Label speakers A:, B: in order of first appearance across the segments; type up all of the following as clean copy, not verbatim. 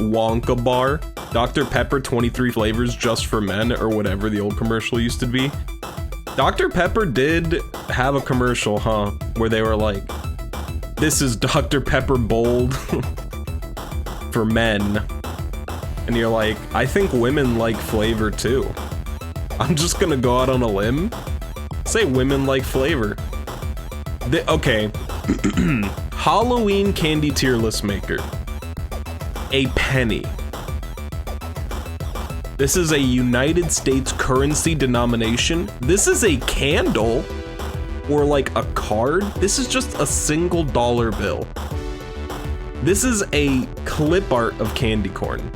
A: Wonka bar. Dr. Pepper 23 flavors just for men, or whatever the old commercial used to be. Dr. Pepper did have a commercial, huh? Where they were like, this is Dr. Pepper Bold for men. And you're like, I think women like flavor too. I'm just gonna go out on a limb. Say women like flavor. Okay. Halloween candy tier list maker. A penny. This is a United States currency denomination. This is a candle or like a card. This is just a single dollar bill. This is a clip art of candy corn.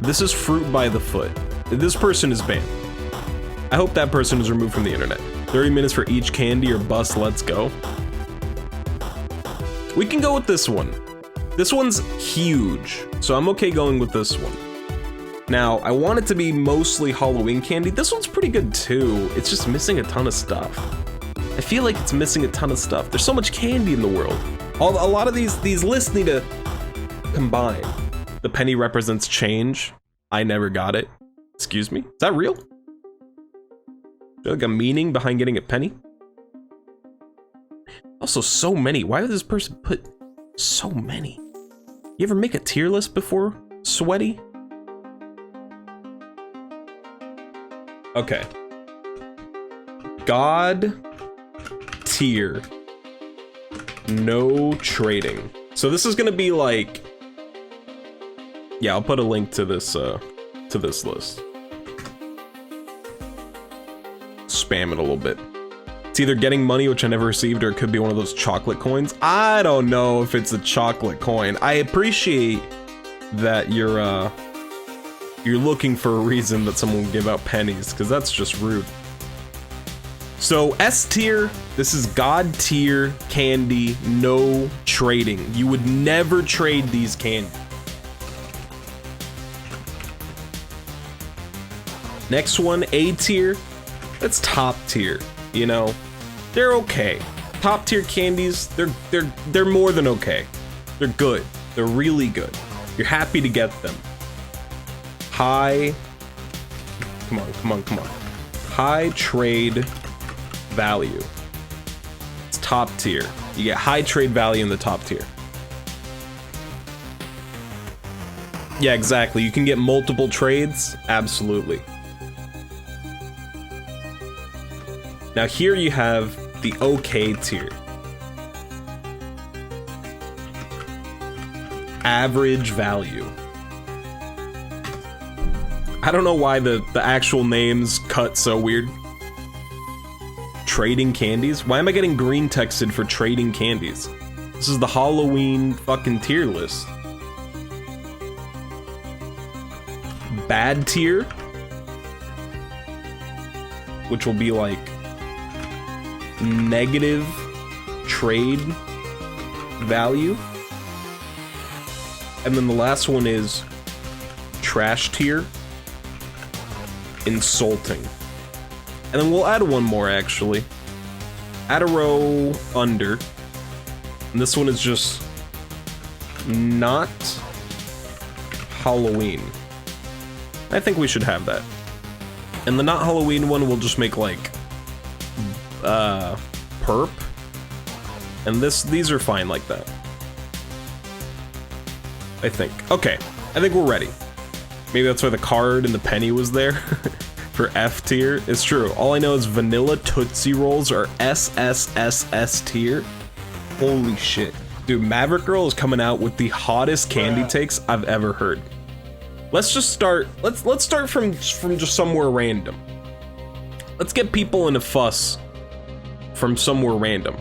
A: This is fruit by the foot. This person is banned. I hope that person is removed from the internet. 30 minutes for each candy or bus, let's go. We can go with this one. This one's huge, so I'm okay going with this one. Now, I want it to be mostly Halloween candy. This one's pretty good too. It's just missing a ton of stuff. I feel like it's missing a ton of stuff. There's so much candy in the world. A lot of these lists need to combine. The penny represents change. I never got it. Excuse me? Is that real? Is there like a meaning behind getting a penny? Also, so many. Why would this person put so many? You ever make a tier list before, Sweaty? Okay. God tier. No trading. So this is gonna be like, yeah, I'll put a link to this list. Spam it a little bit. It's either getting money, which I never received, or it could be one of those chocolate coins. I don't know if it's a chocolate coin. I appreciate that you're looking for a reason that someone will give out pennies, because that's just rude. So S tier, this is God tier candy, no trading. You would never trade these candy. Next one, A tier. That's top tier, you know. They're okay. Top tier candies, they're more than okay. They're good. They're really good. You're happy to get them. High, come on. High trade value. It's top tier. You get high trade value in the top tier. Yeah, exactly. You can get multiple trades. Absolutely. Now here you have the okay tier. Average value. I don't know why the actual names cut so weird. Trading candies? Why am I getting green texted for trading candies? This is the Halloween fucking tier list. Bad tier, which will be like negative trade value. And then the last one is trash tier, insulting. And then we'll add one more actually. Add a row under. And this one is just not Halloween. I think we should have that. And the not Halloween one we'll just make like perp. And these are fine like that. I think. Okay, I think we're ready. Maybe that's why the card and the penny was there. For F tier. It's true. All I know is vanilla Tootsie Rolls are SSSS tier. Holy shit. Dude, Maverick Girl is coming out with the hottest candy takes I've ever heard. Let's just start. Let's start from just somewhere random. Let's get people in a fuss from somewhere random.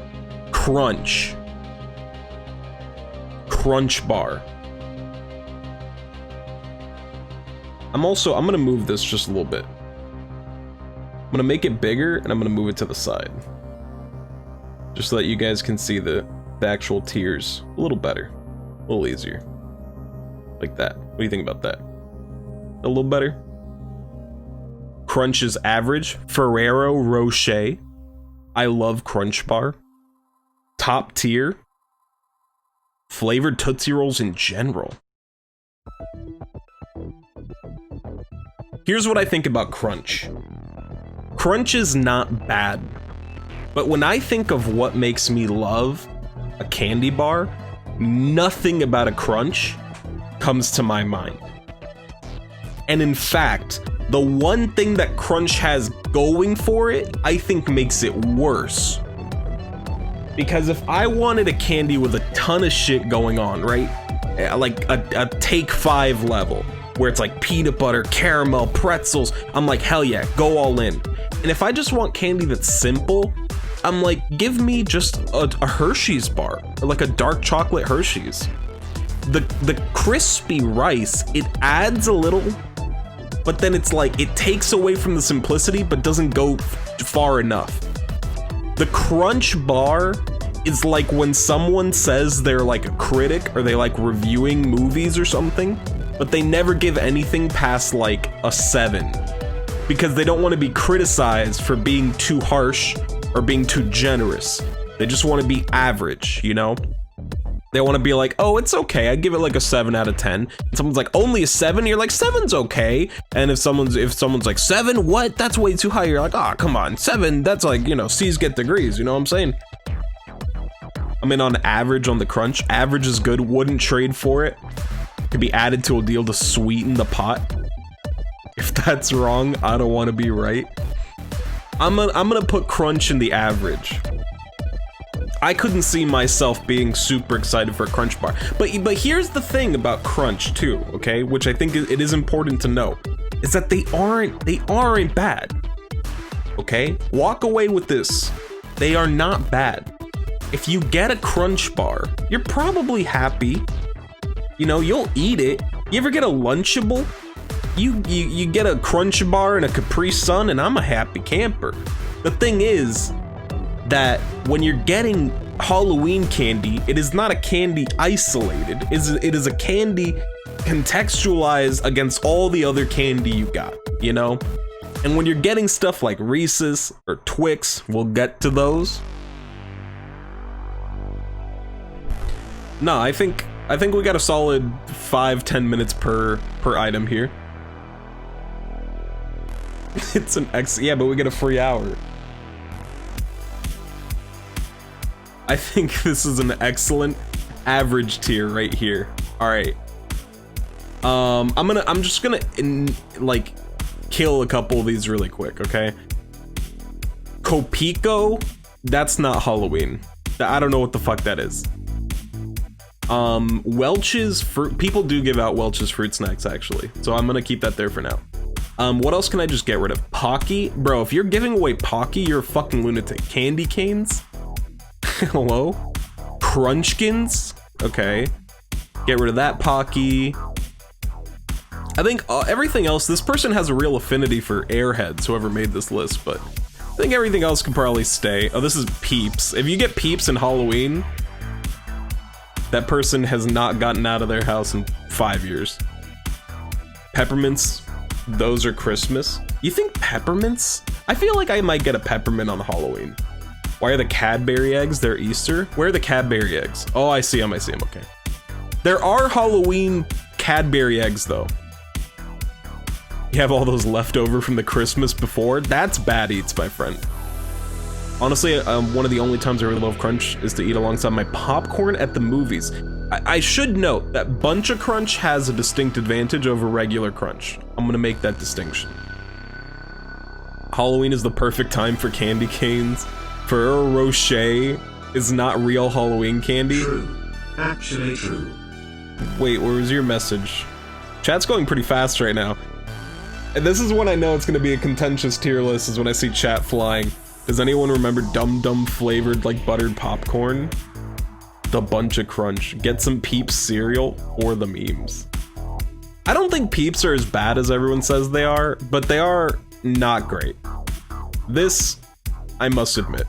A: Crunch bar. I'm gonna move this just a little bit. I'm gonna make it bigger and I'm gonna move it to the side. Just so that you guys can see the actual tiers a little better, a little easier. Like that. What do you think about that? A little better? Crunch is average. Ferrero Rocher. I love Crunch Bar. Top tier. Flavored Tootsie Rolls in general. Here's what I think about Crunch. Crunch is not bad, but when I think of what makes me love a candy bar, nothing about a Crunch comes to my mind. And in fact, the one thing that Crunch has going for it, I think makes it worse. Because if I wanted a candy with a ton of shit going on, right? Like a Take 5 level, where it's like peanut butter, caramel, pretzels, I'm like, hell yeah, go all in. And if I just want candy that's simple, I'm like, give me just a Hershey's bar, or like a dark chocolate Hershey's. The crispy rice, it adds a little, but then it's like, it takes away from the simplicity, but doesn't go far enough. The Crunch bar is like when someone says they're like a critic or they like reviewing movies or something, but they never give anything past like a 7 because they don't want to be criticized for being too harsh or being too generous. They just want to be average, you know? They want to be like, oh, it's okay, I give it like a 7 out of 10. And someone's like, only a 7? You're like, 7's okay. And if someone's like, 7? What? That's way too high. You're like, oh, come on, 7, that's like, you know, C's get degrees, you know what I'm saying? I mean, on average on the Crunch, average is good, wouldn't trade for it. Could be added to a deal to sweeten the pot. If that's wrong, I don't want to be right. I'm gonna put Crunch in the average. I couldn't see myself being super excited for a Crunch bar. But here's the thing about Crunch too, okay? Which I think it is important to know, is that they aren't bad. Okay? Walk away with this. They are not bad. If you get a Crunch bar, you're probably happy. You know, you'll eat it. You ever get a Lunchable? You get a Crunch bar and a Capri Sun, and I'm a happy camper. The thing is that when you're getting Halloween candy, it is not a candy isolated. It is a candy contextualized against all the other candy you got, you know? And when you're getting stuff like Reese's or Twix, we'll get to those. No, I think we got a solid 5-10 minutes per item here. It's an yeah, but we get a free hour. I think this is an excellent average tier right here. All right. I'm just gonna like kill a couple of these really quick, okay? Copico, that's not Halloween. I don't know what the fuck that is. Welch's fruit, people do give out Welch's fruit snacks actually, so I'm gonna keep that there for now. What else can I just get rid of? Pocky, bro, if you're giving away Pocky, you're a fucking lunatic. Candy canes? Hello? Crunchkins? Okay. Get rid of that Pocky. I think everything else, this person has a real affinity for Airheads, whoever made this list, but I think everything else can probably stay. Oh, this is Peeps. If you get Peeps in Halloween, that person has not gotten out of their house in 5 years. Peppermints, those are Christmas. You think peppermints? I feel like I might get a peppermint on Halloween. Why are the Cadbury eggs? They're Easter? Where are the Cadbury eggs? Oh, I see them, okay. There are Halloween Cadbury eggs though. You have all those left over from the Christmas before? That's bad eats, my friend. Honestly, one of the only times I really love Crunch is to eat alongside my popcorn at the movies. I should note that Bunch of Crunch has a distinct advantage over regular Crunch. I'm gonna make that distinction. Halloween is the perfect time for candy canes. Ferrero Rocher is not real Halloween candy.
B: True. Actually true.
A: Wait, where was your message? Chat's going pretty fast right now. And this is when I know it's gonna be a contentious tier list, is when I see chat flying. Does anyone remember Dum Dum flavored like buttered popcorn? The Bunch of Crunch. Get some Peeps cereal or the memes. I don't think Peeps are as bad as everyone says they are, but they are not great. This, I must admit.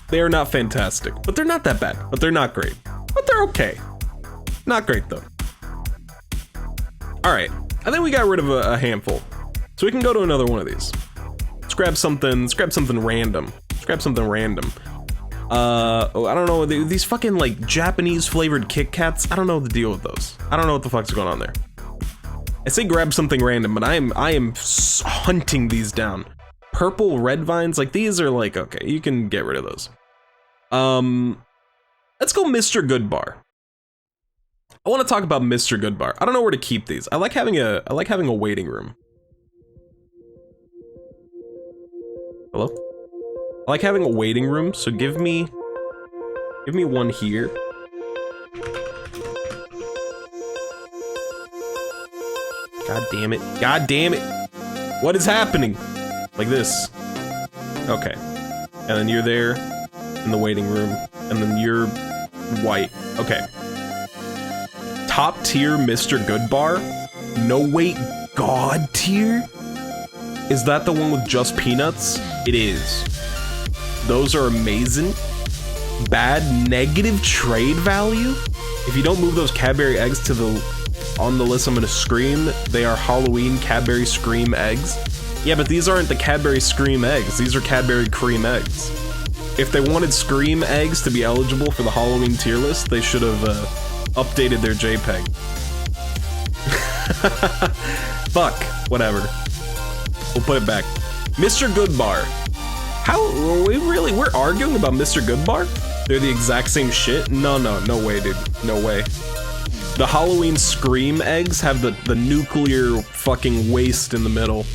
A: They are not fantastic, but they're not that bad, but they're not great. But they're okay. Not great though. All right, I think we got rid of a handful. So we can go to another one of these. Let's grab something random. Oh, I don't know, these fucking like Japanese flavored Kit Kats. I don't know the deal with those. I don't know what the fuck's going on there. I say grab something random, but I am hunting these down. Purple red vines, like these are like, okay, you can get rid of those. Let's go Mr. Goodbar. I want to talk about Mr. Goodbar. I don't know where to keep these. I like having a waiting room. Hello? I like having a waiting room, so give me one here. God damn it. God damn it. What is happening? Like this. Okay. And then you're there in the waiting room. And then you're white. Okay. Top tier Mr. Goodbar? No wait, God tier? Is that the one with just peanuts? It is. Those are amazing. Bad negative trade value? If you don't move those Cadbury eggs to on the list, I'm gonna scream. They are Halloween Cadbury Scream eggs. Yeah, but these aren't the Cadbury Scream eggs. These are Cadbury Cream eggs. If they wanted Scream eggs to be eligible for the Halloween tier list, they should have updated their JPEG. Fuck, whatever. We'll put it back. Mr. Goodbar. How are we really? We're arguing about Mr. Goodbar? They're the exact same shit? No way, dude. No way. The Halloween Scream eggs have the nuclear fucking waste in the middle.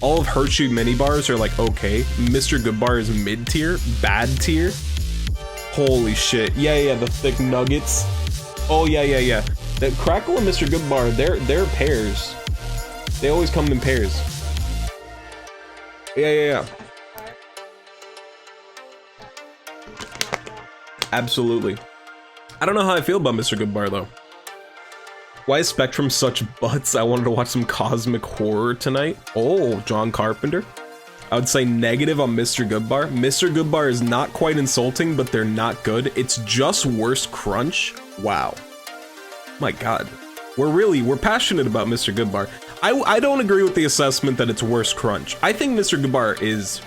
A: All of Hershey mini bars are like okay. Mr. Goodbar is mid tier, bad tier. Holy shit. Yeah, the thick nuggets. Oh yeah. The Crackle and Mr. Goodbar, they're pairs. They always come in pairs. Yeah. Absolutely. I don't know how I feel about Mr. Goodbar though. Why is Spectrum such butts? I wanted to watch some cosmic horror tonight. Oh, John Carpenter. I would say negative on Mr. Goodbar. Mr. Goodbar is not quite insulting, but they're not good. It's just worse crunch. Wow. My God. We're passionate about Mr. Goodbar. I don't agree with the assessment that it's worse crunch. I think Mr. Goodbar is...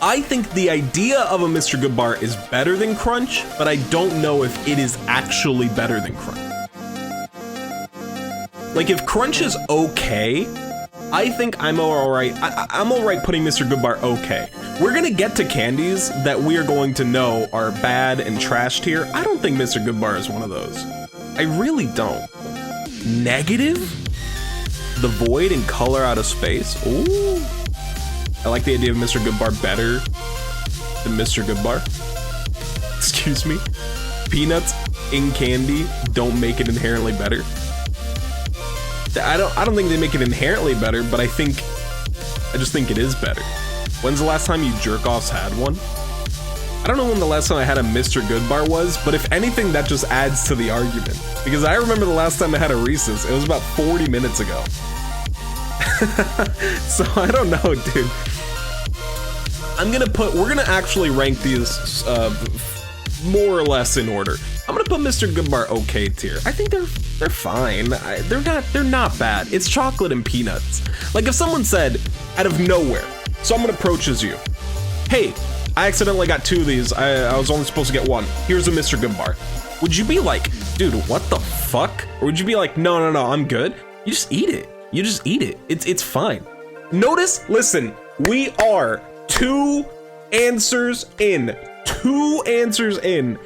A: I think the idea of a Mr. Goodbar is better than crunch, but I don't know if it is actually better than crunch. Like, if crunch is okay, I think I'm alright. I'm alright putting Mr. Goodbar okay. We're gonna get to candies that we are going to know are bad and trash tier. I don't think Mr. Goodbar is one of those. I really don't. Negative? The void and color out of space? Ooh. I like the idea of Mr. Goodbar better than Mr. Goodbar. Excuse me. Peanuts in candy don't make it inherently better. I don't think they make it inherently better, but I just think it is better. When's the last time you jerk-offs had one? I don't know when the last time I had a Mr. Goodbar was, but if anything, that just adds to the argument. Because I remember the last time I had a Reese's, it was about 40 minutes ago. So I don't know, dude. We're gonna actually rank these more or less in order. I'm gonna put Mr. Goodbar okay tier. I think they're fine. They're not bad. It's chocolate and peanuts. Like if someone said out of nowhere, someone approaches you, hey, I accidentally got 2 of these. I was only supposed to get 1. Here's a Mr. Goodbar. Would you be like, dude, what the fuck? Or would you be like, no, I'm good? You just eat it. You just eat it. It's fine. Notice, listen, we are 2 answers in. 2 answers in.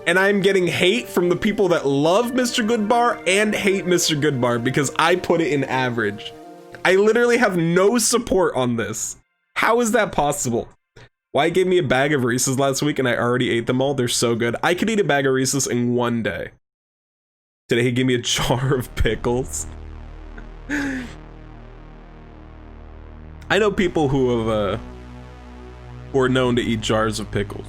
A: And I'm getting hate from the people that love Mr. Goodbar and hate Mr. Goodbar because I put it in average. I literally have no support on this. How is that possible? Wyatt gave me a bag of Reese's last week and I already ate them all. They're so good. I could eat a bag of Reese's in 1 day. Today he gave me a jar of pickles. I know people who are known to eat jars of pickles.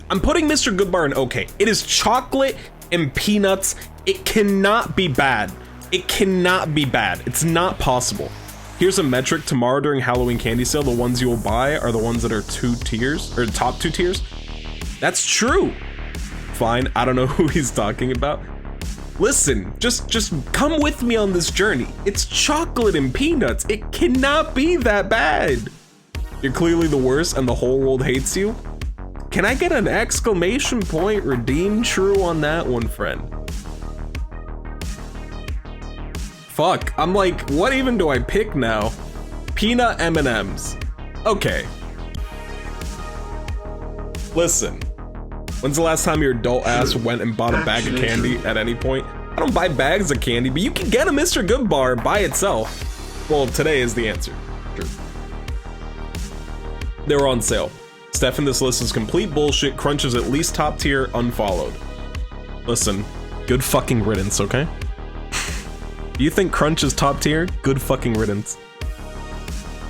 A: I'm putting Mr. Goodbar in okay. It is chocolate and peanuts. It cannot be bad. It cannot be bad. It's not possible. Here's a metric. Tomorrow during Halloween candy sale, the ones you will buy are the ones that are 2 tiers, or top 2 tiers. That's true. Fine, I don't know who he's talking about. Listen, just come with me on this journey. It's chocolate and peanuts. It cannot be that bad. You're clearly the worst and the whole world hates you. Can I get an exclamation point redeemed true on that one, friend? Fuck, I'm like, what even do I pick now? Peanut M&Ms. Okay. Listen, when's the last time your adult ass went and bought a bag of candy at any point? I don't buy bags of candy, but you can get a Mr. Good bar by itself. Well, today is the answer. True. They were on sale. Stefan, this list is complete bullshit. Crunch is at least top tier, unfollowed. Listen, good fucking riddance, okay? Do you think Crunch is top tier? Good fucking riddance.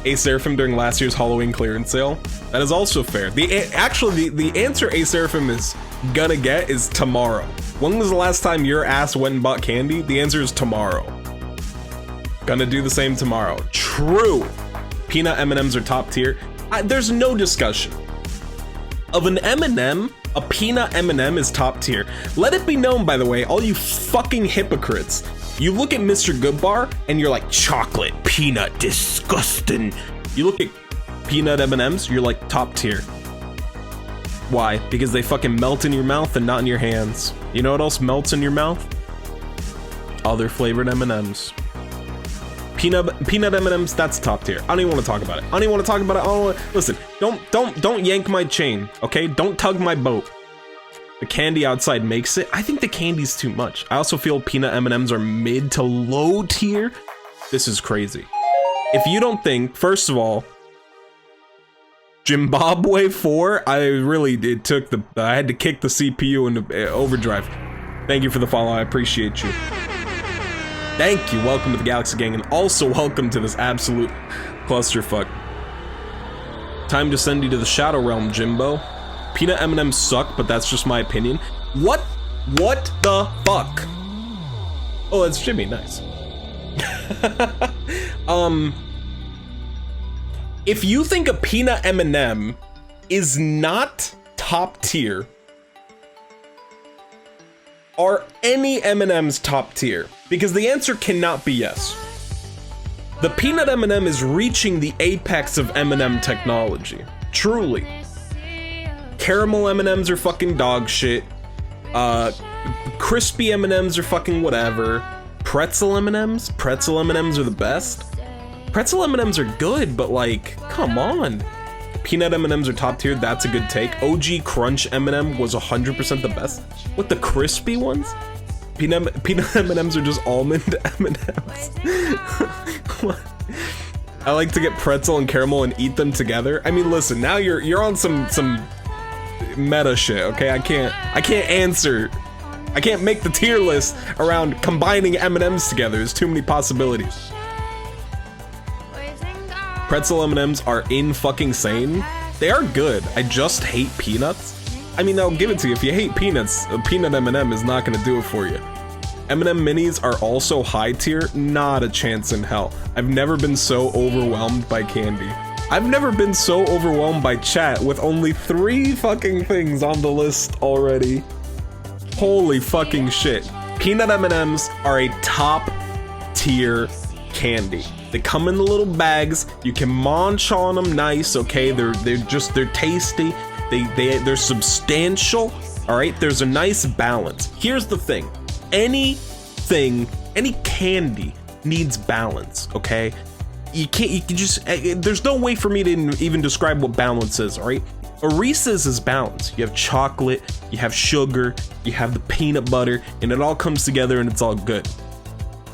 A: Ace Seraphim during last year's Halloween clearance sale. That is also fair. The answer Ace Seraphim is gonna get is tomorrow. When was the last time your ass went and bought candy? The answer is tomorrow. Gonna do the same tomorrow. True. Peanut M&Ms are top tier. There's no discussion. Of an M&M, a peanut M&M is top tier. Let it be known, by the way, all you fucking hypocrites. You look at Mr. Goodbar and you're like, chocolate, peanut, disgusting. You look at peanut M&Ms, you're like, top tier. Why? Because they fucking melt in your mouth and not in your hands. You know what else melts in your mouth? Other flavored M&Ms. Peanut M&Ms, that's top tier. I don't even want to talk about it. I don't even want to talk about it. Listen, don't yank my chain, okay? Don't tug my boat. The candy outside makes it. I think the candy's too much. I also feel peanut M&Ms are mid to low tier. This is crazy. If you don't think, first of all, Zimbabwe 4, I had to kick the CPU into overdrive. Thank you for the follow, I appreciate you. Thank you, welcome to the Galaxy Gang, and also welcome to this absolute clusterfuck. Time to send you to the Shadow Realm, Jimbo. Peanut M&Ms suck, but that's just my opinion. What the fuck? Oh, that's Jimmy, nice. If you think a peanut M&M is not top tier, are any M&Ms top tier? Because the answer cannot be yes. The peanut M&M is reaching the apex of M&M technology. Truly. Caramel M&Ms are fucking dog shit. Crispy M&Ms are fucking whatever. Pretzel M&Ms are the best. Pretzel M&Ms are good, but like, come on. Peanut M&Ms are top tier, that's a good take. OG Crunch M&M was 100% the best. What, the crispy ones? Peanut M&Ms are just almond M&Ms. What? I like to get pretzel and caramel and eat them together. I mean, listen, now you're on some meta shit, okay? I can't make the tier list around combining M&Ms together. There's too many possibilities. Pretzel M&Ms are fucking sane. They are good. I just hate peanuts. I mean, I'll give it to you. If you hate peanuts, a peanut M&M is not gonna do it for you. M&M minis are also high tier. Not a chance in hell. I've never been so overwhelmed by candy. I've never been so overwhelmed by chat with only 3 fucking things on the list already. Holy fucking shit. Peanut M&Ms are a top tier candy. They come in the little bags. You can munch on them nice, okay? They're tasty. They're substantial. All right, there's a nice balance. Here's the thing. Any candy needs balance, okay? You can just, there's no way for me to even describe what balance is, all right? A Reese's is balance. You have chocolate, you have sugar, you have the peanut butter, and it all comes together and it's all good.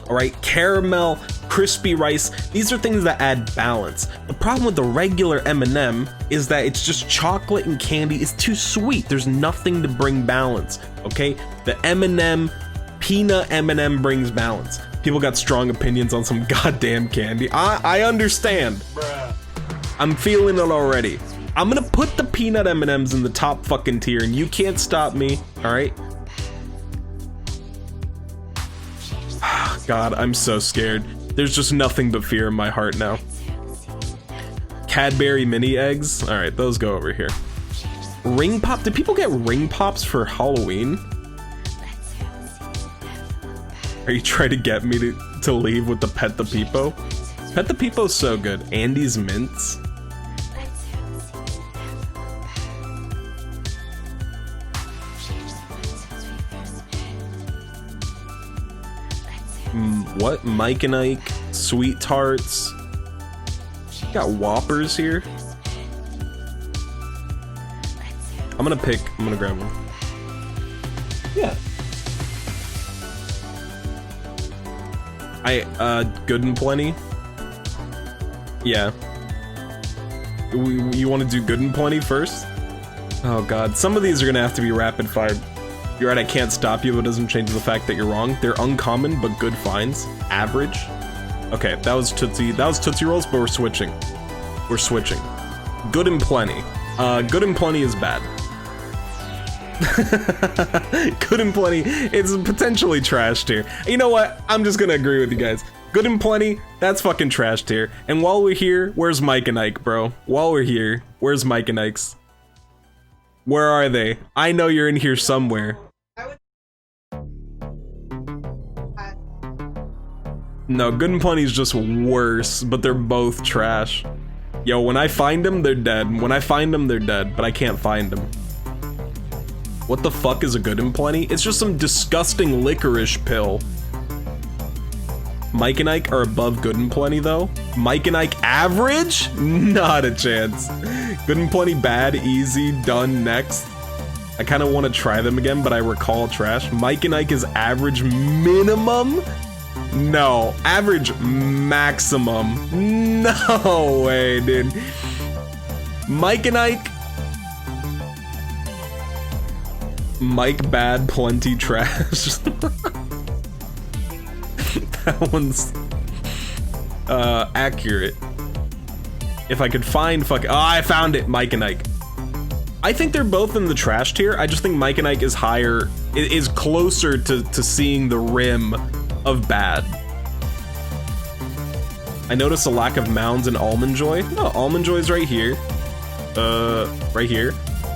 A: All right, caramel, crispy rice, these are things that add balance. The problem with the regular M&M is that it's just chocolate and candy. It's too sweet. There's nothing to bring balance, okay? The M&M, peanut M&M brings balance. People got strong opinions on some goddamn candy. I understand. Bruh. I'm feeling it already. I'm gonna put the peanut M&Ms in the top fucking tier and you can't stop me, all right? God, I'm so scared. There's just nothing but fear in my heart now. Cadbury mini eggs. All right, those go over here. Ring pop. Did people get ring pops for Halloween? Are you trying to get me to leave with the Pet the Peepo? Pet the Peepo's so good. Andy's mints. What? Mike and Ike, Sweet Tarts. Got Whoppers here. I'm gonna grab one. Yeah. Good and Plenty. Yeah. You want to do Good and Plenty first? Oh god, some of these are gonna have to be rapid fire. You're right, I can't stop you, but it doesn't change the fact that you're wrong. They're uncommon, but good finds. Average. Okay, that was Tootsie Rolls, but we're switching. We're switching. Good and Plenty. Good and Plenty is bad. Good and Plenty, it's potentially trash tier. You know what? I'm just gonna agree with you guys. Good and Plenty, that's fucking trash tier. And while we're here, where's Mike and Ike, bro? While we're here, where's Mike and Ike's? Where are they? I know you're in here somewhere. No, Good and Plenty is just worse, but they're both trash. Yo, when I find them, they're dead. When I find them, they're dead, but I can't find them. What the fuck is a Good and Plenty? It's just some disgusting licorice pill. Mike and Ike are above Good and Plenty though. Mike and Ike average? Not a chance. Good and Plenty bad, easy, done, next. I kind of want to try them again, but I recall trash. Mike and Ike is average minimum? No. Average maximum? No way, dude. Mike and Ike. Mike bad, Plenty trash. That one's accurate. If I could find I found it, Mike and Ike. I think they're both in the trash tier. I just think Mike and Ike is higher, is closer to seeing the rim of bad. I noticed a lack of Mounds and Almond Joy. No, Almond Joy is right here. Right here.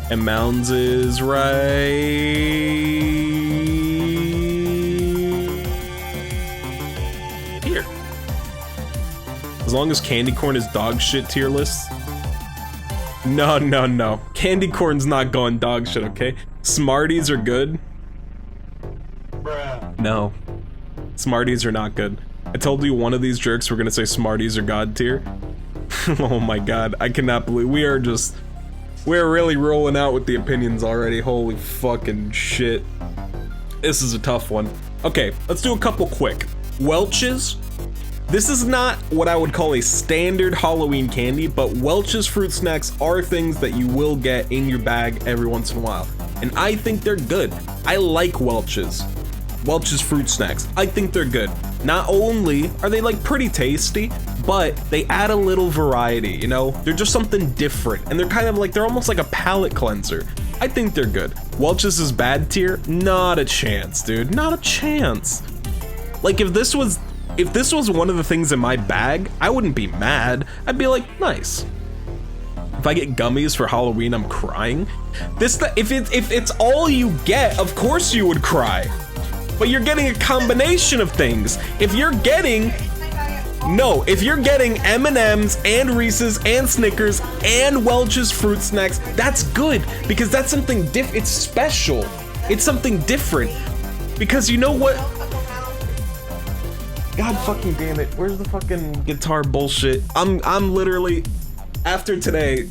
A: And Mounds is right here. As long as Candy Corn is dog shit tier list. No, no, no. Candy Corn's not going dog shit, okay? Smarties are good.
C: Bruh.
A: No. Smarties are not good. I told you one of these jerks were gonna say Smarties are god tier. Oh my god, I cannot believe we're really rolling out with the opinions already. Holy fucking shit. This is a tough one. Okay, let's do a couple quick. Welch's. This is not what I would call a standard Halloween candy, but Welch's fruit snacks are things that you will get in your bag every once in a while. And I think they're good. I like Welch's fruit snacks. I think they're good. Not only are they like pretty tasty, but they add a little variety, you know? They're just something different, and they're kind of like, they're almost like a palate cleanser. I think they're good. Welch's is bad tier? Not a chance, dude. Not a chance. Like, if this was one of the things in my bag, I wouldn't be mad. I'd be like, nice. If I get gummies for Halloween, I'm crying. If it's all you get, of course you would cry. But you're getting a combination of things. If you're getting M&Ms and Reese's and Snickers and Welch's fruit snacks, that's good, because that's something it's special. It's something different. Because you know what? God fucking damn it. Where's the fucking guitar bullshit? I'm literally, after today,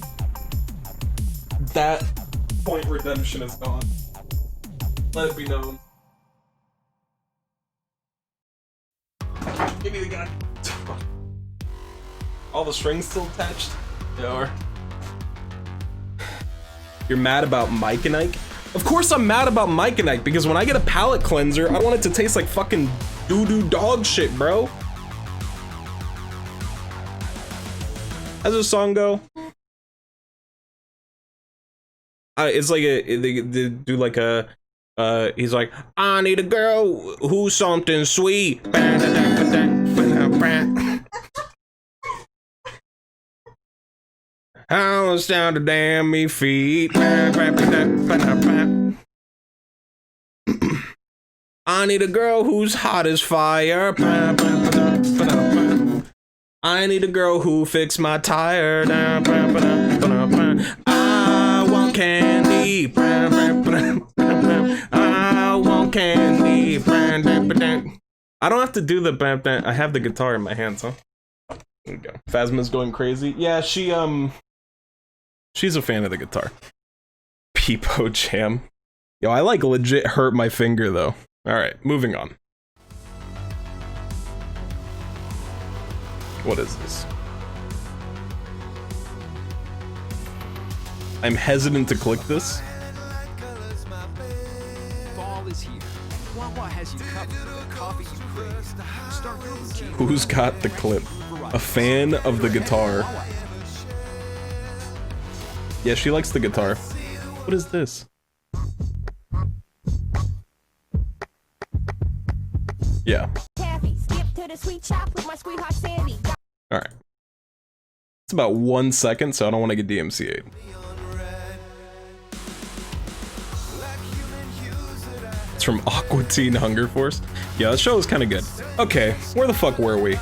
A: that point redemption is gone. Let it be known. Give me the gun. All the strings still attached? They are. You're mad about Mike and Ike? Of course I'm mad about Mike and Ike, because when I get a palate cleanser, I want it to taste like fucking doo-doo dog shit, bro. How's the song go? It's like they do like a, he's like, I need a girl who's something sweet. I'll sound to damn me feet. I need a girl who's hot as fire. I need a girl who fix my tire. I want candy. I want candy. I don't have to do the bam bam. I have the guitar in my hands, huh? There we go. Phasma's going crazy. Yeah, she's a fan of the guitar. Peepo Jam. Yo, I like legit hurt my finger though. Alright, moving on. What is this? I'm hesitant to click this.
C: Fall is here. Wawa has you covered with the coffee you crave. Start your routine.
A: Who's got the clip? A fan of the guitar. Yeah, she likes the guitar. What is this? Yeah. Alright. It's about 1 second, so I don't want to get DMCA'd. It's from Aqua Teen Hunger Force. Yeah, that show was kind of good. Okay, where the fuck were we?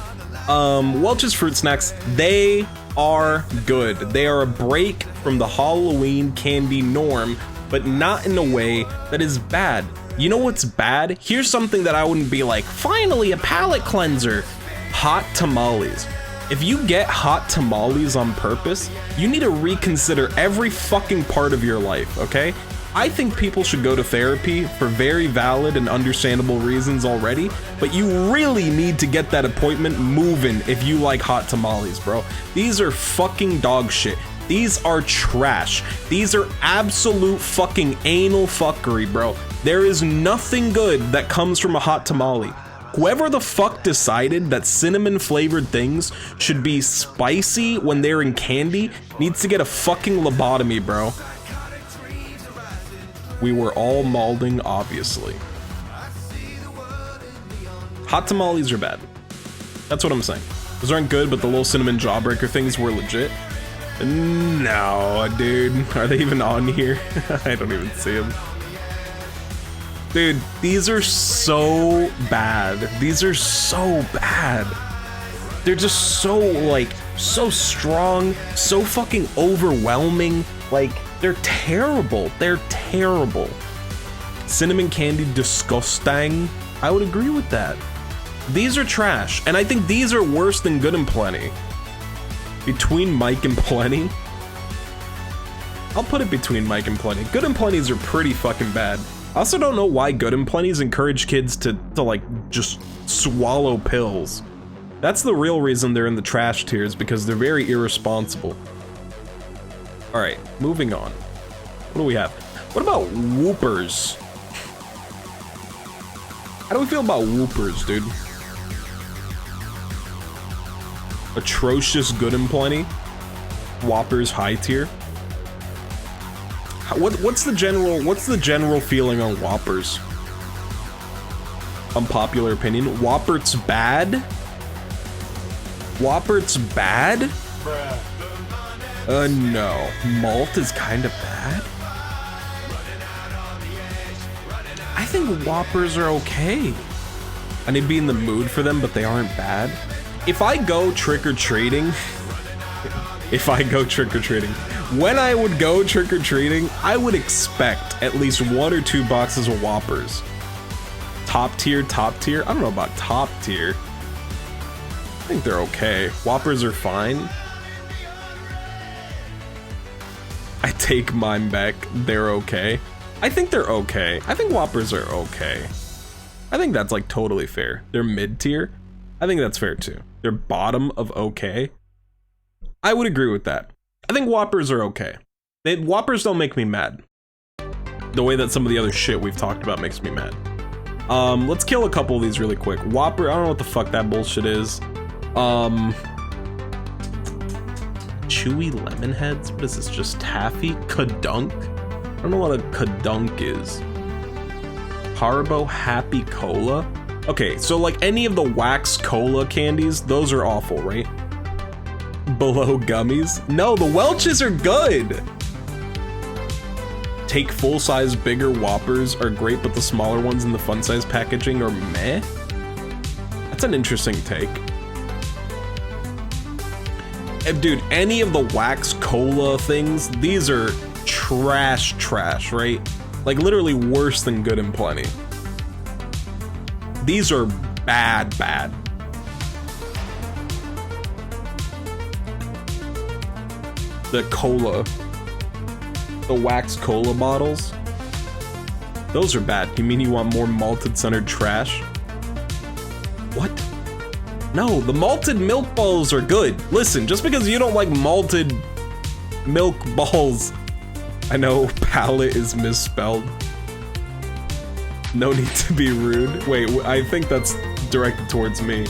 A: Welch's Fruit Snacks, they are good. They are a break from the Halloween candy norm, but not in a way that is bad. You know what's bad? Here's something that I wouldn't be like, finally a palate cleanser. Hot tamales. If you get hot tamales on purpose, you need to reconsider every fucking part of your life, okay? I think people should go to therapy for very valid and understandable reasons already, but you really need to get that appointment moving if you like hot tamales, bro. These are fucking dog shit. These are trash. These are absolute fucking anal fuckery, bro. There is nothing good that comes from a hot tamale. Whoever the fuck decided that cinnamon flavored things should be spicy when they're in candy needs to get a fucking lobotomy, bro. We were all malding, obviously. Hot tamales are bad. That's what I'm saying. Those aren't good, but the little cinnamon jawbreaker things were legit. No, dude. Are they even on here? I don't even see them. Dude, these are so bad. These are so bad. They're just so, like, so strong, so fucking overwhelming. Like, they're terrible. They're terrible. Cinnamon candy, disgusting. I would agree with that. These are trash, and I think these are worse than Good and Plenty. Between Mike and Plenty, I'll put it between Mike and Plenty. Good and Plenty's are pretty fucking bad. I also don't know why Good and Plenty's encourage kids to like just swallow pills. That's the real reason they're in the trash tiers, because they're very irresponsible. All right, moving on. What do we have? What about Whoopers? How do we feel about Whoopers, dude? Atrocious Good and Plenty. Whoppers high tier. What's the general feeling on Whoppers? Unpopular opinion. Whopper's bad? Whopper's bad? No. Malt is kind of bad? I think Whoppers are okay. I need to be in the mood for them, but they aren't bad. If I go trick-or-treating, when I would go trick-or-treating, I would expect at least 1 or 2 boxes of Whoppers. Top tier? I don't know about top tier. I think they're okay. Whoppers are fine. I take mine back. They're okay. I think they're okay. I think Whoppers are okay. I think that's like totally fair. They're mid-tier. I think that's fair too. They're bottom of okay. I would agree with that. I think Whoppers are okay. Whoppers don't make me mad. The way that some of the other shit we've talked about makes me mad. Let's kill a couple of these really quick. Whopper, I don't know what the fuck that bullshit is. Chewy lemon heads? What is this, just taffy? Kadunk? I don't know what a kadunk is. Haribo Happy Cola? Okay, so like any of the wax cola candies, those are awful, right? Below gummies? No, the Welch's are good! Take full-size bigger Whoppers are great, but the smaller ones in the fun-size packaging are meh? That's an interesting take. Dude, any of the wax cola things, these are trash, right? Like literally worse than Good and Plenty. These are bad, bad. The cola. The wax cola bottles. Those are bad. You mean you want more malted centered trash? What? No, the malted milk balls are good. Listen, just because you don't like malted milk balls, I know palate is misspelled. No need to be rude. Wait, I think that's directed towards me.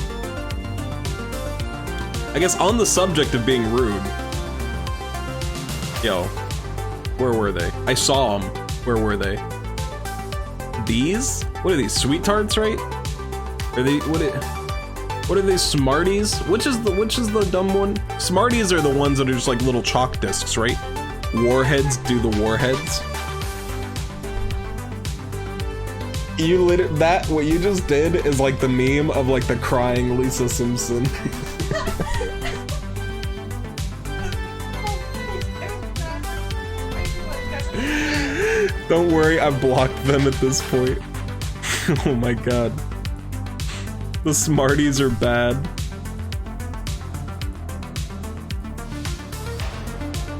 A: I guess on the subject of being rude. Yo, where were they? I saw them. Where were they? These? What are these? Sweet tarts, right? Are they what are these? Smarties? Which is the dumb one? Smarties are the ones that are just like little chalk discs, right? Warheads do the warheads. What you just did is like the meme of like the crying Lisa Simpson. Don't worry, I've blocked them at this point. Oh my god. The Smarties are bad.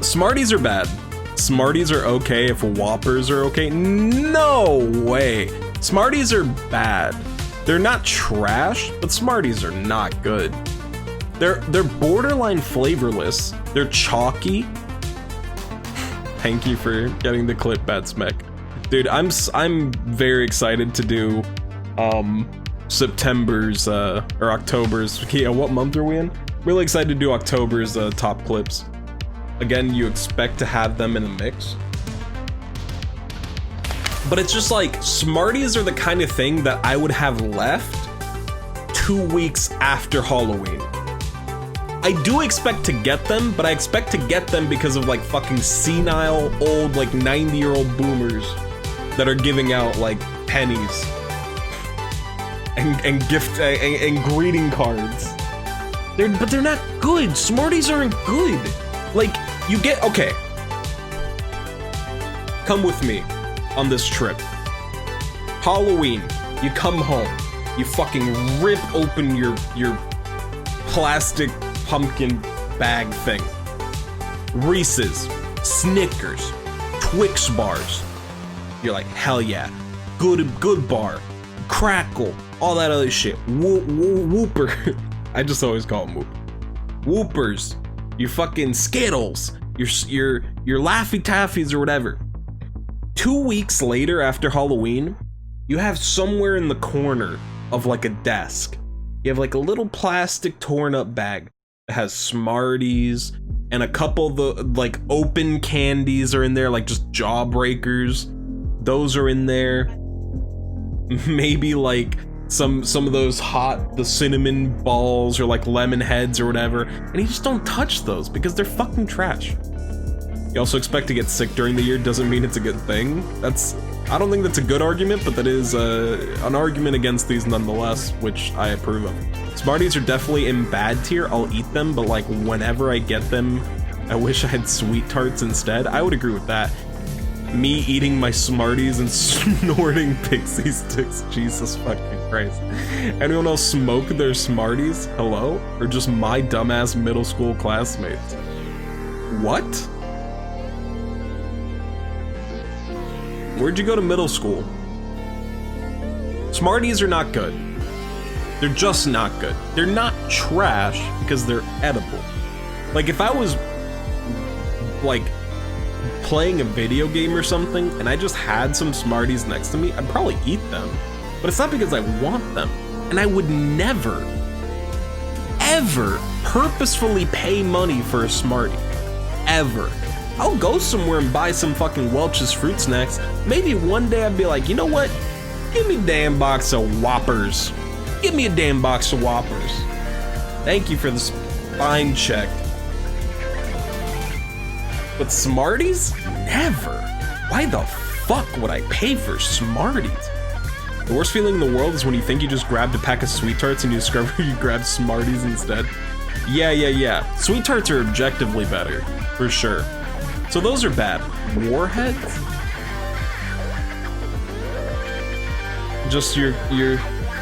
A: Smarties are bad. Smarties are okay if Whoppers are okay. No way. Smarties are bad. They're not trash, but Smarties are not good. They're borderline flavorless. They're chalky. Thank you for getting the clip, Bad Smek. Dude, I'm very excited to do September's or October's. Yeah, what month are we in? Really excited to do October's top clips. Again, you expect to have them in the mix. But it's just like, Smarties are the kind of thing that I would have left 2 weeks after Halloween. I do expect to get them, but I expect to get them because of like fucking senile, old, like 90-year-old boomers that are giving out like pennies and gift and greeting cards. But they're not good. Smarties aren't good. Like, you get, okay. Come with me on this trip. Halloween, you come home, you fucking rip open your plastic pumpkin bag thing. Reese's, Snickers, Twix bars. You're like, hell yeah. Good bar, Crackle, all that other shit. Whooper. I just always call them Whoopers. Your fucking Skittles. Your Laffy Taffies or whatever. 2 weeks later after Halloween, you have somewhere in the corner of like a desk, you have like a little plastic torn up bag that has Smarties and a couple of the like open candies are in there, like just Jawbreakers. Those are in there. Maybe like some of those the cinnamon balls or like lemon heads or whatever, and you just don't touch those because they're fucking trash. You also expect to get sick during the year, doesn't mean it's a good thing. I don't think that's a good argument, but that is an argument against these nonetheless, which I approve of. Smarties are definitely in bad tier. I'll eat them, but like whenever I get them, I wish I had sweet tarts instead. I would agree with that. Me eating my Smarties and snorting Pixie Sticks, Jesus fucking Christ. Anyone else smoke their Smarties? Hello? Or just my dumbass middle school classmates? What? Where'd you go to middle school? Smarties are not good. They're just not good. They're not trash because they're edible. Like if I was like playing a video game or something and I just had some Smarties next to me, I'd probably eat them. But it's not because I want them. And I would never, ever purposefully pay money for a Smartie. Ever. I'll go somewhere and buy some fucking Welch's fruit snacks. Maybe one day I'd be like, you know what? Give me a damn box of Whoppers. Give me a damn box of Whoppers. Thank you for the spine check. But Smarties? Never. Why the fuck would I pay for Smarties? The worst feeling in the world is when you think you just grabbed a pack of Sweet Tarts and you discover you grabbed Smarties instead. Yeah. Sweet Tarts are objectively better, for sure. So those are bad. Warheads? Just your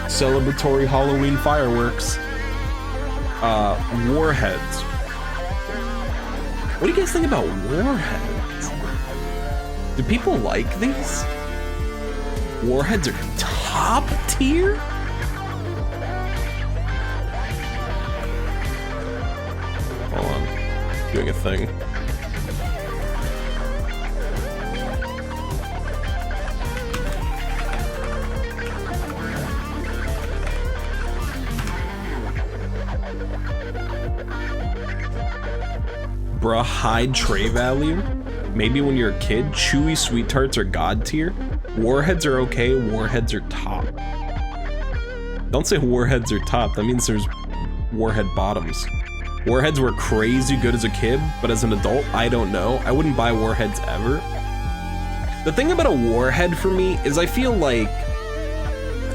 A: celebratory Halloween fireworks. Warheads. What do you guys think about warheads? Do people like these? Warheads are top tier? Hold on, doing a thing. Bruh, high tray value? Maybe when you're a kid, chewy sweet tarts are god tier. Warheads are okay, warheads are top. Don't say warheads are top, that means there's warhead bottoms. Warheads were crazy good as a kid, but as an adult, I don't know. I wouldn't buy warheads ever. The thing about a warhead for me is I feel like,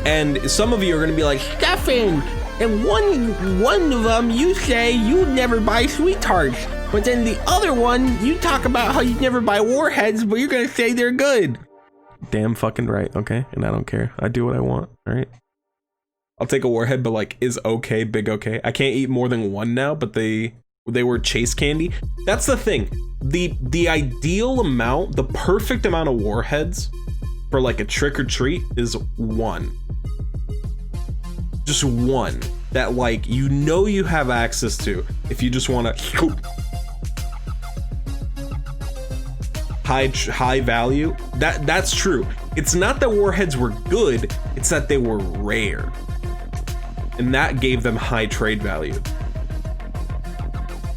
A: and some of you are gonna be like, Stefan, and one of them you say you never buy sweet tarts. But then the other one, you talk about how you never buy warheads, but you're gonna say they're good. Damn fucking right, okay? And I don't care. I do what I want, alright? I'll take a warhead, but like, is okay, big okay. I can't eat more than one now, but they were chase candy. That's the thing. The ideal amount, the perfect amount of warheads for like a trick or treat is one. Just one that like, you know you have access to if you just wanna high value. That's true. It's not that warheads were good, it's that they were rare. And that gave them high trade value.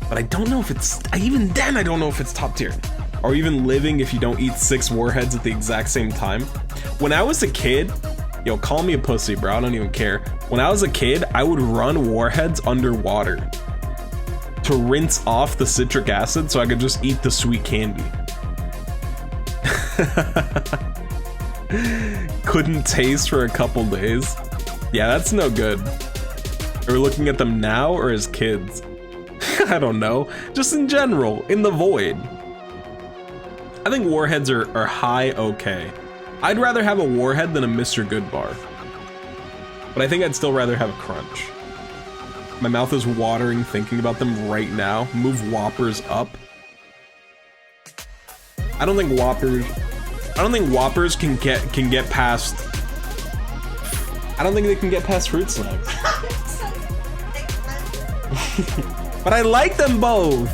A: But I don't know if it's, even then I don't know if it's top tier. Or even living if you don't eat 6 warheads at the exact same time. When I was a kid, yo, call me a pussy, bro, I don't even care. When I was a kid, I would run warheads underwater to rinse off the citric acid so I could just eat the sweet candy. Couldn't taste for a couple days. Yeah, that's no good. Are we looking at them now or as kids? I don't know. Just in general, in the void. I think warheads are high okay. I'd rather have a warhead than a Mr. Good bar. But I think I'd still rather have a crunch. My mouth is watering thinking about them right now. Move Whoppers up. I don't think Whoppers can get past. I don't think they can get past Fruit Snacks. But I like them both.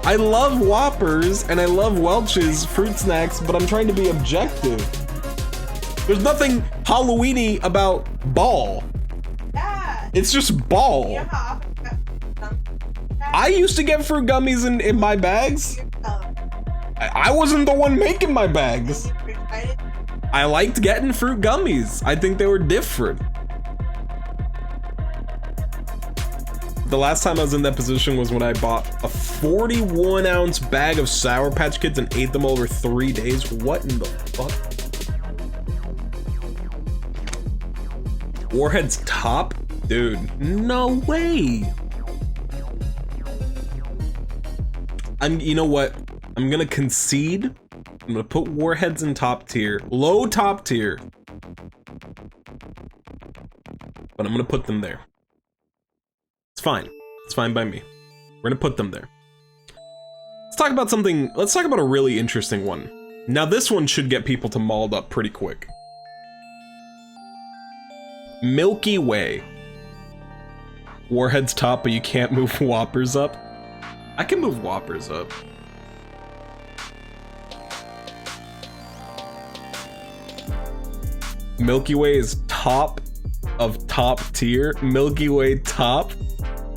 A: I love Whoppers and I love Welch's Fruit Snacks, but I'm trying to be objective. There's nothing Halloween-y about ball.
D: Yeah.
A: It's just ball.
D: Yeah.
A: I used to get fruit gummies in my bags. I wasn't the one making my bags. I liked getting fruit gummies. I think they were different. The last time I was in that position was when I bought a 41-ounce bag of Sour Patch Kids and ate them over 3 days. What in the fuck? Warhead's top? Dude, no way. You know what? I'm gonna concede. I'm gonna put Warheads in top tier. Low top tier. But I'm gonna put them there. It's fine. It's fine by me. We're gonna put them there. Let's talk about something. Let's talk about a really interesting one. Now this one should get people to mauled up pretty quick. Milky Way. Warhead's top, but you can't move Whoppers up. I can move Whoppers up. Milky Way is top of top tier. Milky Way top.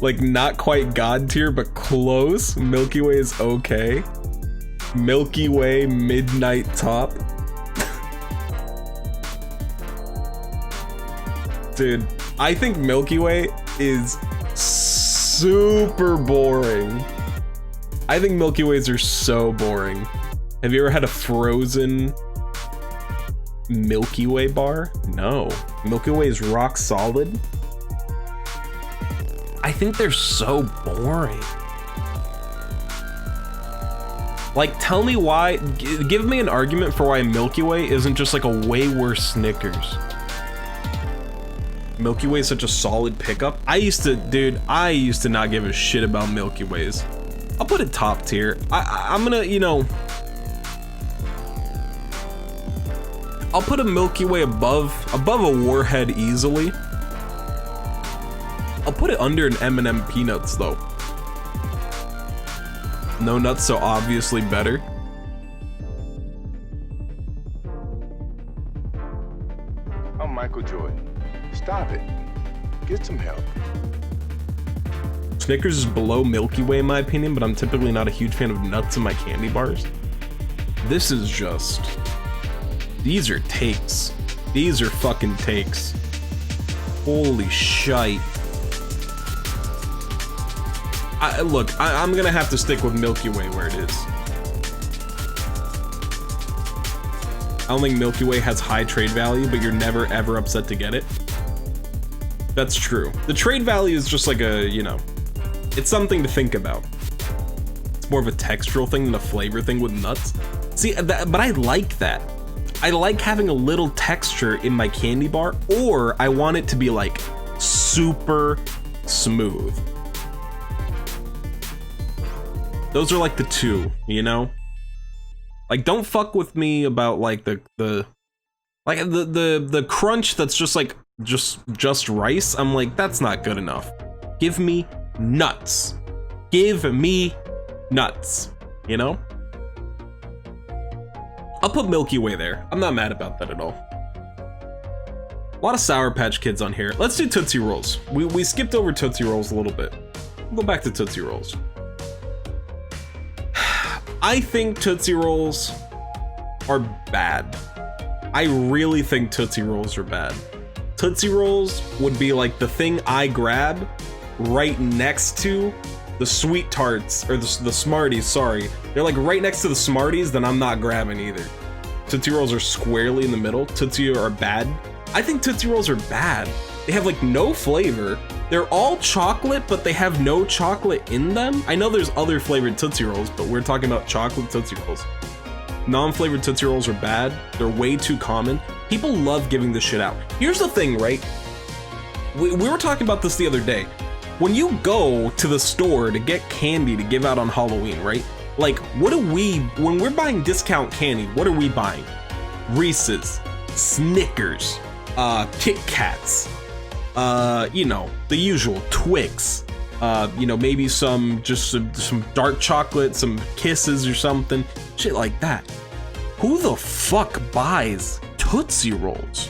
A: Like not quite god tier, but close. Milky Way is okay. Milky Way midnight top. Dude, I think Milky Way is super boring. I think Milky Ways are so boring. Have you ever had a frozen Milky Way bar? No. Milky Way is rock solid. I think they're so boring. Like, tell me why, give me an argument for why Milky Way isn't just like a way worse Snickers. Milky Way is such a solid pickup. I used to not give a shit about Milky Ways. I'll put it top tier. I'm gonna, you know, I'll put a Milky Way above a Warhead easily. I'll put it under an M&M Peanuts though. No nuts, so obviously better.
D: I'm Michael Jordan. Stop it. Get some help.
A: Snickers is below Milky Way in my opinion, but I'm typically not a huge fan of nuts in my candy bars. This is just... These are takes. These are fucking takes. Holy shite. Look, I'm gonna have to stick with Milky Way where it is. I don't think Milky Way has high trade value, but you're never ever upset to get it. That's true. The trade value is just like a, you know, it's something to think about. It's more of a textural thing than a flavor thing with nuts. See, but I like that. I like having a little texture in my candy bar, or I want it to be like super smooth. Those are like the two, you know? Like, don't fuck with me about like the crunch that's just like just rice. I'm like, that's not good enough. Give me nuts. Give me nuts, you know? I'll put Milky Way there. I'm not mad about that at all. A lot of Sour Patch Kids on here. Let's do Tootsie Rolls. We skipped over Tootsie Rolls a little bit. We'll go back to Tootsie Rolls. I think Tootsie Rolls are bad. I really think Tootsie Rolls are bad. Tootsie Rolls would be like the thing I grab right next to the Sweet Tarts, or the Smarties, sorry. They're like right next to the Smarties, then I'm not grabbing either. Tootsie Rolls are squarely in the middle. Tootsie are bad. I think Tootsie Rolls are bad. They have like no flavor. They're all chocolate, but they have no chocolate in them. I know there's other flavored Tootsie Rolls, but we're talking about chocolate Tootsie Rolls. Non-flavored Tootsie Rolls are bad. They're way too common. People love giving this shit out. Here's the thing, right? We were talking about this the other day. When you go to the store to get candy to give out on Halloween, right? Like, when we're buying discount candy, what are we buying? Reese's, Snickers, Kit Kats, you know, the usual Twix, you know, maybe some dark chocolate, some Kisses or something, shit like that. Who the fuck buys Tootsie Rolls?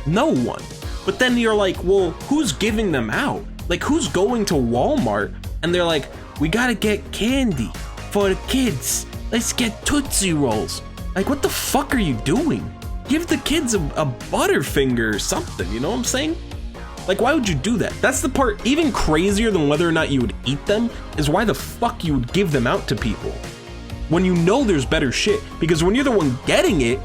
A: No one. But then you're like, well, who's giving them out? Like, who's going to Walmart and they're like, we gotta get candy for the kids. Let's get Tootsie Rolls. Like, what the fuck are you doing? Give the kids a Butterfinger or something, you know what I'm saying? Like, why would you do that? That's the part even crazier than whether or not you would eat them, is why the fuck you would give them out to people. When you know there's better shit. Because when you're the one getting it,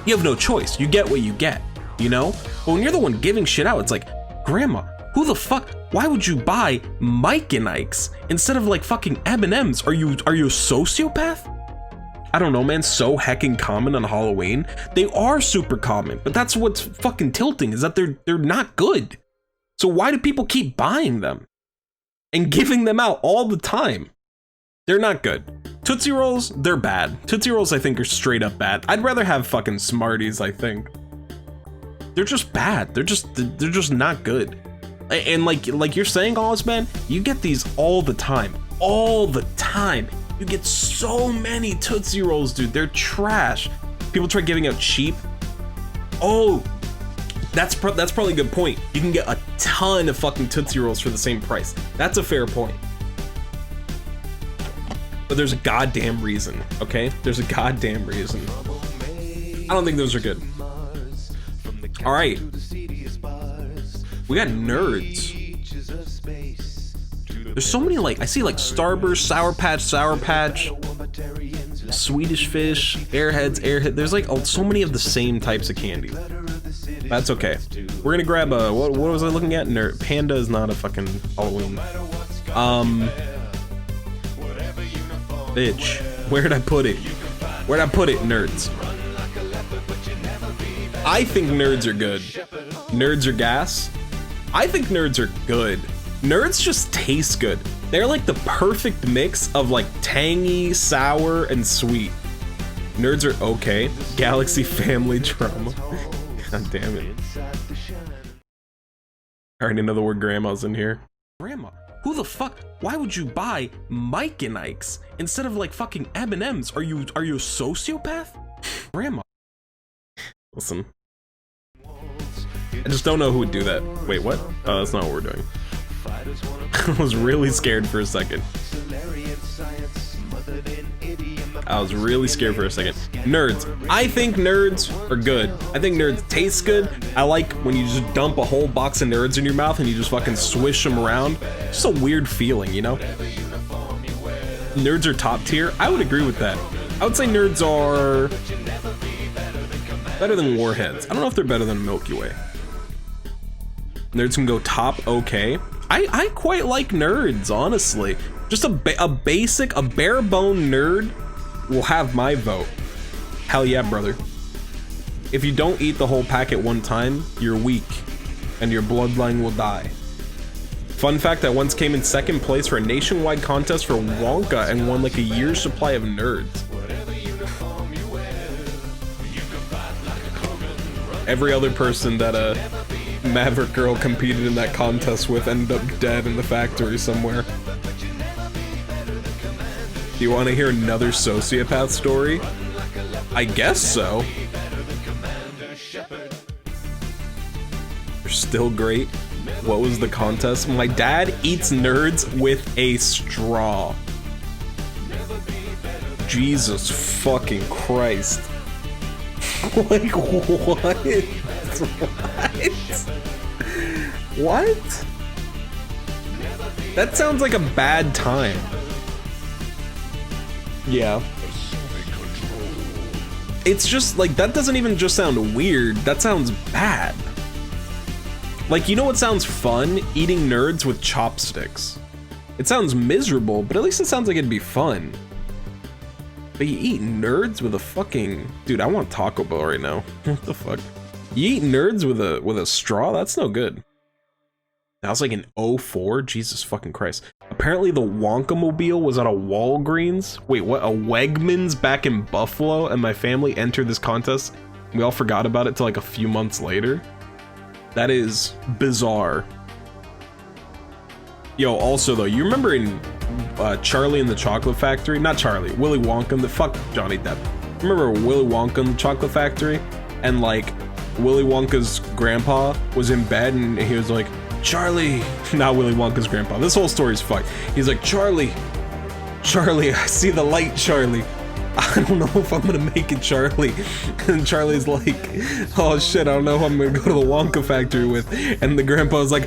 A: you have no choice. You get what you get, you know? But when you're the one giving shit out, it's like, Grandma, who the fuck? Why would you buy Mike and Ike's instead of like fucking M&M's? Are you a sociopath? I don't know, man. So heckin' common on Halloween. They are super common, but that's what's fucking tilting, is that they're not good. So why do people keep buying them and giving them out all the time? They're not good. Tootsie Rolls, they're bad. Tootsie Rolls, I think, are straight up bad. I'd rather have fucking Smarties, I think. They're just bad. They're just not good. And like you're saying, Oz, man, you get these all the time. All the time. You get so many Tootsie Rolls, dude. They're trash. People try giving out cheap. Oh, that's probably a good point. You can get a ton of fucking Tootsie Rolls for the same price. That's a fair point. But there's a goddamn reason, okay? There's a goddamn reason. I don't think those are good. All right. We got Nerds. There's so many, like, I see like Starburst, Sour Patch, Swedish Fish, Airheads. There's like so many of the same types of candy. That's okay. We're gonna grab a, what was I looking at? Nerd. Panda is not a fucking Halloween. Bitch, where'd I put it? Where'd I put it, Nerds? I think Nerds are good. Nerds are gas. I think Nerds are good. Nerds just taste good. They're like the perfect mix of like tangy, sour, and sweet. Nerds are okay. Galaxy family drama. God damn it. I already know the word grandma's in here. Grandma, who the fuck? Why would you buy Mike and Ike's instead of like fucking M&M's? Are you a sociopath? Grandma. Listen. I just don't know who would do that. Wait, what? Oh, that's not what we're doing. I was really scared for a second. I was really scared for a second. Nerds. I think Nerds are good. I think Nerds taste good. I like when you just dump a whole box of Nerds in your mouth and you just fucking swish them around. Just a weird feeling, you know? Nerds are top tier. I would agree with that. I would say Nerds are better than Warheads. I don't know if they're better than Milky Way. Nerds can go top okay. I quite like Nerds, honestly. Just a basic, a bare bone Nerd will have my vote. Hell yeah, brother. If you don't eat the whole pack at one time, you're weak and your bloodline will die. Fun fact, I once came in second place for a nationwide contest for Wonka and won like a year's supply of Nerds. Every other person that Maverick Girl competed in that contest with ended up dead in the factory somewhere. Do you want to hear another sociopath story? I guess so. They're still great. What was the contest? My dad eats Nerds with a straw. Jesus fucking Christ. Like, what? What? That sounds like a bad time. Yeah. It's just like, that doesn't even just sound weird, that sounds bad. Like, you know what sounds fun? Eating Nerds with chopsticks. It sounds miserable, but at least it sounds like it'd be fun. But you eat Nerds with a fucking... Dude, I want Taco Bell right now. What the fuck? You eat Nerds with a straw? That's no good. That was like in 04? Jesus fucking Christ. Apparently the Wonkamobile was at a Walgreens. Wait, what? A Wegmans back in Buffalo, and my family entered this contest. We all forgot about it till like a few months later. That is bizarre. Yo, also though, you remember in Charlie and the Chocolate Factory? Not Charlie, Willy Wonka, the fuck Johnny Depp. Remember Willy Wonka and the Chocolate Factory? And like, Willy Wonka's grandpa was in bed and he was like, Charlie, not Willy Wonka's grandpa. This whole story's fucked. He's like, Charlie, I see the light, Charlie. I don't know if I'm gonna make it, Charlie. And Charlie's like, oh shit, I don't know who I'm gonna go to the Wonka factory with. And the grandpa's like,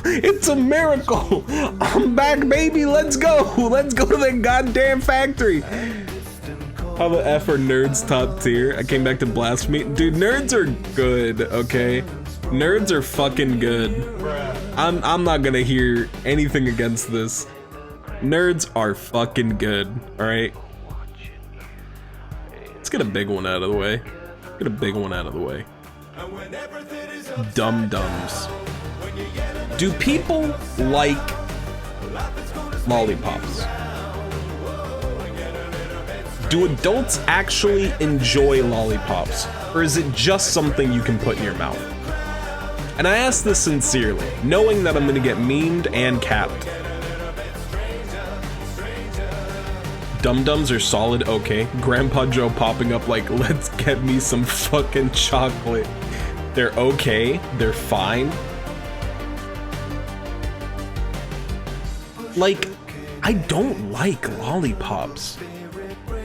A: it's a miracle. I'm back, baby. Let's go. Let's go to the goddamn factory. How the F are Nerds top tier? I came back to blasphemy. Dude, Nerds are good, okay? Nerds are fucking good. I'm not gonna hear anything against this. Nerds are fucking good, alright? Let's get a big one out of the way. Get a big one out of the way. Dum Dums. Do people like lollipops? Do adults actually enjoy lollipops? Or is it just something you can put in your mouth? And I ask this sincerely, knowing that I'm gonna get memed and capped. Dum Dums are solid, okay. Grandpa Joe popping up like, let's get me some fucking chocolate. They're okay, they're fine. Like, I don't like lollipops.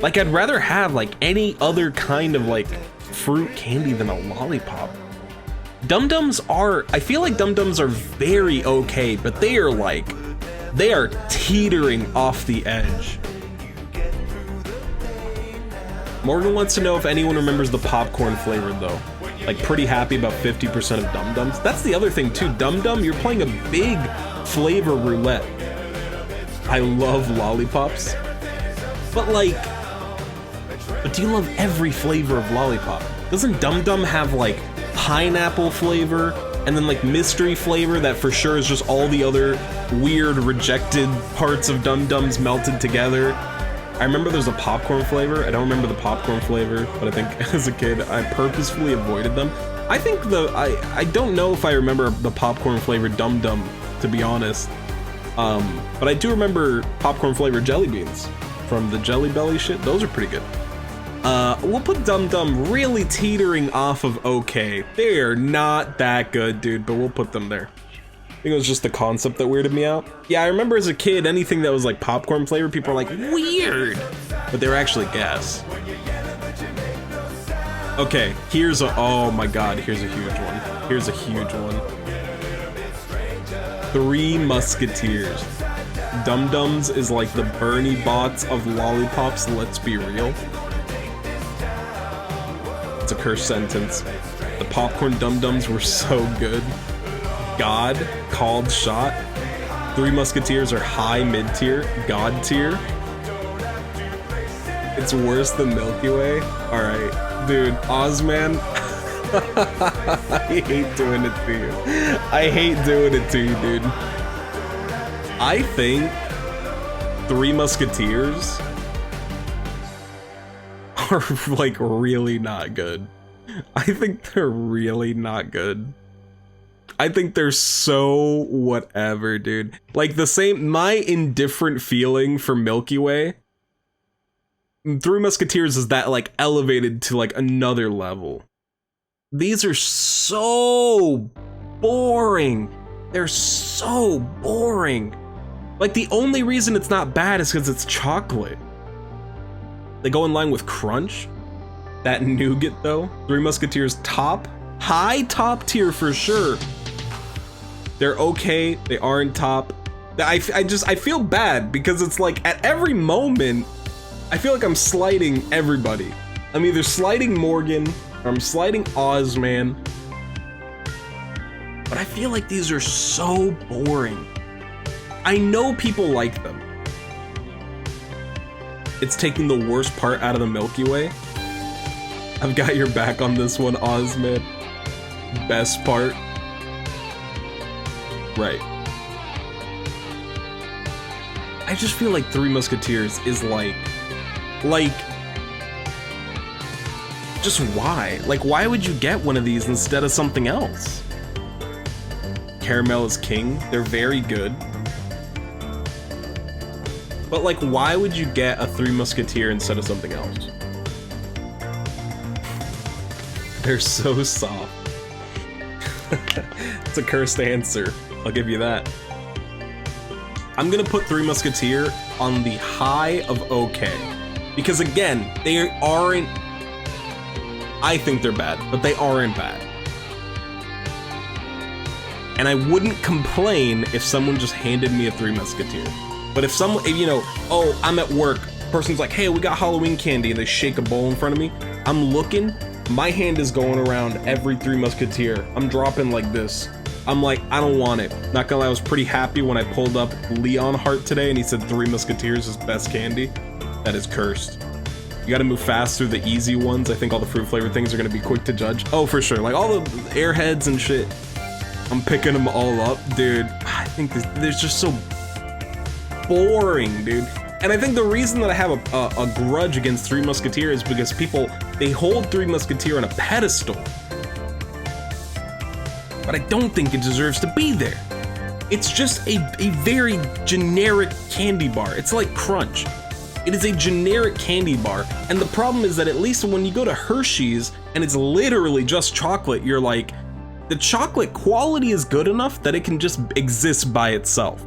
A: Like, I'd rather have like any other kind of like fruit candy than a lollipop. Dum Dums are, I feel like Dum Dums are very okay, but they are like, they are teetering off the edge. Morgan wants to know if anyone remembers the popcorn flavor though. Like, pretty happy about 50% of Dum Dums. That's the other thing too, Dum Dum, you're playing a big flavor roulette. I love lollipops, but like, but do you love every flavor of lollipop? Doesn't Dum Dum have like pineapple flavor, and then like mystery flavor that for sure is just all the other weird rejected parts of Dum Dums melted together. I remember there's a popcorn flavor. I don't remember the popcorn flavor, but I think as a kid I purposefully avoided them. I think I don't know if I remember the popcorn flavored Dum Dum, to be honest. But I do remember popcorn flavored jelly beans from the Jelly Belly shit. Those are pretty good. We'll put Dum Dum really teetering off of okay. They're not that good, dude, but we'll put them there. I think it was just the concept that weirded me out. Yeah, I remember as a kid, anything that was like popcorn flavor, people were like, weird! But they were actually gas. Okay, here's a, oh my god, here's a huge one. Here's a huge one. Three Musketeers. Dum Dums is like the Bernie bots of lollipops, let's be real. It's a cursed sentence. The popcorn Dum Dums were so good. God, called shot. Three Musketeers are high mid-tier, God tier. It's worse than Milky Way. Alright, dude, Ozman. I hate doing it to you. I hate doing it to you, dude. I think Three Musketeers are like really not good. I think they're really not good. I think they're so whatever, dude. Like the same, my indifferent feeling for Milky Way, Three Musketeers is that like elevated to like another level. These are so boring. They're so boring. Like the only reason it's not bad is because it's chocolate. They go in line with Crunch. That nougat though, Three Musketeers top, high top tier for sure. They're okay, they aren't top. I feel bad because it's like at every moment, I feel like I'm slighting everybody. I'm either slighting Morgan or I'm slighting Ozman. But I feel like these are so boring. I know people like them. It's taking the worst part out of the Milky Way. I've got your back on this one, Ozman. Best part. Right. I just feel like Three Musketeers is like, just why? Like, why would you get one of these instead of something else? Caramel is king. They're very good. But like, why would you get a Three Musketeer instead of something else? They're so soft. It's a cursed answer. I'll give you that. I'm gonna put Three Musketeer on the high of okay. Because again, they aren't... I think they're bad, but they aren't bad. And I wouldn't complain if someone just handed me a Three Musketeer. But if someone, you know, oh, I'm at work, person's like, hey, we got Halloween candy, and they shake a bowl in front of me, I'm looking, my hand is going around every Three Musketeer. I'm dropping like this. I'm like, I don't want it. Not gonna lie, I was pretty happy when I pulled up Leon Hart today and he said Three Musketeers is best candy. That is cursed. You gotta move fast through the easy ones. I think all the fruit flavored things are gonna be quick to judge. Oh, for sure. Like all the Airheads and shit. I'm picking them all up, dude. I think they're just so boring, dude. And I think the reason that I have a grudge against Three Musketeer is because people, they hold Three Musketeer on a pedestal. But I don't think it deserves to be there. It's just a very generic candy bar. It's like Crunch. It is a generic candy bar. And the problem is that at least when you go to Hershey's and it's literally just chocolate, you're like, the chocolate quality is good enough that it can just exist by itself.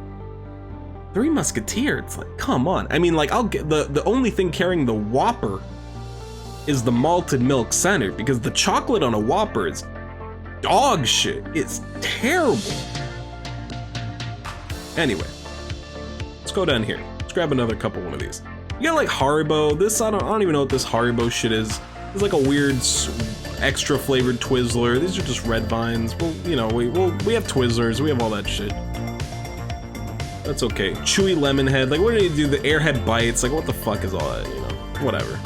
A: Three Musketeer, it's like, come on. I mean, like, I'll get the only thing carrying the Whopper is the malted milk center, because the chocolate on a Whopper is dog shit. It's terrible. Anyway, let's go down here. Let's grab another couple one of these. You got like Haribo. This, I don't even know what this Haribo shit is. It's like a weird extra flavored Twizzler. These are just Red Vines. Well, you know, we have Twizzlers. We have all that shit. That's okay. Chewy lemon head. Like, what do you do? The Airhead bites. Like, what the fuck is all that? You know, whatever.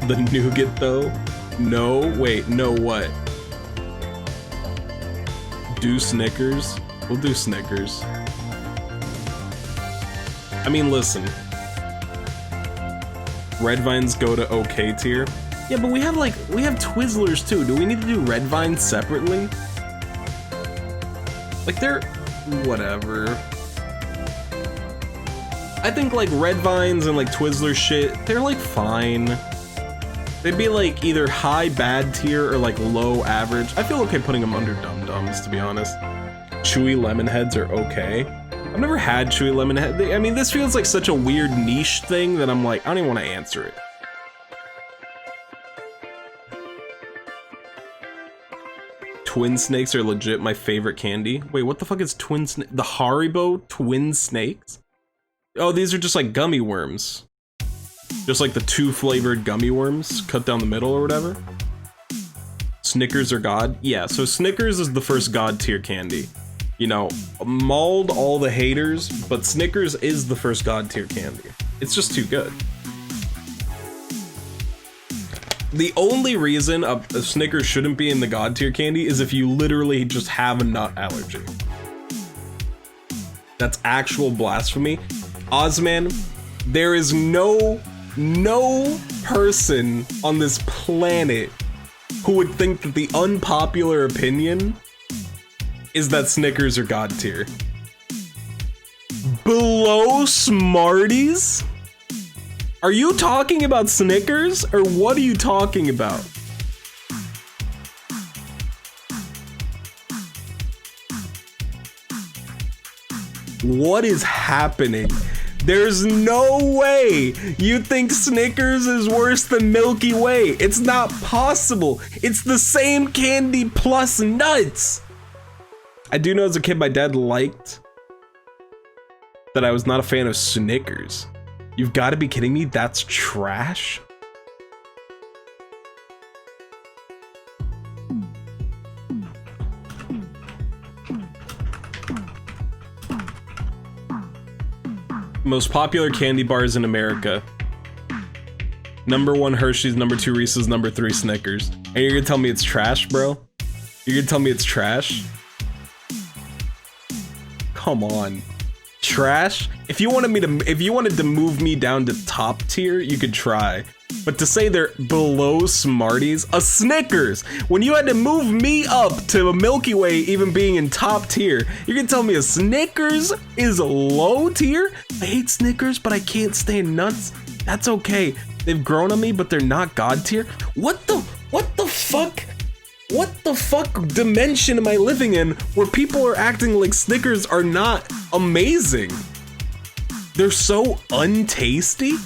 A: The nougat though. No, wait, no, what? Do Snickers. We'll do Snickers. I mean, listen. Red Vines go to okay tier. Yeah, but we have Twizzlers too. Do we need to do Red Vines separately? Like they're whatever. I think like Red Vines and like Twizzler shit, they're like fine. They'd be like either high bad tier or like low average. I feel okay putting them under Dum Dums, to be honest. Chewy Lemon Heads are okay. I've never had Chewy Lemon Head. I mean, this feels like such a weird niche thing that I'm like, I don't even want to answer it. Twin Snakes are legit my favorite candy. Wait, what the fuck is Twin Snake? The Haribo Twin Snakes? Oh, these are just like gummy worms. Just like the 2 flavored gummy worms cut down the middle or whatever. Snickers are God. Yeah, so Snickers is the first God tier candy. You know, mauled all the haters, but Snickers is the first God tier candy. It's just too good. The only reason a Snickers shouldn't be in the God tier candy is if you literally just have a nut allergy. That's actual blasphemy. Ozman, there is no person on this planet who would think that the unpopular opinion is that Snickers are God tier. Below Smarties? Are you talking about Snickers or what are you talking about? What is happening? There's no way you think Snickers is worse than Milky Way. It's not possible. It's the same candy plus nuts. I do know as a kid my dad liked that I was not a fan of Snickers. You've got to be kidding me. That's trash. Most popular candy bars in America. Number 1 Hershey's, number 2 Reese's, number 3 Snickers. And you're gonna tell me it's trash, bro? You're gonna tell me it's trash? Come on. Trash? If you wanted to move me down to top tier, you could try. But to say they're below Smarties, a Snickers, when you had to move me up to a Milky Way even being in top tier, you're gonna tell me a Snickers is low tier? I hate Snickers, but I can't stand nuts. That's okay. They've grown on me, but they're not God tier. What the fuck? What the fuck dimension am I living in where people are acting like Snickers are not amazing? They're so untasty.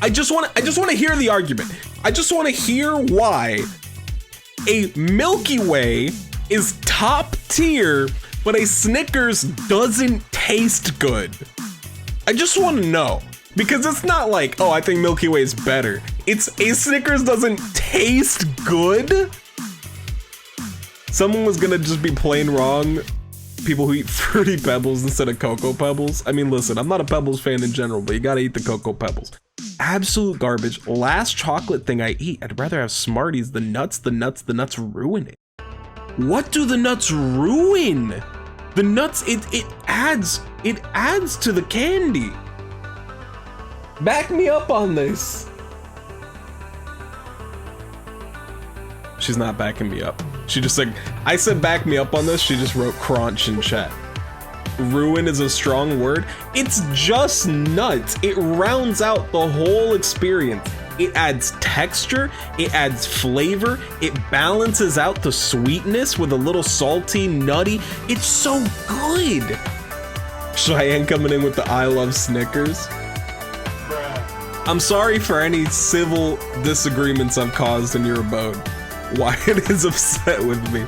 A: I just want to hear the argument. I just want to hear why a Milky Way is top tier, but a Snickers doesn't taste good. I just want to know. Because it's not like, oh, I think Milky Way is better. It's a Snickers doesn't taste good. Someone was gonna just be plain wrong. People who eat Fruity Pebbles instead of Cocoa Pebbles. I mean, listen, I'm not a Pebbles fan in general, but you gotta eat the Cocoa Pebbles. Absolute garbage. Last chocolate thing I eat, I'd rather have Smarties. The nuts ruin it. What do the nuts ruin? The nuts, it adds to the candy. Back me up on this. She's not backing me up. She just like, I said back me up on this, she just wrote crunch in chat. Ruin is a strong word. It's just nuts. It rounds out the whole experience. It adds texture, it adds flavor, it balances out the sweetness with a little salty, nutty. It's so good. Cheyenne coming in with the I love Snickers. I'm sorry for any civil disagreements I've caused in your abode. Wyatt is upset with me.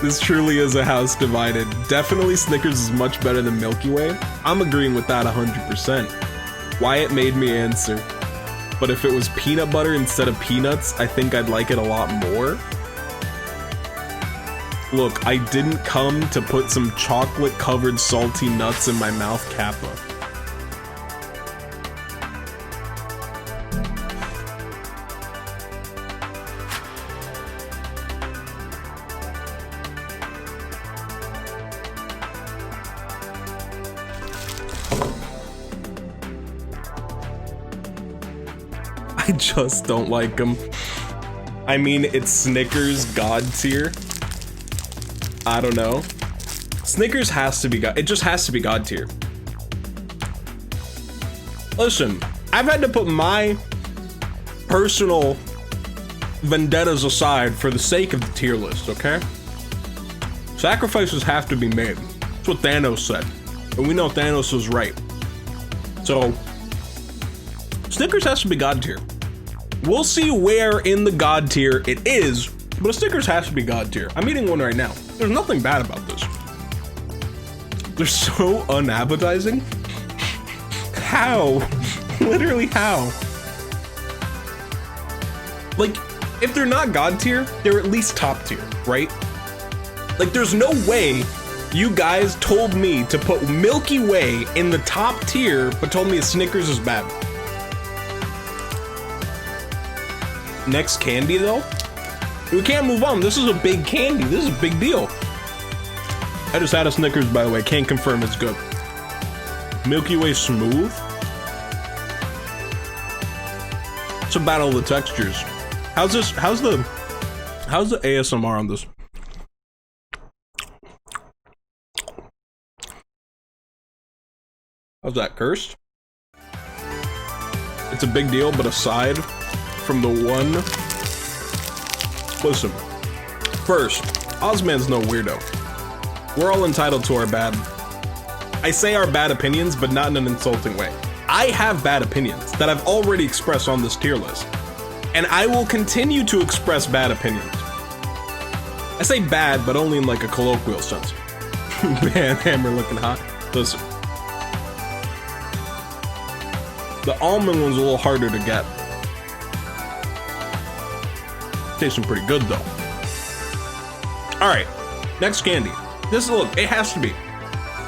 A: This truly is a house divided. Definitely Snickers is much better than Milky Way. I'm agreeing with that 100%. Wyatt made me answer. But if it was peanut butter instead of peanuts, I think I'd like it a lot more. Look, I didn't come to put some chocolate covered salty nuts in my mouth, Kappa. just don't like them. I mean, it's Snickers God tier. I don't know. Snickers has to be God. It just has to be God tier. Listen, I've had to put my personal vendettas aside for the sake of the tier list, okay? Sacrifices have to be made. That's what Thanos said. And we know Thanos was right. So, Snickers has to be God tier. We'll see where in the God tier it is, but Snickers has to be God tier. I'm eating one right now. There's nothing bad about this. They're so unappetizing. How? Literally how? Like, if they're not God tier, they're at least top tier, right? Like, there's no way you guys told me to put Milky Way in the top tier, but told me a Snickers is bad. Next candy, though? We can't move on. This is a big candy. This is a big deal. I just had a Snickers, by the way. Can't confirm it's good. Milky Way smooth? It's a battle of the textures. How's the ASMR on this? How's that, cursed? It's a big deal, but aside from the one... Listen, first, Ozman's no weirdo. We're all entitled to our bad... I say our bad opinions, but not in an insulting way. I have bad opinions that I've already expressed on this tier list. And I will continue to express bad opinions. I say bad, but only in like a colloquial sense. Man, Hammer looking hot. Listen. The almond one's a little harder to get. Tasting pretty good though. Alright, next candy. This, look, it has to be.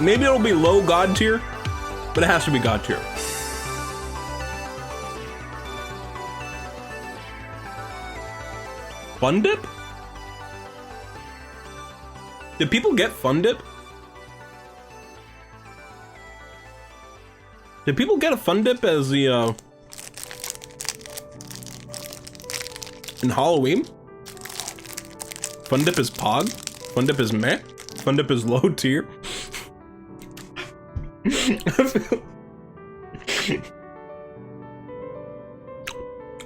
A: Maybe it'll be low God tier, but it has to be God tier. Fun Dip? Did people get Fun Dip? Did people get a Fun Dip as the, in Halloween? Fun Dip is Pog? Fun Dip is meh? Fun Dip is low tier?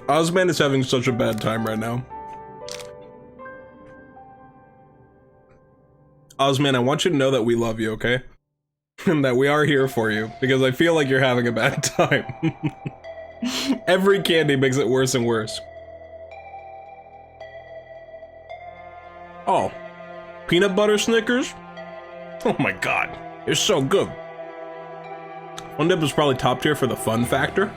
A: Ozman is having such a bad time right now. Ozman, I want you to know that we love you, okay? And that we are here for you, because I feel like you're having a bad time. Every candy makes it worse and worse. Oh, peanut butter Snickers? Oh my god, they're so good. Fun Dip is probably top tier for the fun factor.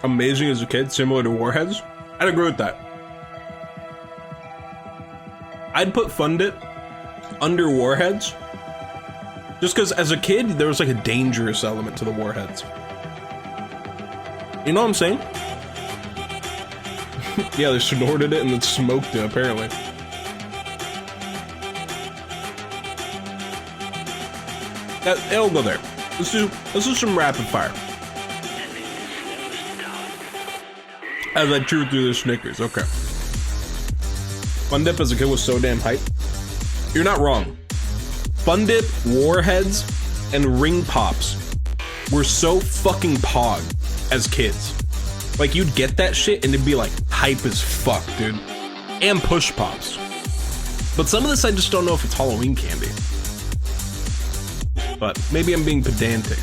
A: Amazing as a kid, similar to Warheads. I'd agree with that. I'd put Fun Dip under Warheads, just because as a kid there was like a dangerous element to the Warheads. You know what I'm saying? Yeah, they snorted it and then smoked it apparently. It'll go there. Let's do some rapid fire. As I chew through the Snickers, okay. Fun Dip as a kid was so damn hype. You're not wrong. Fun Dip, Warheads, and Ring Pops were so fucking pog as kids. Like, you'd get that shit and it'd be like hype as fuck, dude. And Push Pops. But some of this I just don't know if it's Halloween candy. But maybe I'm being pedantic.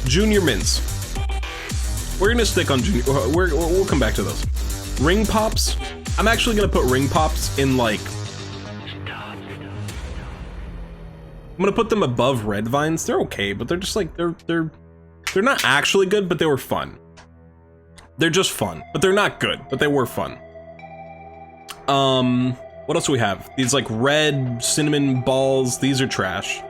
A: Junior Mints. We're gonna stick on Junior. We'll come back to those. Ring Pops. I'm actually gonna put Ring Pops in like. I'm gonna put them above Red Vines. They're okay, but they're just like they're not actually good, but they were fun. They're just fun, but they're not good, but they were fun. What else do we have? These like red cinnamon balls. These are trash.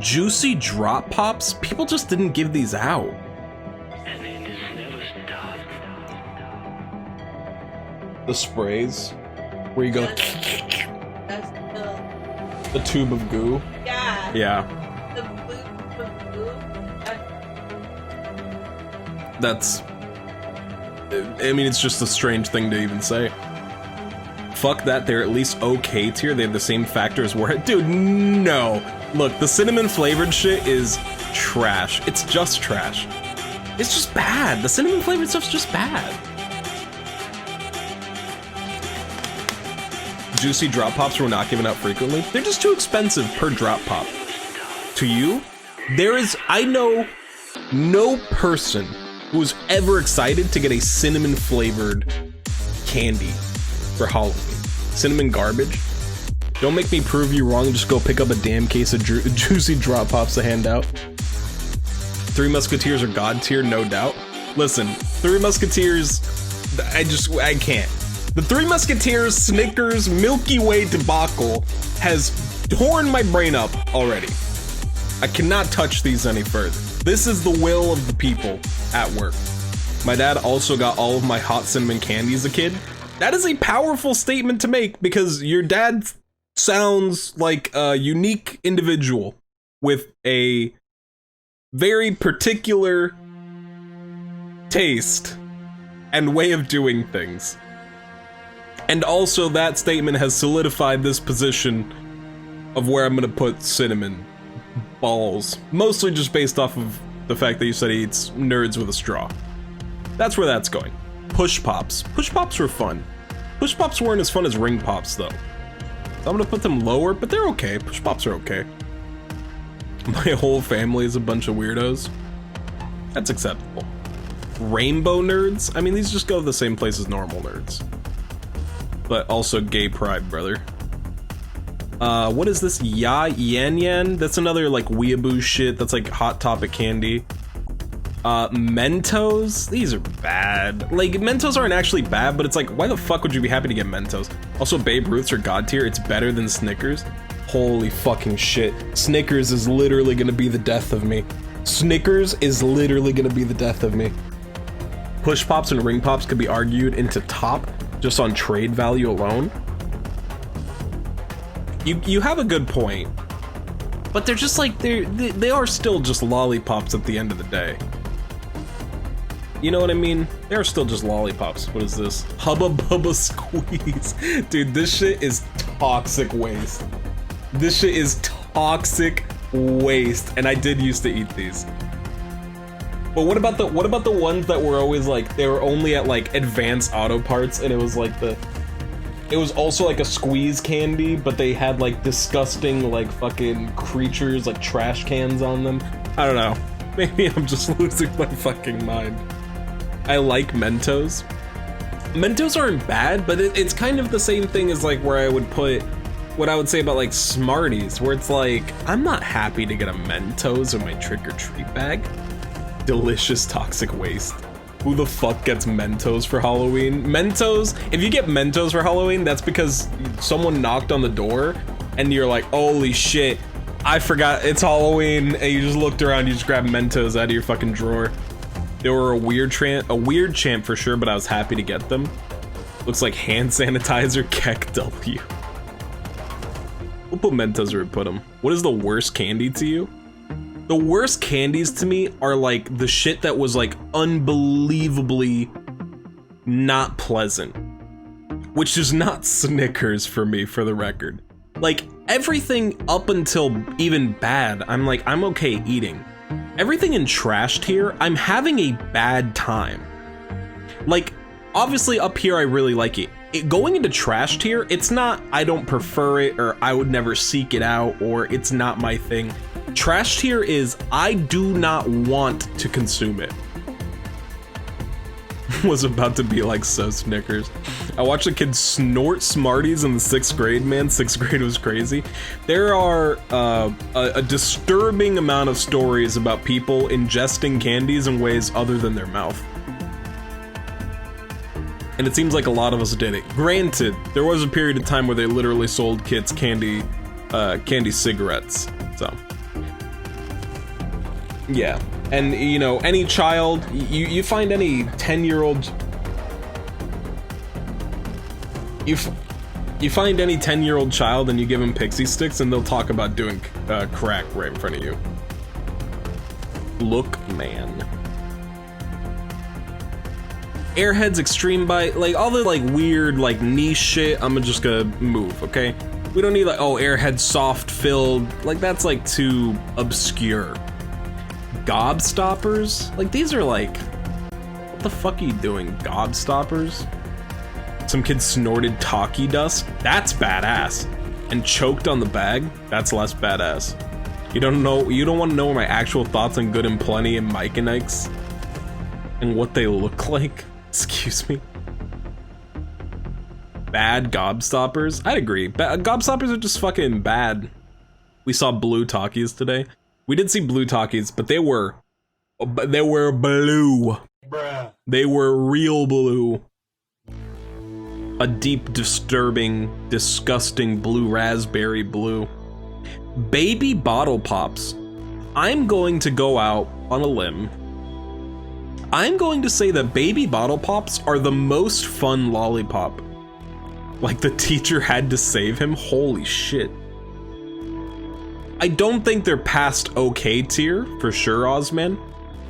A: Juicy Drop Pops? People just didn't give these out. The sprays, where you go,
E: That's
A: the tube of goo.
E: yeah.
A: Yeah.
E: The blue
A: That's, I mean, it's just a strange thing to even say. Fuck that, they're at least okay tier. They have the same factor as Warhead. Dude, no. Look, the cinnamon flavored shit is trash. It's just trash. It's just bad. The cinnamon flavored stuff's just bad. Juicy drop pops were not given out frequently. They're just too expensive per drop pop. To you, I know no person who was ever excited to get a cinnamon flavored candy for Halloween. Cinnamon garbage. Don't make me prove you wrong. Just go pick up a damn case of juicy drop pops to hand out. Three Musketeers are god tier, no doubt. Listen, Three Musketeers, I can't. The Three Musketeers Snickers Milky Way debacle has torn my brain up already. I cannot touch these any further. This is the will of the people at work. My dad also got all of my hot cinnamon candy as a kid. That is a powerful statement to make because your dad sounds like a unique individual with a very particular taste and way of doing things. And also that statement has solidified this position of where I'm gonna put cinnamon balls. Mostly just based off of the fact that you said he eats nerds with a straw. That's where that's going. Push pops. Push pops were fun. Push pops weren't as fun as ring pops though. So I'm gonna put them lower, but they're okay. Push pops are okay. My whole family is a bunch of weirdos. That's acceptable. Rainbow nerds? I mean, these just go to the same place as normal nerds. But also gay pride, brother. What is this? Yan Yan? That's another like weeaboo shit. That's like Hot Topic candy. Mentos? These are bad. Like, Mentos aren't actually bad, but it's like, why the fuck would you be happy to get Mentos? Also, Babe Ruths are god tier. It's better than Snickers. Holy fucking shit. Snickers is literally gonna be the death of me. Snickers is literally gonna be the death of me. Push pops and ring pops could be argued into top just on trade value alone. You have a good point, but they're just like, they are still just lollipops at the end of the day. You know what I mean? They're still just lollipops. What is this? Hubba Bubba Squeeze. Dude, this shit is toxic waste. This shit is toxic waste, and I did used to eat these. But what about the ones that were always like, they were only at like Advanced Auto Parts, and it was like it was also like a squeeze candy, but they had like disgusting like fucking creatures, like trash cans on them. I don't know. Maybe I'm just losing my fucking mind. I like Mentos. Mentos aren't bad, but it's kind of the same thing as like where I would put what I would say about like Smarties, where it's like, I'm not happy to get a Mentos in my trick-or-treat bag. Delicious toxic waste. Who the fuck gets Mentos for Halloween? Mentos, if you get Mentos for Halloween, that's because someone knocked on the door and you're like, holy shit, I forgot it's Halloween, and you just looked around, you just grabbed Mentos out of your fucking drawer. They were a weird champ for sure, but I was happy to get them. Looks like hand sanitizer, Keck W. We'll put Mentos where we put them. What is the worst candy to you? The worst candies to me are like the shit that was like unbelievably not pleasant. Which is not Snickers for me, for the record. Like, everything up until even bad, I'm like, I'm okay eating. Everything in trash tier, I'm having a bad time. Like, obviously up here I really like it. Going into trash tier, it's not I don't prefer it or I would never seek it out or it's not my thing. Trash tier is I do not want to consume it. Was about to be like so Snickers. I watched a kid snort Smarties in the 6th grade, man. 6th grade was crazy. There are a disturbing amount of stories about people ingesting candies in ways other than their mouth. And it seems like a lot of us did it. Granted, there was a period of time where they literally sold kids candy cigarettes, so. Yeah, and you know, any child, you find any 10-year-old, you find any 10-year-old child and you give them pixie sticks and they'll talk about doing crack right in front of you. Look, man. Airheads, Extreme Bite, like all the like weird like niche shit, I'm just gonna move, okay? We don't need like, oh, Airhead soft filled, like that's like too obscure. Gobstoppers? Like these are like, what the fuck are you doing, Gobstoppers? Some kid snorted Taki dust? That's badass. And choked on the bag? That's less badass. You don't want to know my actual thoughts on Good and Plenty and Mike and Ike's? And what they look like? Excuse me? Bad Gobstoppers? I'd agree. Gobstoppers are just fucking bad. We saw blue Takis today. We did see blue Takis, but they were blue. Bruh. They were real blue. A deep, disturbing, disgusting blue raspberry blue. Baby bottle pops. I'm going to go out on a limb. I'm going to say that baby bottle pops are the most fun lollipop. Like the teacher had to save him? Holy shit. I don't think they're past okay tier, for sure, Ozman.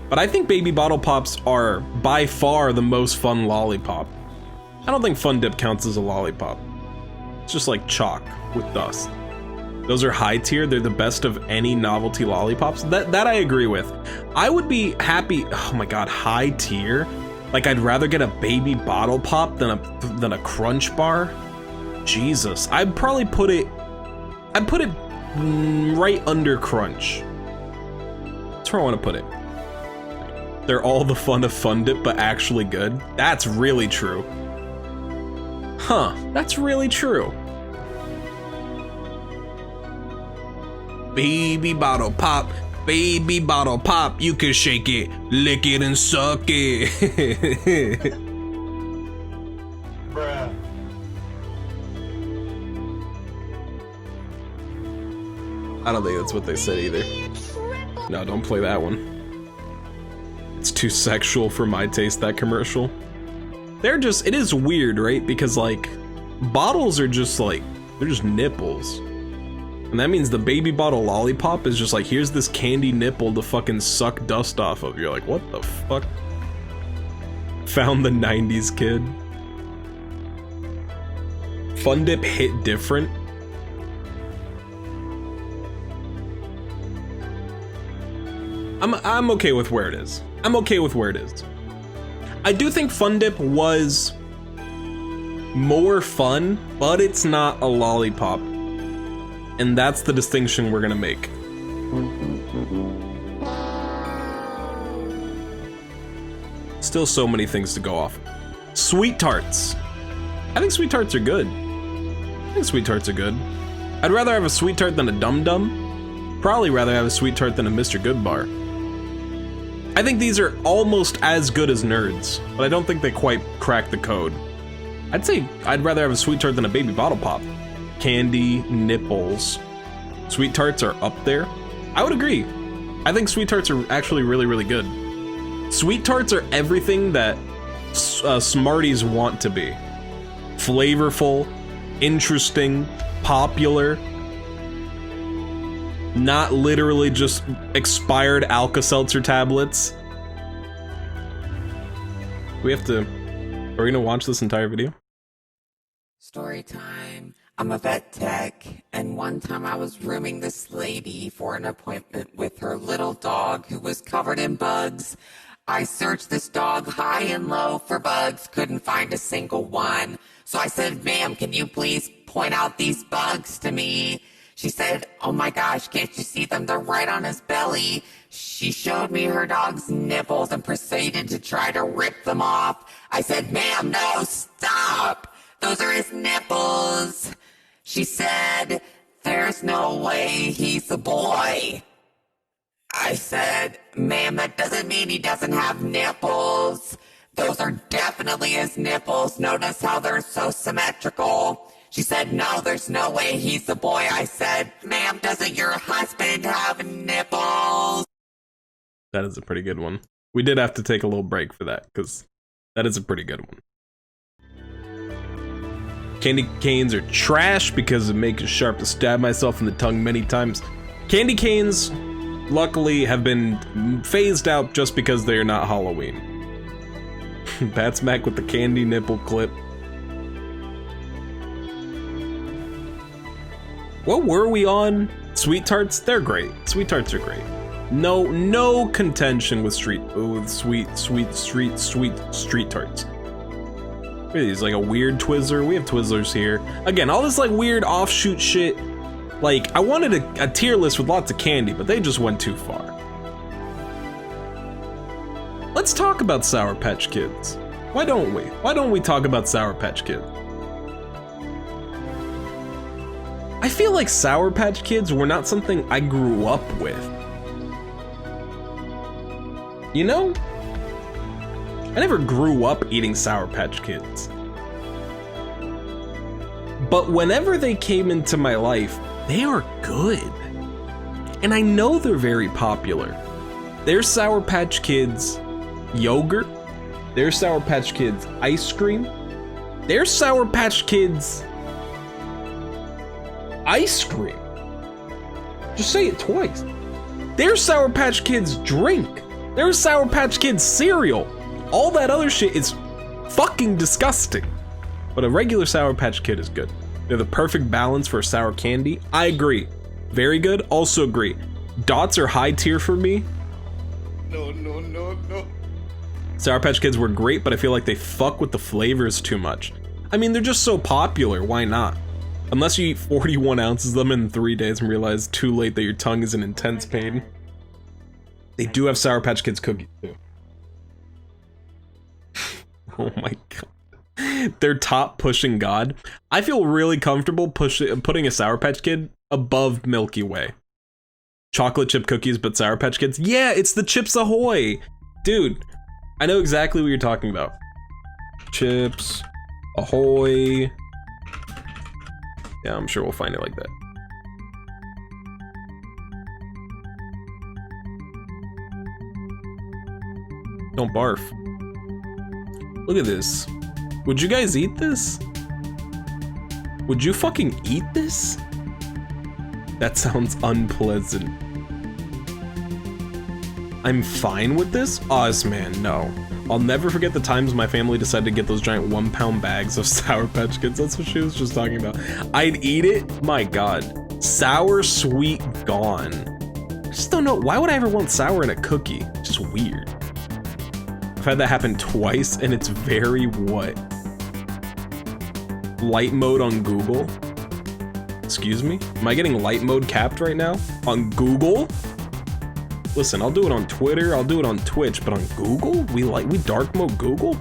A: But I think baby bottle pops are by far the most fun lollipop. I don't think Fun Dip counts as a lollipop. It's just like chalk with dust. Those are high tier, they're the best of any novelty lollipops. That I agree with. I would be happy, oh my god, high tier? Like I'd rather get a baby bottle pop than a crunch bar? Jesus, I'd put it right under crunch. That's where I want to put it. They're all the fun of Fun Dip, but actually good. That's really true. Huh, that's really true. Baby bottle pop, you can shake it, lick it and suck it. Bruh. I don't think that's what they said either. No, don't play that one. It's too sexual for my taste, that commercial. It is weird, right? Because like, bottles are just like, they're just nipples. And that means the baby bottle lollipop is just like, here's this candy nipple to fucking suck dust off of. You're like, what the fuck? Found the 90s kid. Fun Dip hit different. I'm okay with where it is. I do think Fun Dip was more fun, but it's not a lollipop. And that's the distinction we're gonna make. Still so many things to go off. Sweet Tarts. I think Sweet Tarts are good. I'd rather have a Sweet Tart than a Dum Dum. Probably rather have a Sweet Tart than a Mr. Goodbar. I think these are almost as good as Nerds, but I don't think they quite crack the code. I'd say I'd rather have a Sweet Tart than a baby bottle pop. Candy nipples. Sweet Tarts are up there. I would agree. I think Sweet Tarts are actually really, really good. Sweet Tarts are everything that Smarties want to be. Flavorful, interesting, popular. Not literally just expired Alka-Seltzer tablets. Are we gonna watch this entire video?
E: Story time. I'm a vet tech, and one time I was rooming this lady for an appointment with her little dog who was covered in bugs. I searched this dog high and low for bugs, couldn't find a single one. So I said, ma'am, can you please point out these bugs to me? She said, oh my gosh, can't you see them? They're right on his belly. She showed me her dog's nipples and proceeded to try to rip them off. I said, ma'am, no, stop. Those are his nipples. She said, there's no way he's a boy. I said, ma'am, that doesn't mean he doesn't have nipples. Those are definitely his nipples. Notice how they're so symmetrical. She said, no, there's no way he's a boy. I said, ma'am, doesn't your husband have nipples?
A: That is a pretty good one. We did have to take a little break for that, because that is a pretty good one. Candy canes are trash because it makes it sharp to stab myself in the tongue many times. Candy canes, luckily, have been phased out just because they are not Halloween. Pat Smack with the candy nipple clip. What were we on? Sweet tarts? They're great. Sweet tarts are great. No contention with sweet tarts. What are these, like a weird Twizzler? We have Twizzlers here. Again, all this like weird offshoot shit. Like, I wanted a tier list with lots of candy, but they just went too far. Let's talk about Sour Patch Kids. Why don't we? Why don't we talk about Sour Patch Kids? I feel like Sour Patch Kids were not something I grew up with. You know? I never grew up eating Sour Patch Kids. But whenever they came into my life, they are good. And I know they're very popular. There's Sour Patch Kids yogurt. There's Sour Patch Kids ice cream. There's Sour Patch Kids ice cream. Just say it twice. There's Sour Patch Kids drink. There's Sour Patch Kids cereal. All that other shit is fucking disgusting. But a regular Sour Patch Kid is good. They're the perfect balance for a sour candy. I agree. Very good. Also agree. Dots are high tier for me. No. Sour Patch Kids were great, but I feel like they fuck with the flavors too much. I mean, they're just so popular. Why not? Unless you eat 41 ounces of them in 3 days and realize too late that your tongue is in intense pain. They do have Sour Patch Kids cookies too. Oh my god. They're top pushing God. I feel really comfortable putting a Sour Patch Kid above Milky Way. Chocolate chip cookies, but Sour Patch Kids? Yeah, it's the Chips Ahoy! Dude, I know exactly what you're talking about. Chips Ahoy. Yeah, I'm sure we'll find it like that. Don't barf. Look at this. Would you guys eat this? Would you fucking eat this? That sounds unpleasant. I'm fine with this? Ozman, no. I'll never forget the times my family decided to get those giant 1-pound bags of Sour Patch Kids. That's what she was just talking about. I'd eat it? My god. Sour, sweet, gone. I just don't know. Why would I ever want sour in a cookie? It's just weird. I've had that happen twice, and it's very what? Light mode on Google? Excuse me? Am I getting light mode capped right now? On Google? Listen, I'll do it on Twitter, I'll do it on Twitch, but on Google? We dark mode Google?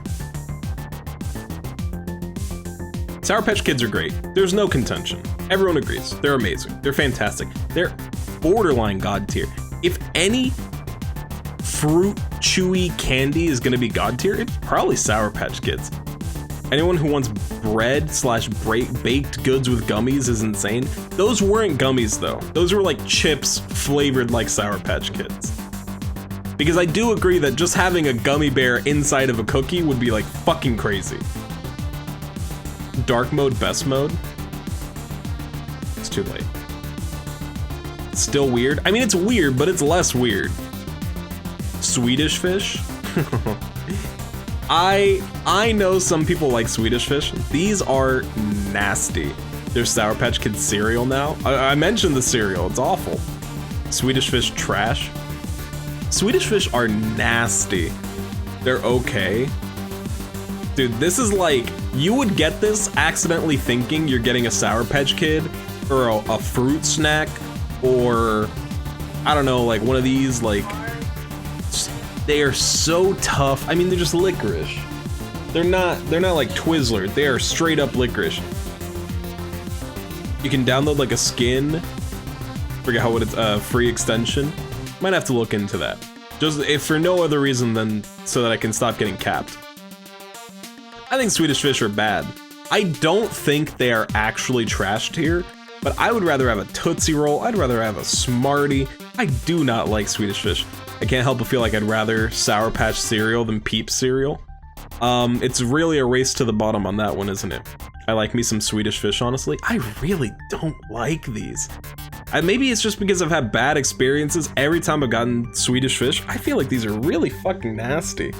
A: Sour Patch Kids are great. There's no contention. Everyone agrees. They're amazing. They're fantastic. They're borderline god tier. If any fruit chewy candy is gonna be god tier, it's probably Sour Patch Kids. Anyone who wants bread / baked goods with gummies is insane. Those weren't gummies though. Those were like chips flavored like Sour Patch Kids. Because I do agree that just having a gummy bear inside of a cookie would be like fucking crazy. Dark mode, best mode? It's too late. It's still weird? I mean, it's weird, but it's less weird. Swedish Fish? I know some people like Swedish Fish. These are nasty. There's Sour Patch Kids cereal now. I mentioned the cereal, it's awful. Swedish Fish trash. Swedish Fish are nasty. They're okay. Dude, this is like, you would get this accidentally thinking you're getting a Sour Patch Kid or a fruit snack or I don't know, like one of these like, they are so tough. I mean, they're just licorice. They're not like Twizzler. They are straight up licorice. You can download like a skin. Forget how it's free extension. Might have to look into that. Just if for no other reason than so that I can stop getting capped. I think Swedish Fish are bad. I don't think they are actually trash tier, but I would rather have a Tootsie Roll. I'd rather have a Smartie. I do not like Swedish Fish. I can't help but feel like I'd rather Sour Patch cereal than Peeps cereal. It's really a race to the bottom on that one, isn't it? I like me some Swedish Fish, honestly. I really don't like these. Maybe it's just because I've had bad experiences every time I've gotten Swedish Fish. I feel like these are really fucking nasty.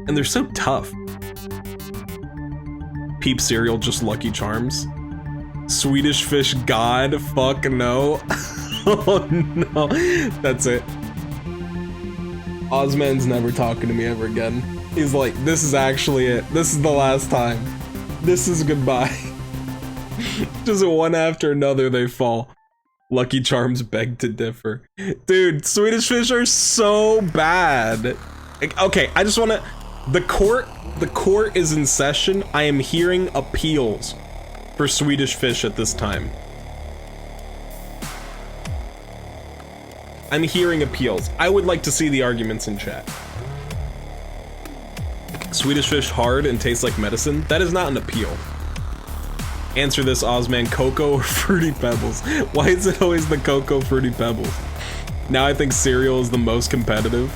A: And they're so tough. Peep cereal, just Lucky Charms. Swedish Fish God, fuck no. Oh no, that's it. Ozman's never talking to me ever again. He's like, this is actually it. This is the last time. This is goodbye. Just one after another they fall. Lucky Charms beg to differ. Dude, Swedish Fish are so bad. Like, okay, I just wanna, the court is in session. I am hearing appeals for Swedish Fish at this time. I'm hearing appeals. I would like to see the arguments in chat. Swedish Fish hard and tastes like medicine? That is not an appeal. Answer this, Ozman. Cocoa or Fruity Pebbles? Why is it always the Cocoa Fruity Pebbles? Now I think cereal is the most competitive.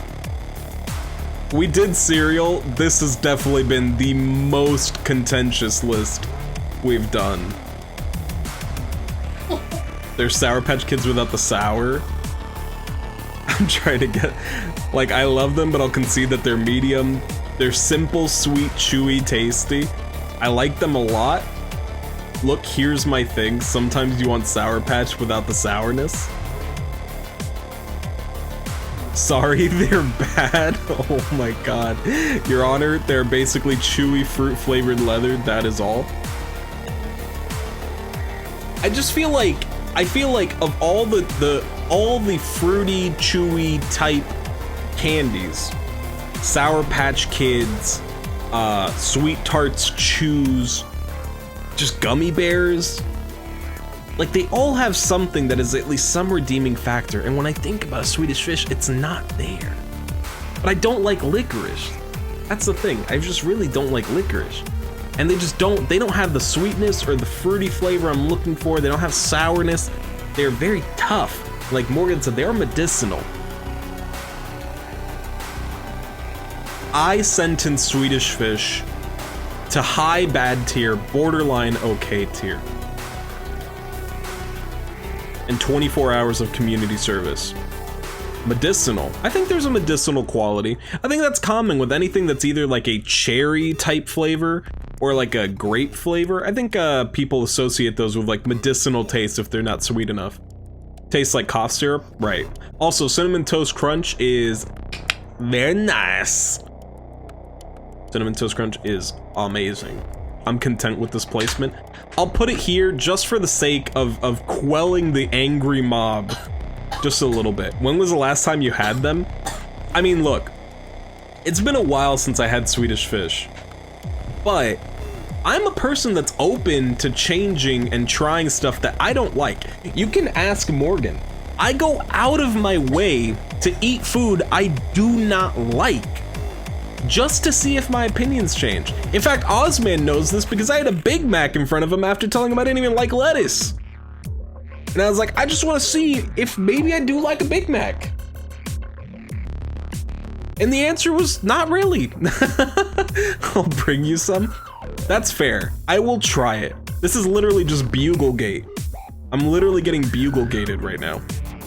A: We did cereal. This has definitely been the most contentious list we've done. There's Sour Patch Kids without the sour. I'm trying to get, like, I love them, but I'll concede that they're medium. They're simple, sweet, chewy, tasty. I like them a lot. Look, here's my thing. Sometimes you want Sour Patch without the sourness. Sorry, they're bad. Oh my god. Your Honor, they're basically chewy, fruit-flavored leather. That is all. I just feel like, of all the fruity, chewy type candies, Sour Patch Kids, Sweet Tarts, Chews, just gummy bears, like they all have something that is at least some redeeming factor. And when I think about a Swedish Fish, it's not there. But I don't like licorice. That's the thing. I just really don't like licorice. And they don't have the sweetness or the fruity flavor I'm looking for. They don't have sourness. They're very tough. Like Morgan said, they're medicinal. I sentence Swedish Fish to high bad tier, borderline okay tier. And 24 hours of community service. Medicinal. I think there's a medicinal quality. I think that's common with anything that's either like a cherry type flavor or like a grape flavor. I think people associate those with like medicinal taste if they're not sweet enough. Tastes like cough syrup, right. Also, Cinnamon Toast Crunch is very nice. Cinnamon Toast Crunch is amazing. I'm content with this placement. I'll put it here just for the sake of quelling the angry mob just a little bit. When was the last time you had them? I mean, look, it's been a while since I had Swedish Fish, but I'm a person that's open to changing and trying stuff that I don't like. You can ask Morgan. I go out of my way to eat food I do not like, just to see if my opinions change. In fact, Ozman knows this because I had a Big Mac in front of him after telling him I didn't even like lettuce. And I was like, I just want to see if maybe I do like a Big Mac. And the answer was not really. I'll bring you some. That's fair. I will try it. This is literally just Buglegate. I'm literally getting Buglegated right now.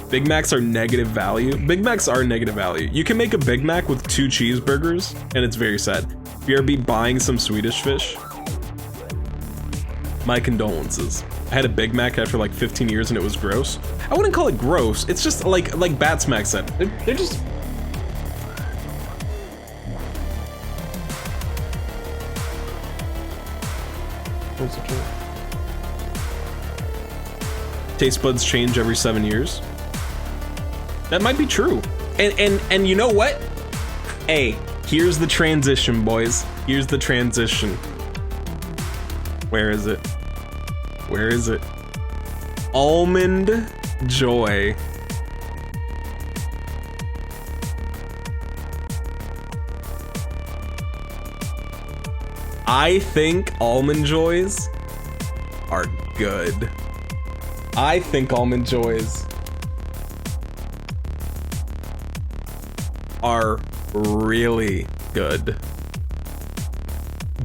A: Big Macs are negative value. Big Macs are negative value. You can make a Big Mac with 2 cheeseburgers, and it's very sad. BRB buying some Swedish Fish. My condolences. I had a Big Mac after like 15 years and it was gross. I wouldn't call it gross. It's just like Batsmack said. They're just... Taste buds change every 7 years. That might be true. And you know what? Hey, here's the transition, boys. Here's the transition. Where is it? Where is it? Almond Joy. I think Almond Joys are good. I think Almond Joys are really good.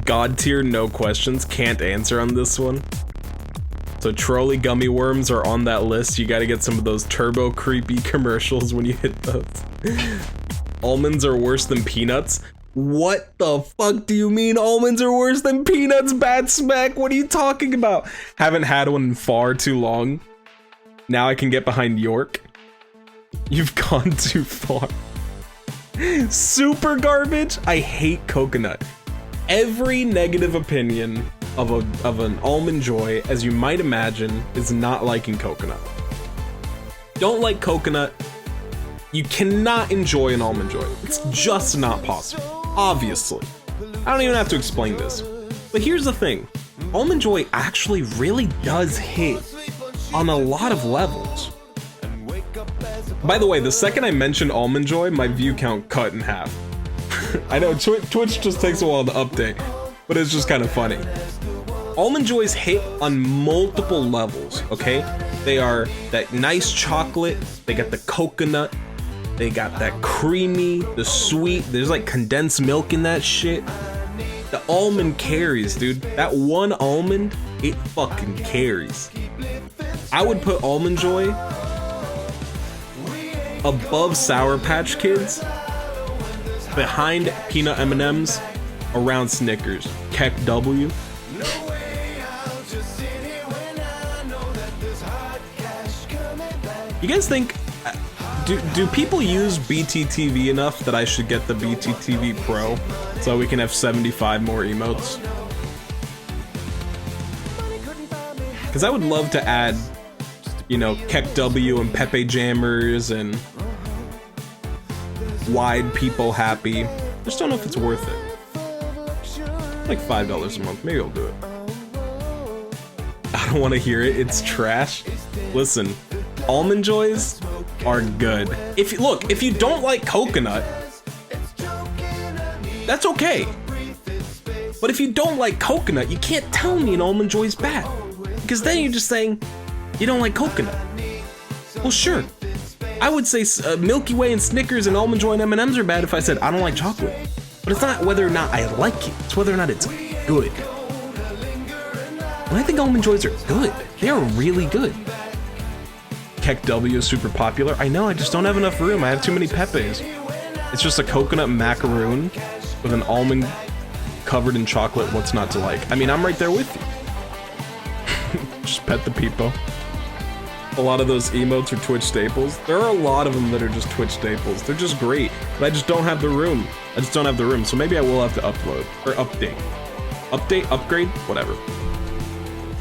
A: God tier, no questions. Can't answer on this one. So Trolley gummy worms are on that list. You gotta get some of those turbo creepy commercials when you hit those. Almonds are worse than peanuts. What the fuck do you mean almonds are worse than peanuts, Bad Smack? What are you talking about? Haven't had one in far too long. Now I can get behind York. You've gone too far. Super garbage. I hate coconut. Every negative opinion of an Almond Joy, as you might imagine, is not liking coconut. Don't like coconut. You cannot enjoy an Almond Joy. It's just not possible. Obviously. I don't even have to explain this. But here's the thing. Almond Joy actually really does hit on a lot of levels. By the way, the second I mentioned Almond Joy, my view count cut in half. I know Twitch just takes a while to update, but it's just kind of funny. Almond Joys hit on multiple levels, okay? They are that nice chocolate, they got the coconut, they got that creamy, the sweet, there's like condensed milk in that shit. The almond carries, dude. That one almond, it fucking carries. I would put Almond Joy above Sour Patch Kids, behind peanut M&Ms, around Snickers. Keck W. You guys think, do people use BTTV enough that I should get the BTTV Pro so we can have 75 more emotes? Because I would love to add, you know, Keck W and Pepe Jammers and Wide People Happy. Just don't know if it's worth it. Like $5 a month, maybe I'll do it. I don't want to hear it, it's trash. Listen, Almond Joys are good. If you don't like coconut, that's okay. But if you don't like coconut, you can't tell me an Almond Joy is bad. Because then you're just saying, you don't like coconut. Well, sure. I would say Milky Way and Snickers and Almond Joy and M&Ms are bad if I said I don't like chocolate. But it's not whether or not I like it, it's whether or not it's good. And I think Almond Joys are good. They are really good. Keck W is super popular. I know, I just don't have enough room. I have too many Pepes. It's just a coconut macaroon with an almond covered in chocolate. What's not to like? I mean, I'm right there with you. Just pet the peepo. A lot of those emotes are Twitch staples. There are a lot of them that are just Twitch staples. They're just great, but I just don't have the room. I just don't have the room, so maybe I will have to upload or update. Update, upgrade, whatever.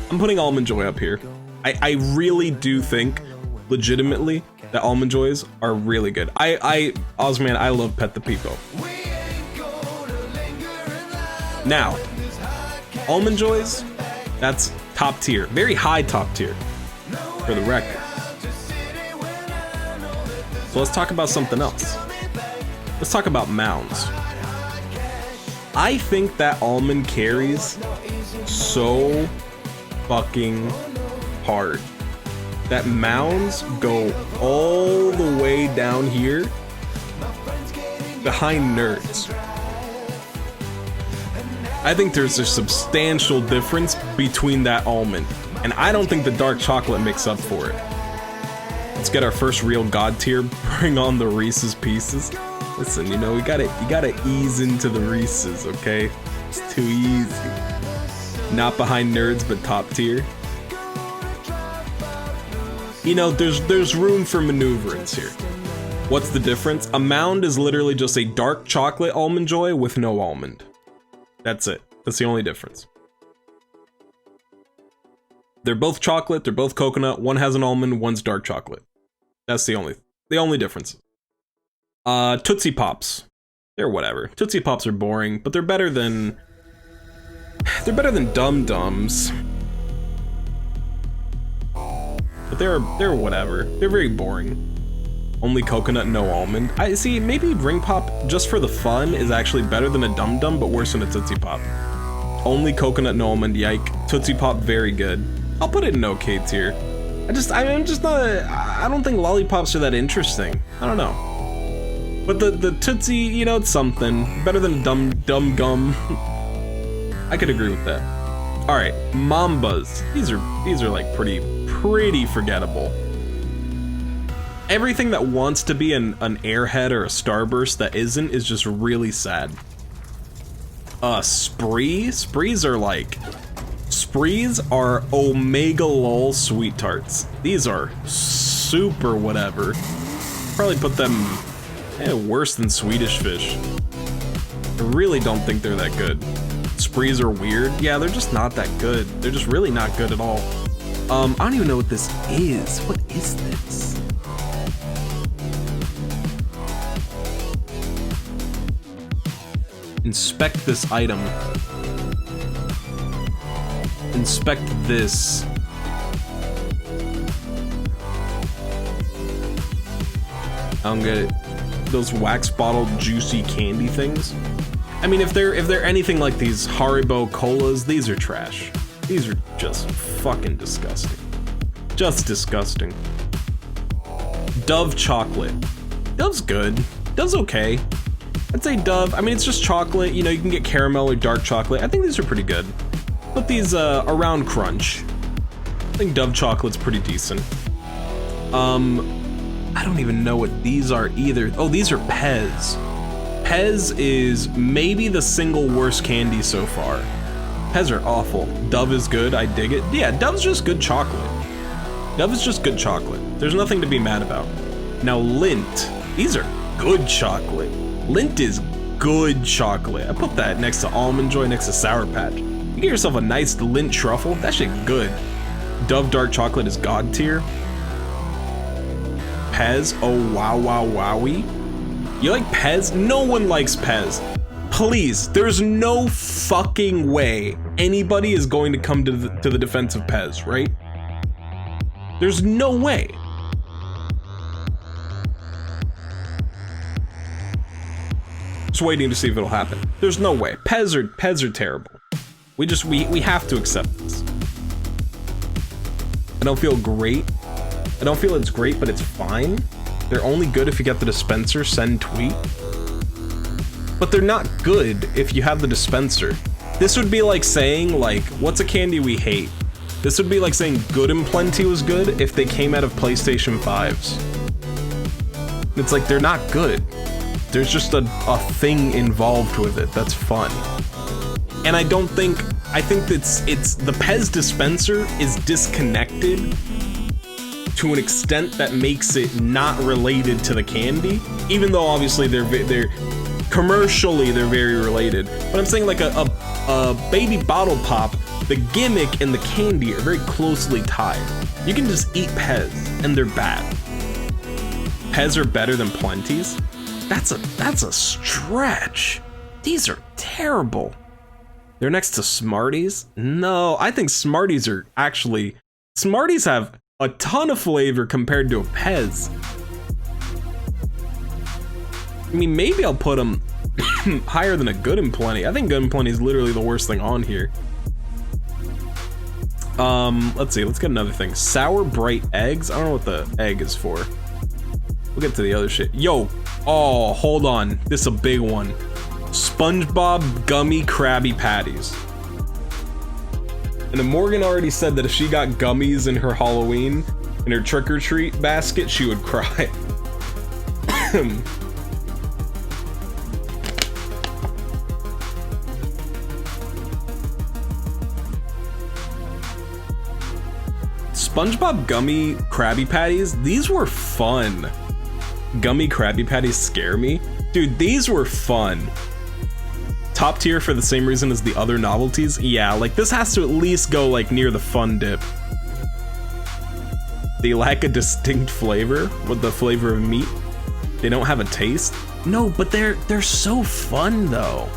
A: I'm putting Almond Joy up here. I really do think, legitimately, that Almond Joys are really good. Ozman, I love Pet the Peepo. Now, Almond Joys, that's top tier, very high top tier, for the record. So let's talk about something else. Let's talk about Mounds. I think that almond carries so fucking hard. That Mounds go all the way down here behind Nerds. I think there's a substantial difference between that almond, and I don't think the dark chocolate makes up for it. Let's get our first real god tier. Bring on the Reese's Pieces. Listen, you know, you gotta ease into the Reese's, okay? It's too easy. Not behind Nerds, but top tier. You know, there's room for maneuverings here. What's the difference? A Mound is literally just a dark chocolate Almond Joy with no almond. That's it. That's the only difference. They're both chocolate, they're both coconut. One has an almond, one's dark chocolate. That's the only difference. Tootsie Pops. They're whatever. Tootsie Pops are boring, but they're better than Dum Dums. But they're whatever. They're very boring. Only coconut, no almond. I see, maybe Ring Pop, just for the fun, is actually better than a Dum Dum, but worse than a Tootsie Pop. Only coconut, no almond, yike. Tootsie Pop, very good. I'll put it in okay tier. I don't think lollipops are that interesting. I don't know. But the Tootsie, you know, it's something. Better than Dum Gum. I could agree with that. Alright, Mambas. These are like pretty forgettable. Everything that wants to be an Airhead or a Starburst that isn't is just really sad. Spree. Sprees are Omega Lol Sweet Tarts. These are super whatever. Probably put them worse than Swedish Fish. I really don't think they're that good. Sprees are weird. Yeah, they're just not that good. They're just really not good at all. I don't even know what this is. What is this? Inspect this item. Inspect this. I don't get it. Those wax bottle juicy candy things. I mean, if they're anything like these Haribo colas, these are trash. These are just fucking disgusting. Just disgusting. Dove chocolate. Dove's good. Dove's okay. I'd say Dove. I mean, it's just chocolate. You know, you can get caramel or dark chocolate. I think these are pretty good. Put these around Crunch. I think Dove chocolate's pretty decent. I don't even know what these are either. Oh, these are Pez. Pez is maybe the single worst candy so far. Pez are awful. Dove is good. I dig it. Yeah, Dove's just good chocolate. Dove is just good chocolate. There's nothing to be mad about. Now, Lindt. These are good chocolate. Lindt is good chocolate. I put that next to Almond Joy, next to Sour Patch. You get yourself a nice Lindt truffle. That shit good. Dove dark chocolate is god tier. Pez, oh wow wow wowie. You like Pez? No one likes Pez. Please, there's no fucking way anybody is going to come to the defense of Pez, right? There's no way. Just waiting to see if it'll happen. There's no way. Pez are terrible. We have to accept this. I don't feel great. I don't feel it's great, but it's fine. They're only good if you get the dispenser, send tweet. But they're not good if you have the dispenser. This would be like saying, like, what's a candy we hate? This would be like saying Good and Plenty was good if they came out of PlayStation 5s. It's like, they're not good. There's just a thing involved with it that's fun. And I think it's the Pez dispenser is disconnected to an extent that makes it not related to the candy, even though obviously they're commercially they're very related. But I'm saying like a baby bottle pop, the gimmick and the candy are very closely tied. You can just eat Pez and they're bad. Pez are better than Plenty's? That's a stretch. These are terrible. They're next to Smarties? No, I think Smarties have a ton of flavor compared to a Pez. I mean, maybe I'll put them higher than a Good and Plenty. I think Good and Plenty is literally the worst thing on here. Let's see, let's get another thing. Sour Bright Eggs. I don't know what the egg is for. We'll get to the other shit. Yo, oh, hold on. This is a big one. SpongeBob Gummy Krabby Patties. And then Morgan already said that if she got gummies in her Halloween, in her trick-or-treat basket, she would cry. SpongeBob Gummy Krabby Patties, these were fun. Gummy Krabby Patties scare me. Dude, these were fun. Top tier for the same reason as the other novelties? Yeah, like this has to at least go like near the fun dip. They lack a distinct flavor with the flavor of meat. They don't have a taste. No, but they're so fun though.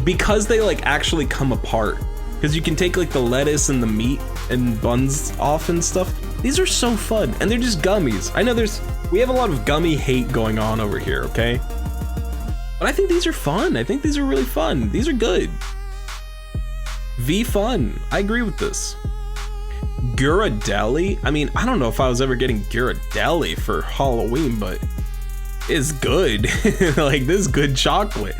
A: Because they like actually come apart. Because you can take like the lettuce and the meat and buns off and stuff. These are so fun, and they're just gummies. I know we have a lot of gummy hate going on over here, okay? But I think these are fun. I think these are really fun. These are good. V fun. I agree with this. Ghirardelli. I mean, I don't know if I was ever getting Ghirardelli for Halloween, but it's good. Like, this is good chocolate.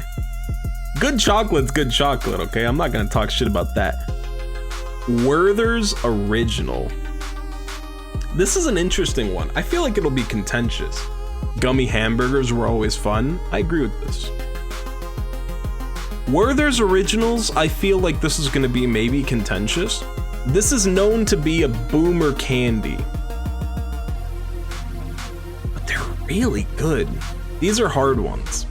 A: Good chocolate's good chocolate, okay? I'm not gonna talk shit about that. Werther's Original. This is an interesting one. I feel like it'll be contentious. Gummy hamburgers were always fun. I agree with this. Werther's Originals, I feel like this is gonna be maybe contentious. This is known to be a boomer candy. But they're really good. These are hard ones.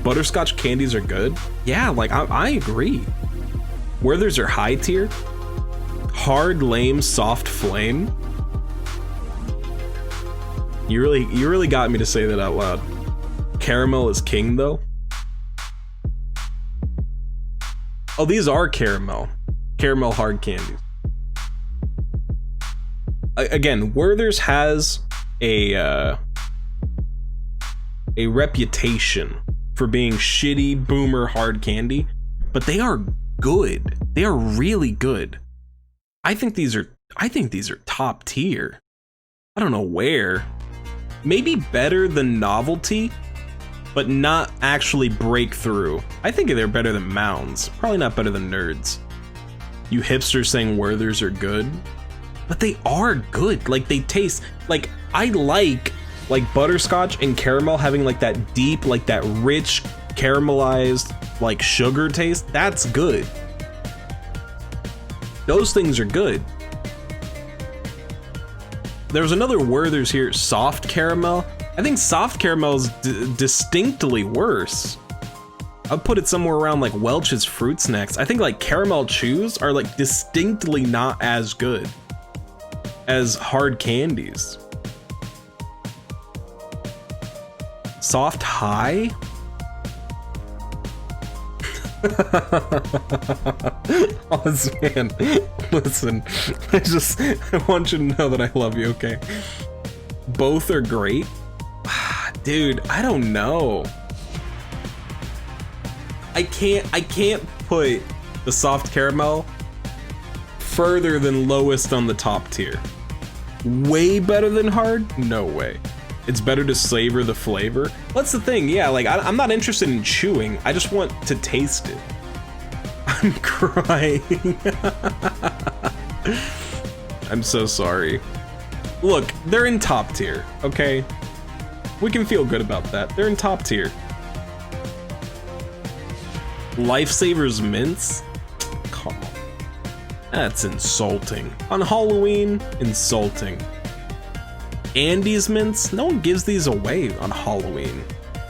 A: Butterscotch candies are good. Yeah, like I agree. Werther's are high tier. Hard, lame, soft flame. You really got me to say that out loud. Caramel is king though. Oh, these are caramel hard candies. Again, Werther's has a reputation for being shitty boomer hard candy, but they are good. They are really good. I think these are top tier. I don't know where. Maybe better than Novelty, but not actually breakthrough. I think they're better than Mounds. Probably not better than Nerds. You hipsters saying Werther's are good, but they are good. Like they taste like I like butterscotch and caramel having like that deep, like that rich caramelized like sugar taste. That's good. Those things are good. There's another Werther's here, soft caramel. I think soft caramel is distinctly worse. I'd put it somewhere around like Welch's Fruit Snacks. I think like caramel chews are like distinctly not as good as hard candies. Soft high? Oz man, listen, I want you to know that I love you, okay? Both are great. Dude, I don't know. I can't put the soft caramel further than lowest on the top tier. Way better than hard? No way. It's better to savor the flavor. That's the thing, yeah, like I'm not interested in chewing. I just want to taste it. I'm crying. I'm so sorry. Look, they're in top tier, okay? We can feel good about that. They're in top tier. Lifesavers mints? Come on. That's insulting. On Halloween, insulting. Andes mints? No one gives these away on Halloween.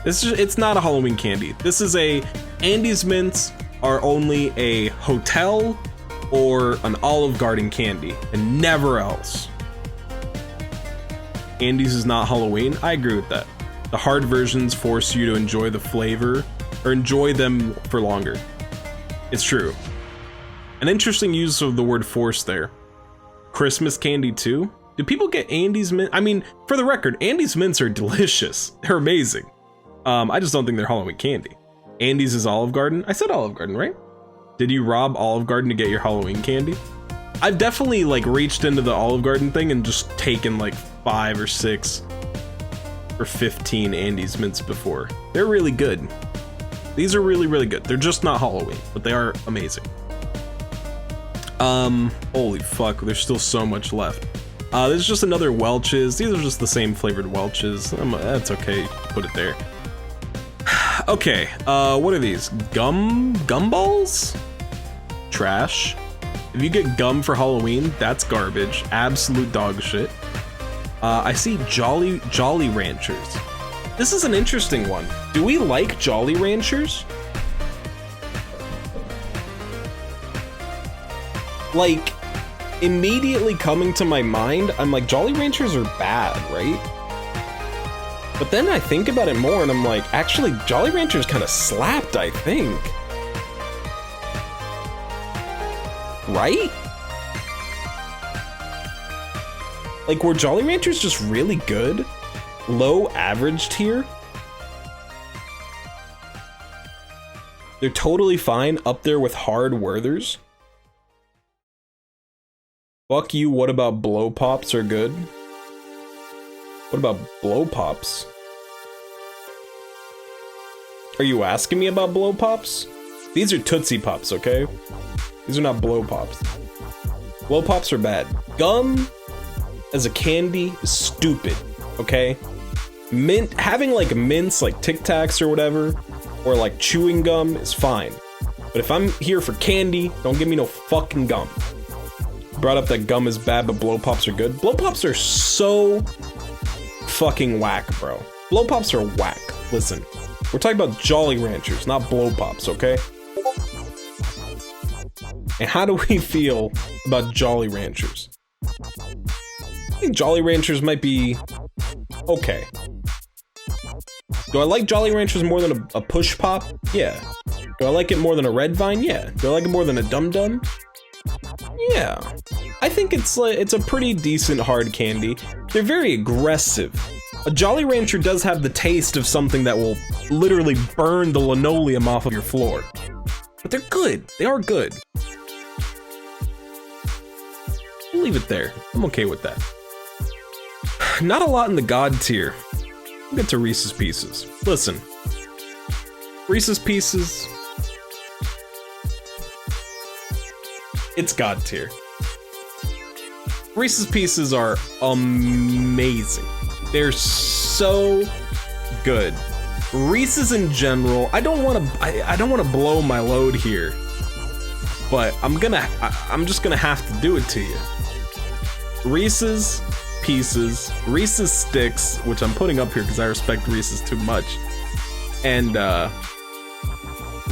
A: It's not a Halloween candy. This is Andes mints are only a hotel or an Olive Garden candy and never else. Andes is not Halloween. I agree with that. The hard versions force you to enjoy the flavor or enjoy them for longer. It's true. An interesting use of the word force there. Christmas candy too? Do people get Andes mint? I mean, for the record, Andes mints are delicious. They're amazing. I just don't think they're Halloween candy. Andes is Olive Garden. I said Olive Garden, right? Did you rob Olive Garden to get your Halloween candy? I've definitely like reached into the Olive Garden thing and just taken like 5 or 6 or 15 Andes mints before. They're really good. These are really, really good. They're just not Halloween, but they are amazing. Holy fuck, there's still so much left. There's just another Welch's. These are just the same flavored Welch's. That's okay, put it there. Okay, what are these? Gumballs? Trash. If you get gum for Halloween, that's garbage. Absolute dog shit. I see Jolly Ranchers. This is an interesting one. Do we like Jolly Ranchers? Like, immediately coming to my mind, I'm like, Jolly Ranchers are bad, right? But then I think about it more and I'm like, actually, Jolly Ranchers kind of slapped, I think. Right? Like, were Jolly Ranchers just really good? Low average tier? They're totally fine up there with hard Werthers. Fuck you, what about Blow Pops are good? What about Blow Pops? Are you asking me about Blow Pops? These are Tootsie Pops, okay? These are not Blow Pops. Blow Pops are bad. Gum as a candy is stupid, okay? Mint, having like mints like Tic Tacs or whatever, or like chewing gum is fine. But if I'm here for candy, don't give me no fucking gum. Brought up that gum is bad, but blow pops are good. Blow pops are so fucking whack, bro. Blow pops are whack. Listen, we're talking about Jolly Ranchers, not blow pops, okay? And how do we feel about Jolly Ranchers? I think Jolly Ranchers might be okay. Do I like Jolly Ranchers more than a push pop? Yeah. Do I like it more than a Red Vine? Yeah. Do I like it more than a Dum Dum? Yeah. I think it's a pretty decent hard candy. They're very aggressive. A Jolly Rancher does have the taste of something that will literally burn the linoleum off of your floor. But they're good. They are good. We'll leave it there. I'm okay with that. Not a lot in the God tier. We'll get to Reese's Pieces. Listen. Reese's Pieces. It's God tier. Reese's Pieces are amazing. They're so good. Reese's in general, I don't want to blow my load here, but I'm just gonna have to do it to you. Reese's Pieces, Reese's Sticks, which I'm putting up here because I respect Reese's too much, and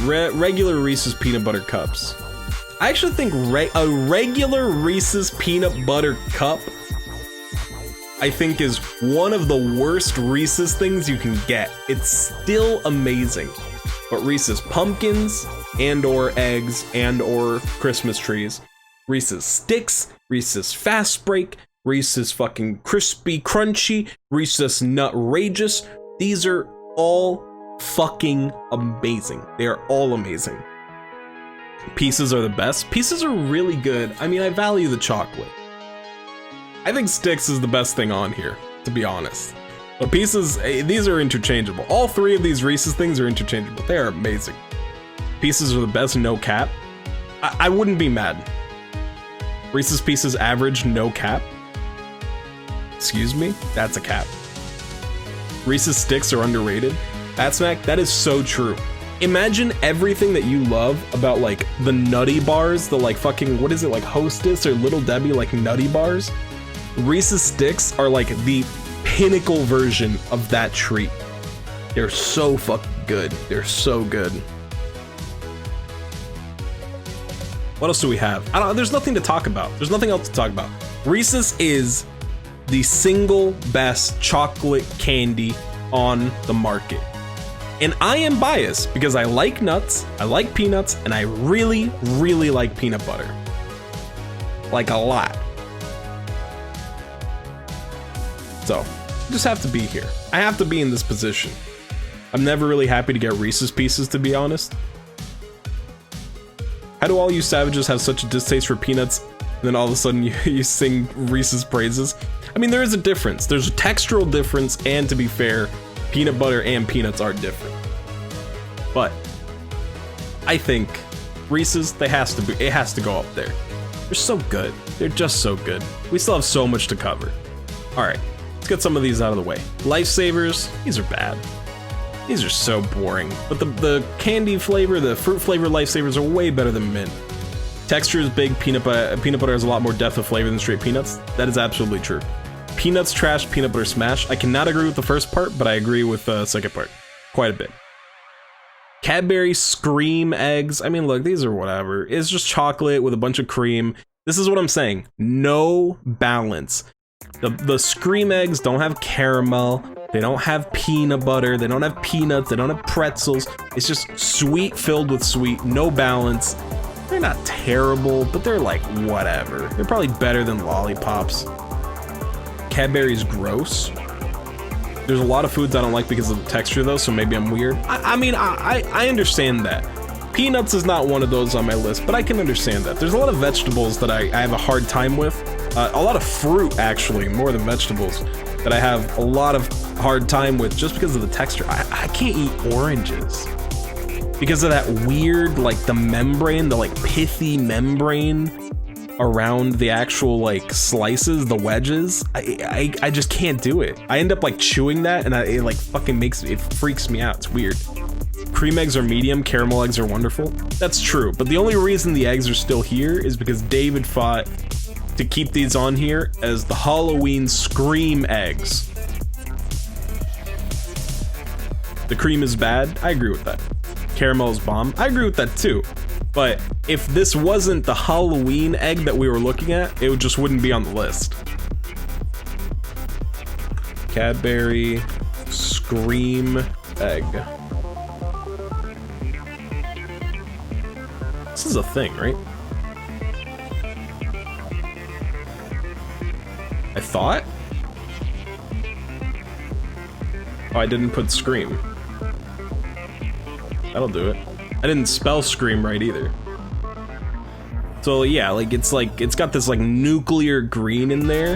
A: regular Reese's peanut butter cups. I actually think a regular Reese's peanut butter cup, I think, is one of the worst Reese's things you can get. It's still amazing. But Reese's Pumpkins and/or eggs and/or Christmas trees, Reese's Sticks, Reese's Fast Break, Reese's fucking Crispy Crunchy, Reese's Nutrageous, these are all fucking amazing. They are all amazing. Pieces are the best. Pieces are really good. I mean, I value the chocolate. I think Sticks is the best thing on here, to be honest. But Pieces, these are interchangeable. All three of these Reese's things are interchangeable. They are amazing. Pieces are the best, no cap. I wouldn't be mad. Reese's Pieces average, no cap. Excuse me? That's a cap. Reese's Sticks are underrated. Smack, that is so true. Imagine everything that you love about like the Nutty Bars, the like fucking, what is it, like Hostess or Little Debbie, like Nutty Bars? Reese's Sticks are like the pinnacle version of that treat. They're so fucking good. They're so good. What else do we have? There's nothing to talk about. There's nothing else to talk about. Reese's is the single best chocolate candy on the market. And I am biased because I like nuts, I like peanuts, and I really, really like peanut butter. Like a lot. So, I just have to be here. I have to be in this position. I'm never really happy to get Reese's Pieces, to be honest. How do all you savages have such a distaste for peanuts, and then all of a sudden you sing Reese's praises? I mean, there is a difference. There's a textural difference, and to be fair, peanut butter and peanuts are different. But I think Reese's, it has to go up there. They're so good. They're just so good. We still have so much to cover. All right, let's get some of these out of the way. Lifesavers, these are bad. These are so boring. But the candy flavor, the fruit flavor Lifesavers are way better than mint. Texture is big. Peanut butter has a lot more depth of flavor than straight peanuts. That is absolutely true. Peanuts trash, peanut butter smash. I cannot agree with the first part, but I agree with the second part quite a bit. Cadbury Scream eggs. I mean, look, these are whatever. It's just chocolate with a bunch of cream. This is what I'm saying. No balance. The Scream eggs don't have caramel. They don't have peanut butter. They don't have peanuts. They don't have pretzels. It's just sweet filled with sweet. No balance. They're not terrible, but they're like whatever. They're probably better than lollipops. Cadbury's gross. There's a lot of foods I don't like because of the texture though, so maybe I'm weird. I mean, I understand that. Peanuts is not one of those on my list, but I can understand that. There's a lot of vegetables that I have a hard time with. A lot of fruit, actually, more than vegetables, that I have a lot of hard time with just because of the texture. I can't eat oranges. Because of that weird, like, the membrane, the, like, pithy membrane around the actual, like, slices, the wedges. I just can't do it. I end up, like, chewing that, and it, like, fucking it freaks me out. It's weird. cream eggs are medium, caramel eggs are wonderful. That's true, but the only reason the eggs are still here is because David fought to keep these on here as the Halloween Scream eggs. The cream is bad, I agree with that. Caramel is bomb, I agree with that too. But if this wasn't the Halloween egg that we were looking at, it just wouldn't be on the list. Cadbury Scream egg. This is a thing, right? I thought? Oh, I didn't put Scream. That'll do it. I didn't spell Scream right either. So yeah, it's got this like nuclear green in there.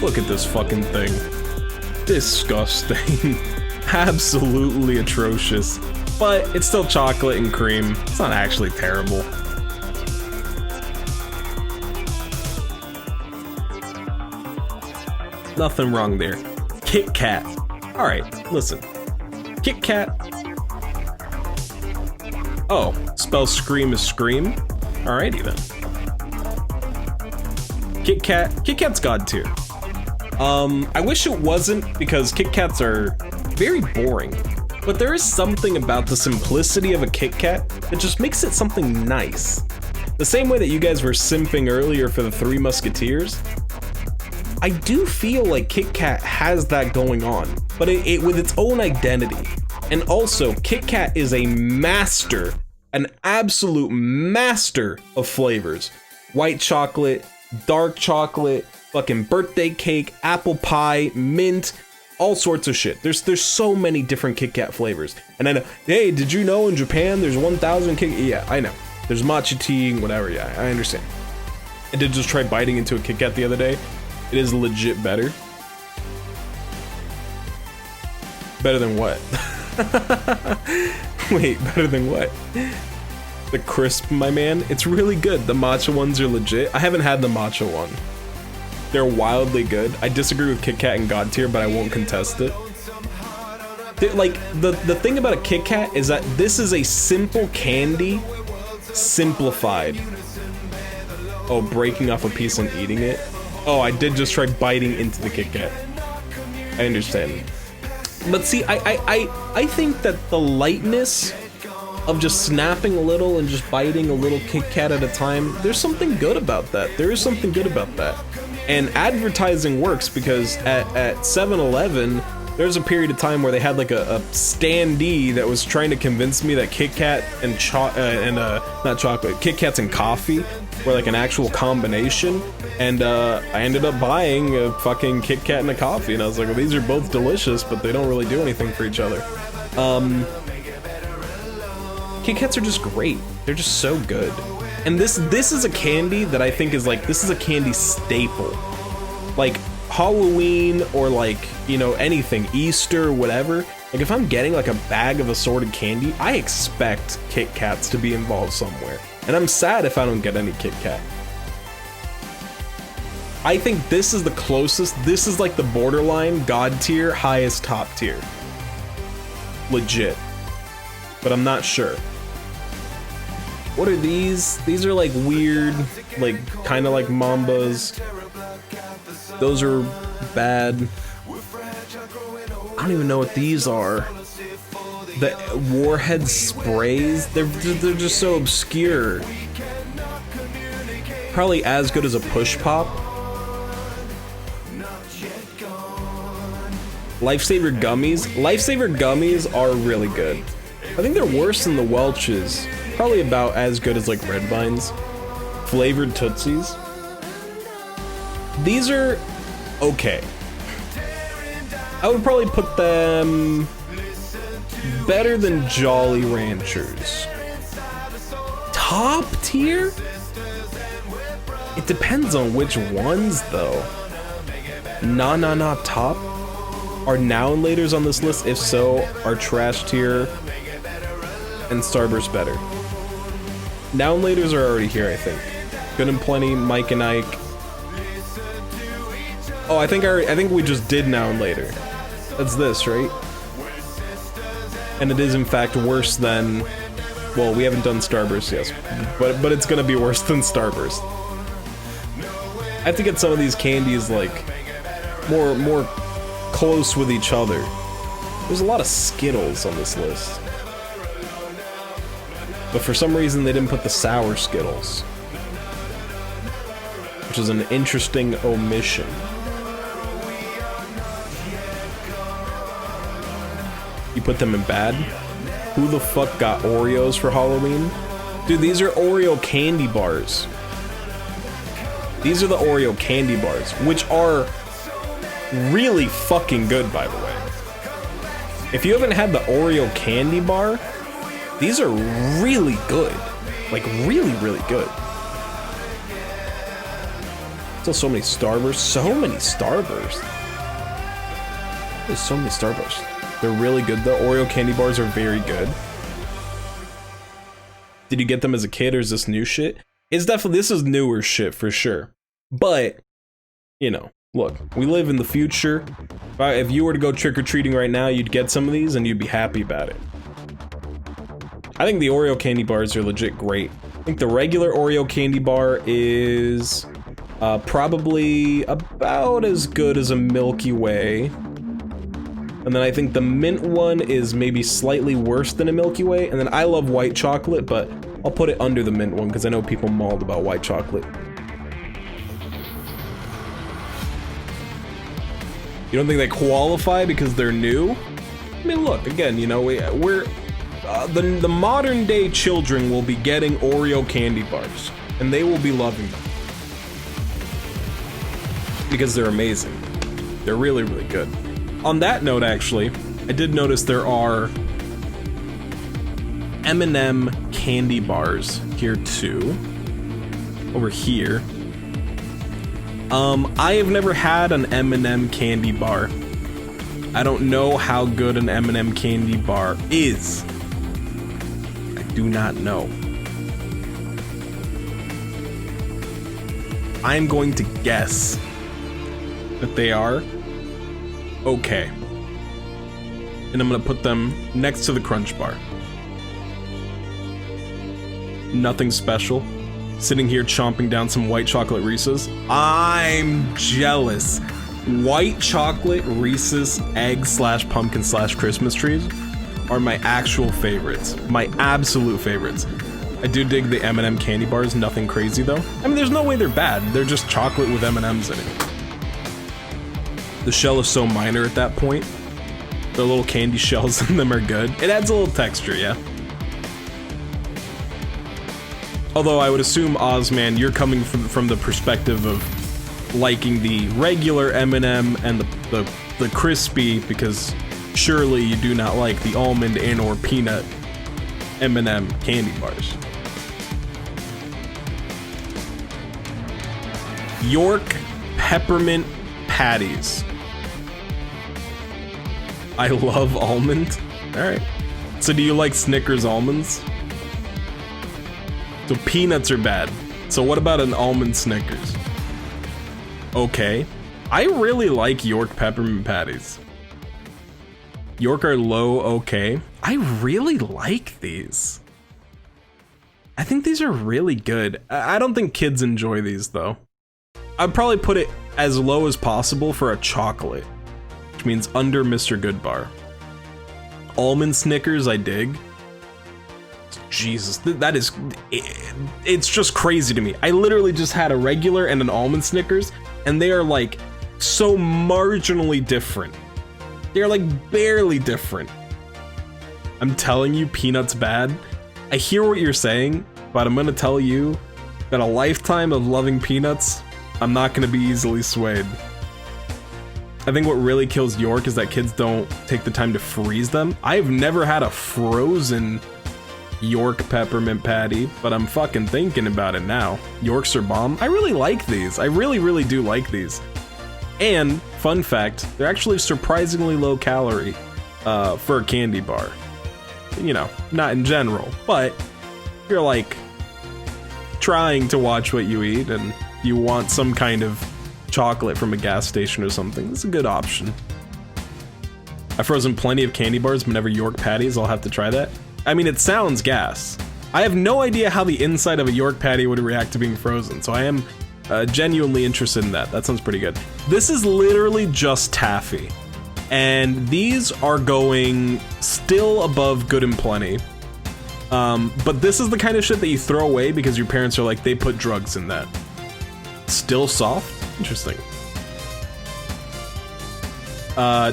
A: Look at this fucking thing. Disgusting. Absolutely atrocious. But it's still chocolate and cream. It's not actually terrible. Nothing wrong there. Kit Kat. Alright, listen. Kit Kat. Oh, spell Scream is Scream? Alrighty then. Kit Kat. Kit Kat's God tier. I wish it wasn't, because Kit Kats are very boring. But there is something about the simplicity of a Kit Kat that just makes it something nice. The same way that you guys were simping earlier for the Three Musketeers, I do feel like Kit Kat has that going on, but it with its own identity. And also, Kit Kat is a master, an absolute master of flavors. White chocolate, dark chocolate, fucking birthday cake, apple pie, mint, all sorts of shit. There's so many different Kit Kat flavors. And I know, hey, did you know in Japan there's 1,000 Kit Kat? Yeah, I know. There's matcha tea, whatever, yeah, I understand. I did just try biting into a Kit Kat the other day. It is legit better. Better than what? Wait, better than what? The crisp, my man? It's really good. The matcha ones are legit. I haven't had the matcha one. They're wildly good. I disagree with Kit Kat and God tier, but I won't contest it. Like, the thing about a Kit Kat is that this is a simple candy, simplified. Oh, breaking off a piece and eating it? Oh, I did just try biting into the Kit Kat. I understand. But see, I think that the lightness of just snapping a little and just biting a little Kit Kat at a time, there's something good about that. There is something good about that. And advertising works, because at 7-Eleven, there's a period of time where they had like a standee that was trying to convince me that Kit Kat and not chocolate, Kit Kats and coffee were like an actual combination. And I ended up buying a fucking Kit Kat and a coffee, and I was like, well, these are both delicious, but they don't really do anything for each other. Kit Kats are just great. They're just so good. And this is a candy that I think is like, this is a candy staple. Like Halloween or like, you know, anything, Easter, whatever. Like if I'm getting like a bag of assorted candy, I expect Kit Kats to be involved somewhere. And I'm sad if I don't get any Kit Kat. I think this is the closest, this is like the borderline God tier, highest top tier. Legit. But I'm not sure. What are these? These are like weird, like kind of like Mambas. Those are bad. I don't even know what these are. The Warhead sprays, they're just so obscure. Probably as good as a Push Pop. Lifesaver gummies. Lifesaver gummies are really good. I think they're worse than the Welch's. Probably about as good as like Red Vines. Flavored Tootsies. These are okay. I would probably put them better than Jolly Ranchers. Top tier? It depends on which ones though. Nah top? Are Now and Laters on this list? If so, are Trash tier and Starburst better? Now and Laters are already here, I think. Good and Plenty, Mike and Ike. Oh, I think we just did Now and Later. That's this, right? And it is in fact worse than, well, we haven't done Starburst, yes, but it's gonna be worse than Starburst. I have to get some of these candies like more close with each other. There's a lot of Skittles on this list. But for some reason they didn't put the sour Skittles, which is an interesting omission. You put them in bad? Who the fuck got Oreos for Halloween? Dude, these are Oreo candy bars. These are the Oreo candy bars, which are really fucking good, by the way. If you haven't had the Oreo candy bar, these are really good. Like, really, really good. Still so many Starbursts. So many Starbursts. There's so many Starbursts. They're really good though. Oreo candy bars are very good. Did you get them as a kid or is this new shit? It's definitely, this is newer shit for sure. But, you know, look, we live in the future. If you were to go trick-or-treating right now, you'd get some of these and you'd be happy about it. I think the Oreo candy bars are legit great. I think the regular Oreo candy bar is probably about as good as a Milky Way. And then I think the mint one is maybe slightly worse than a Milky Way. And then I love white chocolate, but I'll put it under the mint one because I know people mauled about white chocolate. You don't think they qualify because they're new? I mean, look, again, you know, we're the modern day children will be getting Oreo candy bars, and they will be loving them because they're amazing. They're really, really good. On that note, actually, I did notice there are M&M candy bars here too. Over here. I have never had an M&M candy bar. I don't know how good an M&M candy bar is. I do not know. I'm going to guess that they are okay. And I'm gonna put them next to the Crunch Bar. Nothing special. Sitting here chomping down some white chocolate Reese's. I'm jealous. White chocolate Reese's egg / pumpkin / Christmas trees are my actual favorites. My absolute favorites. I do dig the M&M candy bars, nothing crazy though. I mean, there's no way they're bad. They're just chocolate with M&Ms in it. The shell is so minor at that point. The little candy shells in them are good. It adds a little texture, yeah. Although I would assume, Ozman, you're coming from the perspective of liking the regular M&M and the crispy, because surely you do not like the almond and or peanut M&M candy bars. York peppermint patties. I love almond. Alright. So do you like Snickers almonds? So peanuts are bad. So what about an almond Snickers? Okay. I really like York peppermint patties. York are low okay. I really like these. I think these are really good. I don't think kids enjoy these though. I'd probably put it as low as possible for a chocolate, which means under Mr. Goodbar. Almond Snickers, I dig. Jesus, that is, it's just crazy to me. I literally just had a regular and an almond Snickers, and they are like so marginally different. They're like barely different. I'm telling you, peanuts bad. I hear what you're saying, but I'm gonna tell you that a lifetime of loving peanuts, I'm not gonna be easily swayed. I think what really kills York is that kids don't take the time to freeze them. I've never had a frozen York peppermint patty, but I'm fucking thinking about it now. Yorks are bomb. I really like these. I really, really do like these. And, fun fact, they're actually surprisingly low calorie for a candy bar. You know, not in general, but you're like trying to watch what you eat and you want some kind of chocolate from a gas station or something. It's a good option. I've frozen plenty of candy bars, but never York patties. I'll have to try that. I mean, it sounds gas. I have no idea how the inside of a York patty would react to being frozen, so I am genuinely interested in that. That sounds pretty good. This is literally just taffy, and these are going still above good and plenty. But this is the kind of shit that you throw away because your parents are like, they put drugs in that. Still soft? Interesting.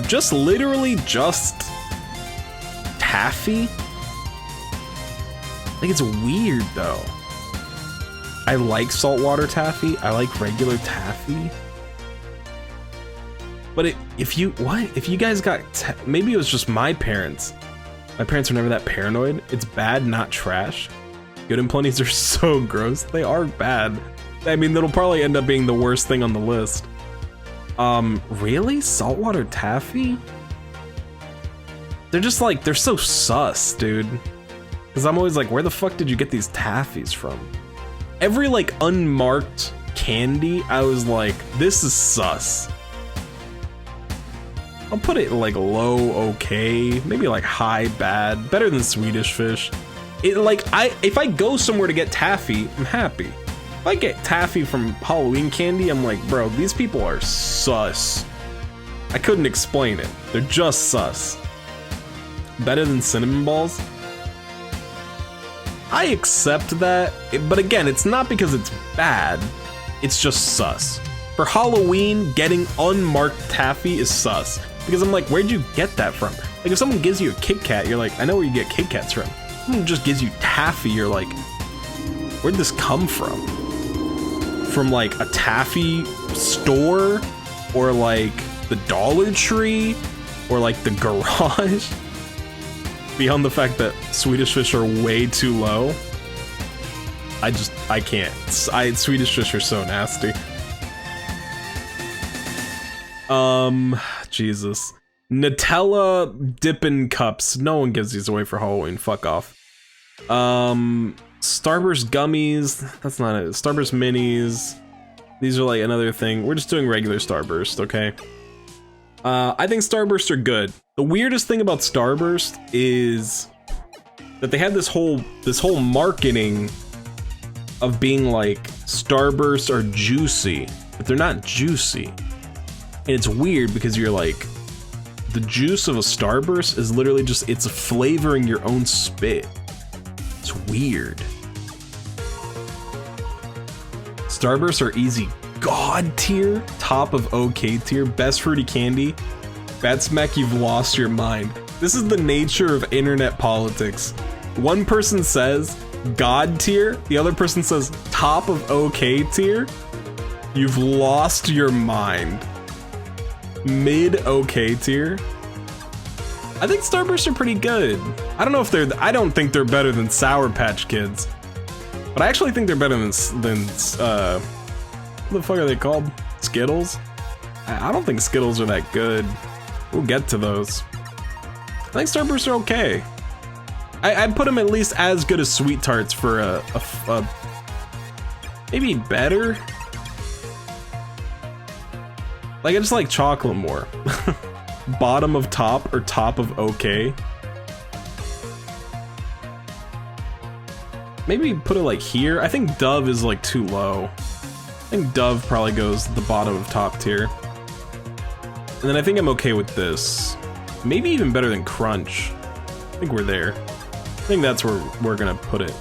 A: Just literally just taffy? Like, it's weird though. I like saltwater taffy. I like regular taffy. But if you guys got, maybe it was just my parents. My parents were never that paranoid. It's bad, not trash. Good and Plenty's are so gross. They are bad. I mean, that'll probably end up being the worst thing on the list. Really? Saltwater taffy? They're just like, they're so sus, dude. Because I'm always like, where the fuck did you get these taffies from? Every like unmarked candy, I was like, this is sus. I'll put it like low, okay, maybe like high, bad, better than Swedish Fish. If I go somewhere to get taffy, I'm happy. If I get taffy from Halloween candy, I'm like, bro, these people are sus. I couldn't explain it. They're just sus. Better than cinnamon balls? I accept that, but again, it's not because it's bad, it's just sus. For Halloween, getting unmarked taffy is sus. Because I'm like, where'd you get that from? Like, if someone gives you a Kit Kat, you're like, I know where you get Kit Kats from. Someone just gives you taffy, you're like, where'd this come from? From like a taffy store? Or like the Dollar Tree? Or like the garage? Beyond the fact that Swedish Fish are way too low, I can't. Swedish Fish are so nasty. Jesus. Nutella Dippin' Cups. No one gives these away for Halloween. Fuck off. Starburst Gummies. That's not it. Starburst Minis. These are like another thing. We're just doing regular Starburst, okay? I think Starburst are good. The weirdest thing about Starburst is that they had this whole marketing of being like Starburst are juicy, but they're not juicy. And it's weird because you're like, the juice of a Starburst is literally just, it's flavoring your own spit. It's weird. Starbursts are easy God tier, top of okay tier, best fruity candy. Bad Smack, you've lost your mind. This is the nature of internet politics. One person says God tier, the other person says top of okay tier. You've lost your mind. Mid okay tier. I think Starbursts are pretty good. I don't think they're better than Sour Patch Kids, but I actually think they're better than what the fuck are they called? Skittles? I don't think Skittles are that good. We'll get to those. I think Starbursts are okay. I'd put them at least as good as Sweet Tarts for a maybe better. Like, I just like chocolate more. Bottom of top or top of okay. Maybe put it like here. I think Dove is like too low. I think Dove probably goes the bottom of top tier. And then I think I'm okay with this. Maybe even better than Crunch. I think we're there. I think that's where we're gonna put it.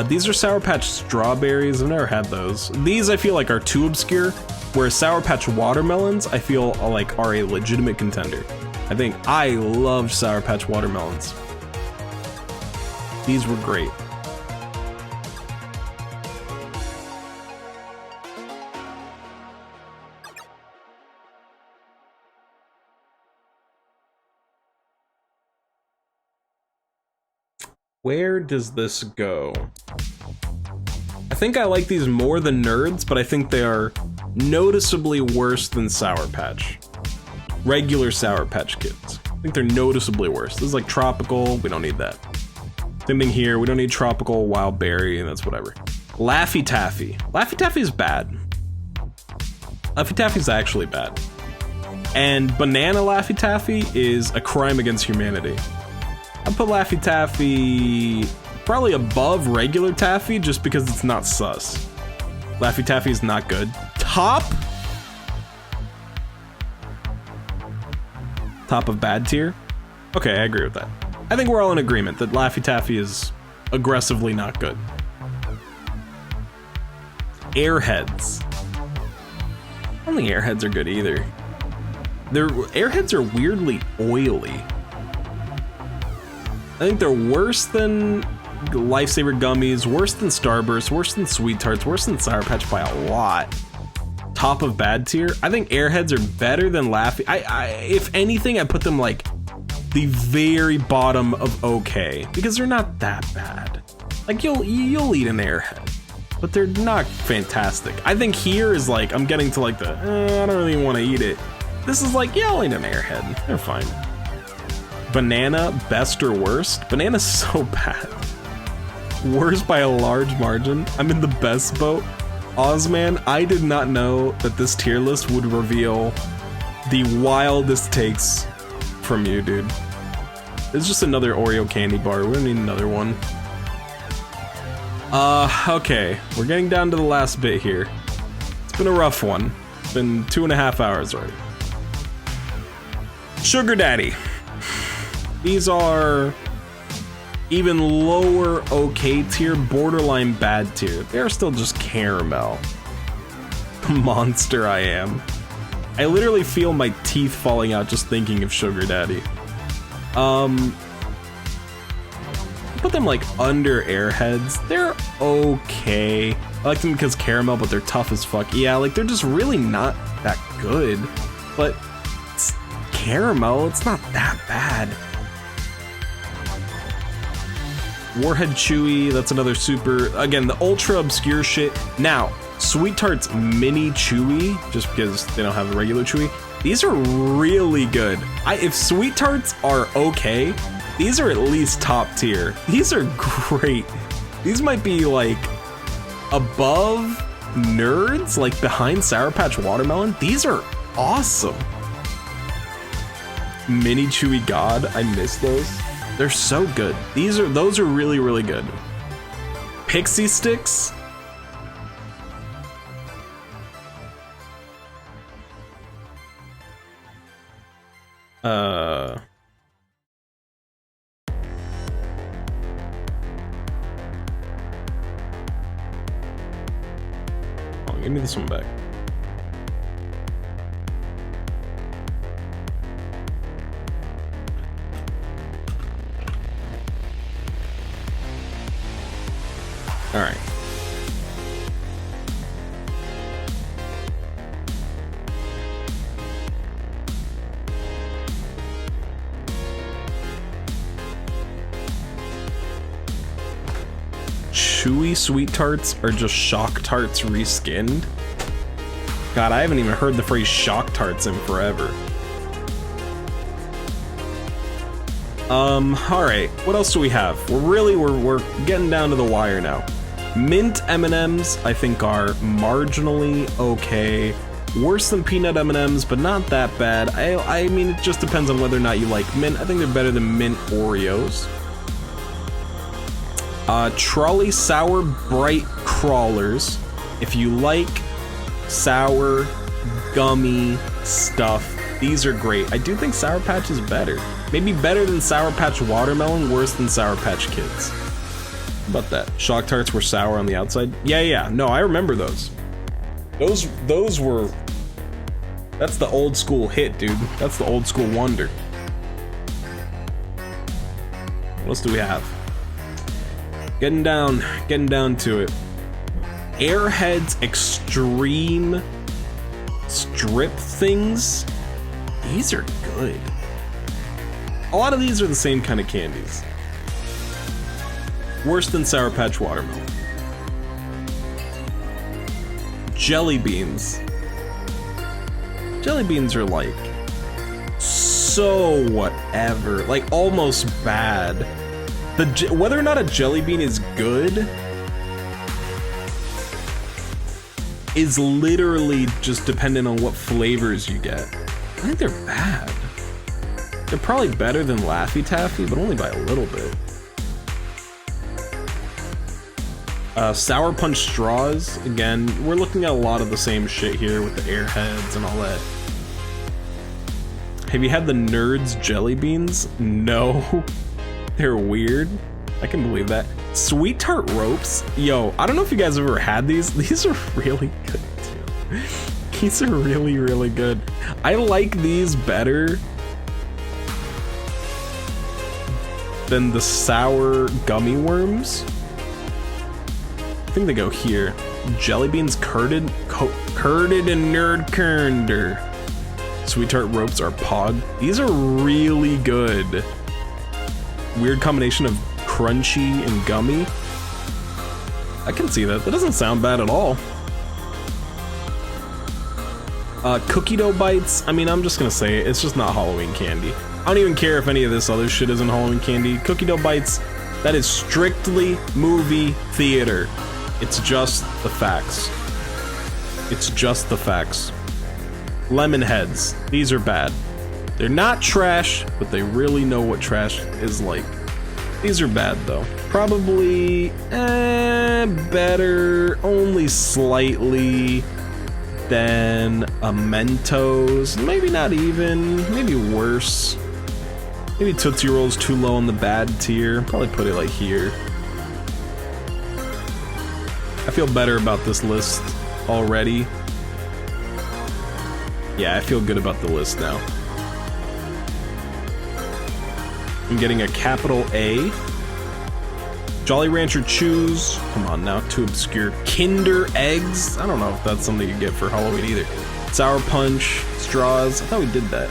A: These are Sour Patch Strawberries. I've never had those. These I feel like are too obscure, whereas Sour Patch Watermelons I feel like are a legitimate contender. I think I loved Sour Patch Watermelons. These were great. Where does this go? I think I like these more than Nerds, but I think they are noticeably worse than Sour Patch. Regular Sour Patch Kids. I think they're noticeably worse. This is like Tropical, we don't need that. Same thing here, we don't need Tropical, Wild Berry, and that's whatever. Laffy Taffy. Laffy Taffy is bad. Laffy Taffy's actually bad. And banana Laffy Taffy is a crime against humanity. I put Laffy Taffy probably above regular Taffy just because it's not sus. Laffy Taffy is not good. Top of bad tier? Okay, I agree with that. I think we're all in agreement that Laffy Taffy is aggressively not good. Airheads. I don't think Airheads are good either. Airheads are weirdly oily. I think they're worse than Lifesaver Gummies, worse than Starburst, worse than Sweet Tarts, worse than Sour Patch by a lot. Top of bad tier. I think Airheads are better than Laffy. If anything, I put them like the very bottom of okay because they're not that bad. Like you'll eat an Airhead, but they're not fantastic. I think here is like I'm getting to like the I don't really want to eat it. This is like yeah, I'll eat an Airhead. They're fine. Banana, best or worst? Banana's so bad. Worst by a large margin. I'm in the best boat. Ozman, I did not know that this tier list would reveal the wildest takes from you, dude. It's just another Oreo candy bar. We don't need another one. Okay. We're getting down to the last bit here. It's been a rough one. It's been 2.5 hours already. Sugar Daddy. These are even lower okay tier, borderline bad tier. They're still just caramel. The monster I am. I literally feel my teeth falling out just thinking of Sugar Daddy. Put them like under Airheads. They're okay. I like them because caramel, but they're tough as fuck. Yeah, like they're just really not that good. But it's caramel, it's not that bad. Warhead Chewy, that's another super, again, the ultra obscure shit. Now, Sweet Tarts Mini Chewy, just because they don't have a regular Chewy, these are really good. If Sweet Tarts are okay, these are at least top tier. These are great. These might be like above Nerds, like behind Sour Patch Watermelon. These are awesome. Mini Chewy God, I miss those. They're so good. Those are really, really good. Pixie Sticks. Oh, give me this one back. All right. Chewy Sweet Tarts are just Shock Tarts reskinned. God, I haven't even heard the phrase Shock Tarts in forever. All right. What else do we have? We're getting down to the wire now. Mint M&Ms, I think, are marginally okay. Worse than peanut M&Ms, but not that bad. I mean, it just depends on whether or not you like mint. I think they're better than mint Oreos. Trolley Sour Bright Crawlers. If you like sour, gummy stuff, these are great. I do think Sour Patch is better. Maybe better than Sour Patch Watermelon, worse than Sour Patch Kids. How about that? Shock Tarts were sour on the outside? Yeah. No, I remember those. Those were... That's the old school hit, dude. That's the old school wonder. What else do we have? Getting down to it. Airheads Extreme Strip Things. These are good. A lot of these are the same kind of candies. Worse than Sour Patch Watermelon. Jelly Beans. Jelly Beans are like so whatever, like almost bad. Whether or not a jelly bean is good is literally just dependent on what flavors you get. think they're bad. They're probably better than Laffy Taffy, but only by a little bit. Sour Punch straws, again, we're looking at a lot of the same shit here with the Airheads and all that. Have you had the Nerds jelly beans? No. They're weird. I can believe that. Sweet Tart ropes? Yo, I don't know if you guys have ever had these. These are really good too. These are really, really good. I like these better than the sour gummy worms. I think they go here. Jelly beans curded and nerd kernder. Sweet Tart ropes are pog. These are really good. Weird combination of crunchy and gummy. I can see that. That doesn't sound bad at all. Cookie dough bites. I mean, I'm just gonna say it. It's just not Halloween candy. I don't even care if any of this other shit isn't Halloween candy. Cookie dough bites, that is strictly movie theater. It's just the facts. It's just the facts. Lemon heads. These are bad. They're not trash, but they really know what trash is like. These are bad though. Probably better, only slightly, than a Mentos. Maybe not even, maybe worse. Maybe Tootsie Roll's too low on the bad tier. Probably put it like here. I feel better about this list already. Yeah, I feel good about the list now. I'm getting a capital A. Jolly Rancher Chews. Come on now, too obscure. Kinder Eggs. I don't know if that's something you get for Halloween either. Sour Punch. Straws. I thought we did that.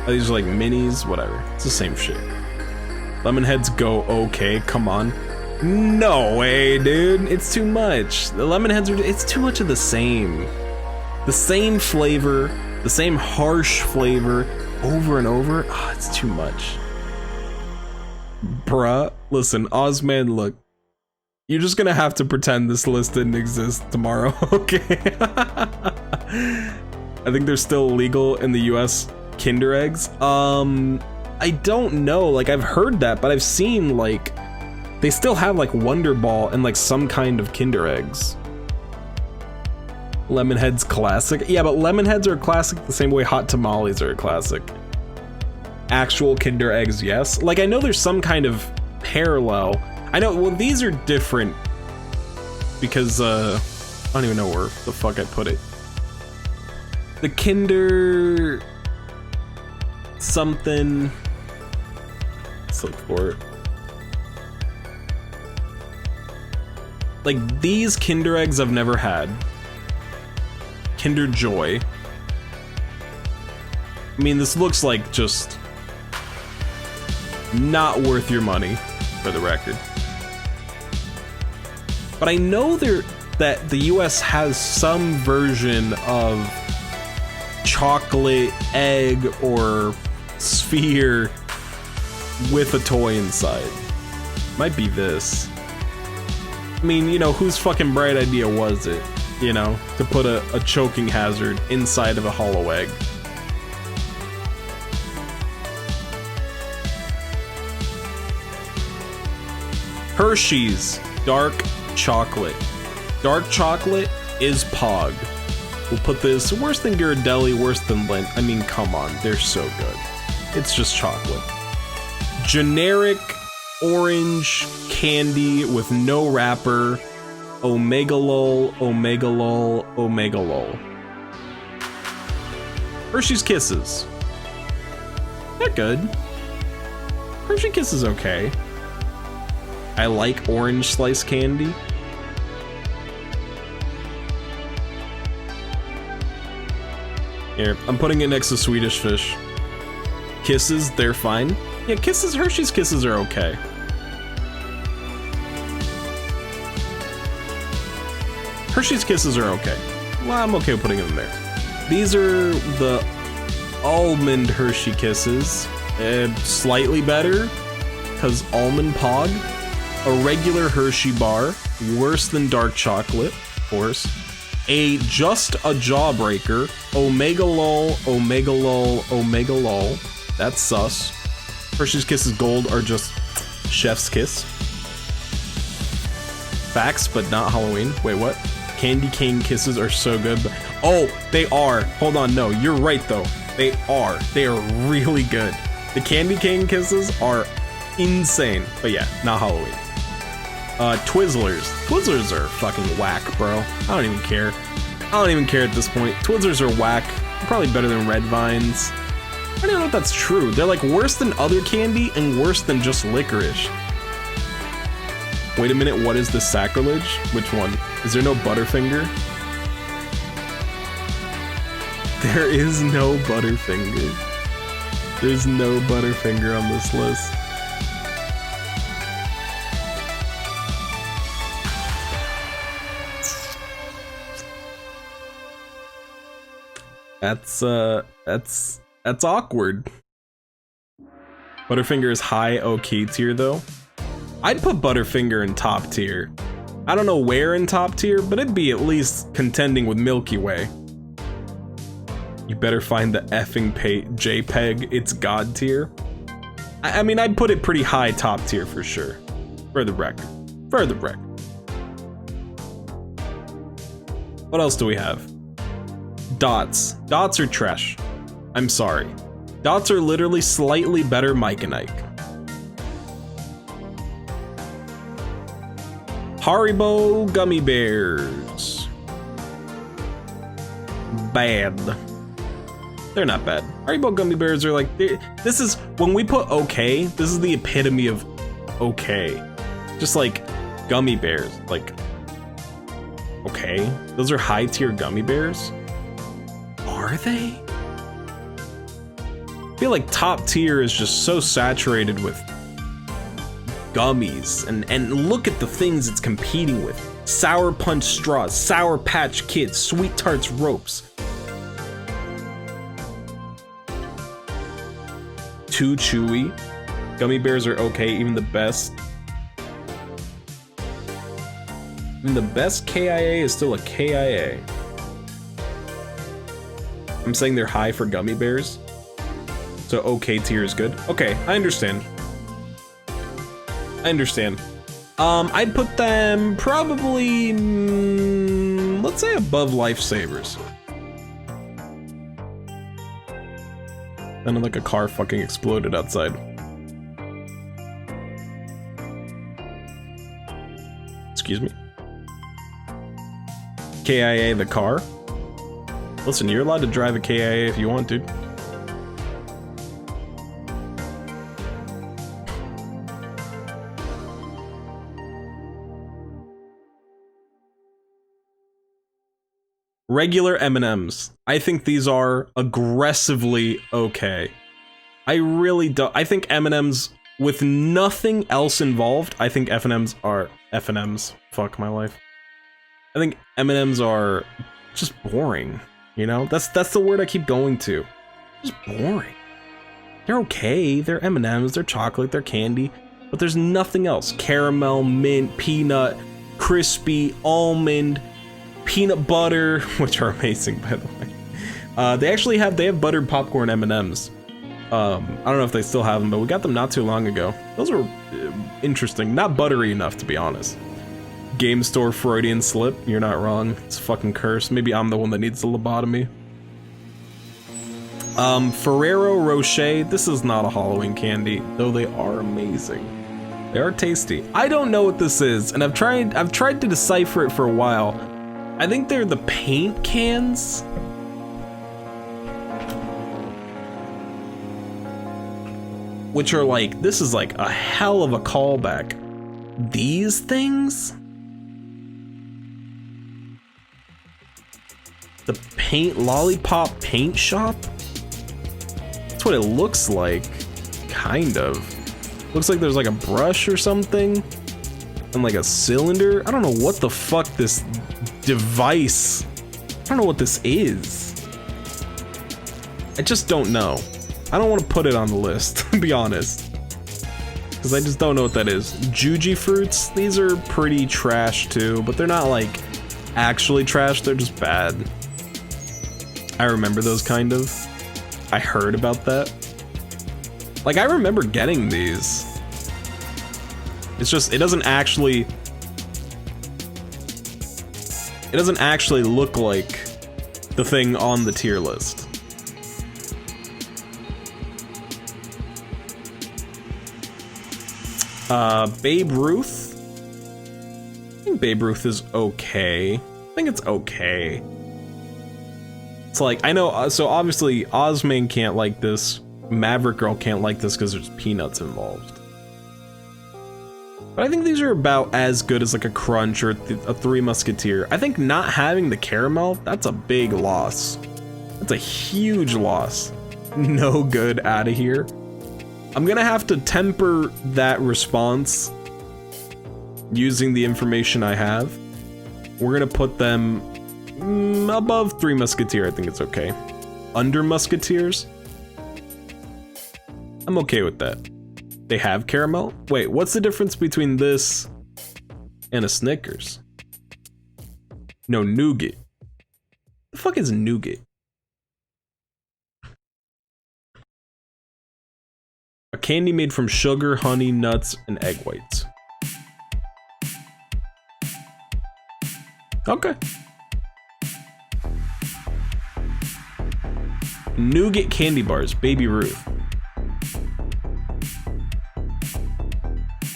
A: Oh, these are like minis. Whatever. It's the same shit. Lemon heads go okay. Come on. No way, dude. It's too much. The lemon heads are. It's too much of the same. The same flavor. The same harsh flavor. Over and over. Oh, it's too much. Bruh, listen, Ozman, look. You're just gonna have to pretend this list didn't exist tomorrow, okay? I think they're still illegal in the US, Kinder Eggs. I don't know, like I've heard that, but I've seen like, they still have like Wonder Ball and like some kind of Kinder Eggs. Lemonhead's classic. Yeah, but Lemonheads are a classic the same way Hot Tamales are a classic. Actual Kinder Eggs, yes. Like, I know there's some kind of parallel. I know, well, these are different because, I don't even know where the fuck I put it. The Kinder something. Let's look for it. Like, these Kinder Eggs I've never had. Kinder Joy. I mean, this looks like just not worth your money, for the record. But I know that the US has some version of chocolate egg or sphere with a toy inside. Might be this. I mean, you know, whose fucking bright idea was it, you know, to put a choking hazard inside of a hollow egg? Hershey's Dark Chocolate. Dark chocolate is Pog. We'll put this worse than Ghirardelli, worse than Lindt. I mean, come on, they're so good. It's just chocolate. Generic orange candy with no wrapper. Omega lol, Omega lol, Omega lol. Hershey's Kisses. They're good. Hershey Kisses okay. I like orange slice candy. Here, I'm putting it next to Swedish Fish. Kisses, they're fine. Yeah, Kisses, Hershey's Kisses are okay. Hershey's Kisses are okay. Well, I'm okay with putting them there. These are the almond Hershey Kisses. Slightly better, because almond Pog. A regular Hershey bar, worse than dark chocolate, of course. Just a Jawbreaker, Omega Lol, Omega Lol, Omega Lol. That's sus. Hershey's Kisses Gold are just Chef's Kiss. Facts, but not Halloween. Wait, what? Candy cane kisses are so good. But oh, they are. Hold on, no, you're right though. They are. They are really good. The candy cane kisses are insane. But yeah, not Halloween. Twizzlers. Twizzlers are fucking whack, bro. I don't even care. I don't even care at this point. Twizzlers are whack. Probably better than Red Vines. I don't know if that's true. They're like worse than other candy and worse than just licorice. Wait a minute, what is the sacrilege? Which one? Is there no Butterfinger? There is no Butterfinger. There's no Butterfinger on this list. That's awkward. Butterfinger is high OK tier though. I'd put Butterfinger in top tier. I don't know where in top tier, but it'd be at least contending with Milky Way. You better find the effing JPEG, it's God tier. I mean, I'd put it pretty high top tier for sure. For the record. For the record. What else do we have? Dots. Dots are trash. I'm sorry. Dots are literally slightly better Mike and Ike. Haribo Gummy Bears. Bad. They're not bad. Haribo Gummy Bears are like, this is, when we put okay, this is the epitome of okay. Just like gummy bears, like, okay. Those are high tier gummy bears? Are they? I feel like top tier is just so saturated with gummies, and look at the things it's competing with. Sour Punch straws, Sour Patch Kids, Sweet Tarts ropes. Too chewy. Gummy bears are okay, even the best. Even the best KIA is still a KIA. I'm saying they're high for gummy bears. So okay tier is good. Okay, I understand. I understand. I'd put them probably, let's say above Lifesavers. Sounded like a car fucking exploded outside. Excuse me. KIA the car? Listen, you're allowed to drive a KIA if you want to. Regular M&Ms. I think these are aggressively okay. I really don't. I think M&Ms with nothing else involved. I think F&Ms are F&Ms. Fuck my life. I think M&Ms are just boring. You know, that's the word I keep going to. Just boring. They're okay. They're M&Ms. They're chocolate. They're candy. But there's nothing else. Caramel, mint, peanut, crispy, almond, peanut butter, which are amazing by the way. They have buttered popcorn M&Ms. I don't know if they still have them, but we got them not too long ago. Those were interesting, not buttery enough to be honest. Game store Freudian slip, you're not wrong. It's a fucking curse. Maybe I'm the one that needs the lobotomy. Ferrero Rocher, this is not a Halloween candy, though they are amazing. They are tasty. I don't know what this is, and I've tried to decipher it for a while. I think they're the paint cans. Which are like, this is like a hell of a callback. These things? The paint, lollipop paint shop? That's what it looks like, kind of. Looks like there's like a brush or something. And like a cylinder. I don't know what the fuck this device, I don't know what this is. I just don't know. I don't want to put it on the list, to be honest. Because I just don't know what that is. Juji fruits, these are pretty trash too, but they're not like actually trash, they're just bad. I remember those kind of. I heard about that. Like, I remember getting these. It's just, it doesn't actually look like the thing on the tier list. Babe Ruth. I think Babe Ruth is okay. I think it's okay. It's like, I know, so obviously Ozman can't like this. Maverick Girl can't like this because there's peanuts involved. But I think these are about as good as like a Crunch or a Three Musketeer. I think not having the caramel, that's a big loss. That's a huge loss. No good out of here. I'm gonna have to temper that response using the information I have. We're gonna put them above Three Musketeer. I think it's okay. Under Musketeers, I'm okay with that. They have caramel? Wait, what's the difference between this and a Snickers? No, nougat. The fuck is nougat? A candy made from sugar, honey, nuts, and egg whites. Okay. Nougat candy bars, Baby Ruth.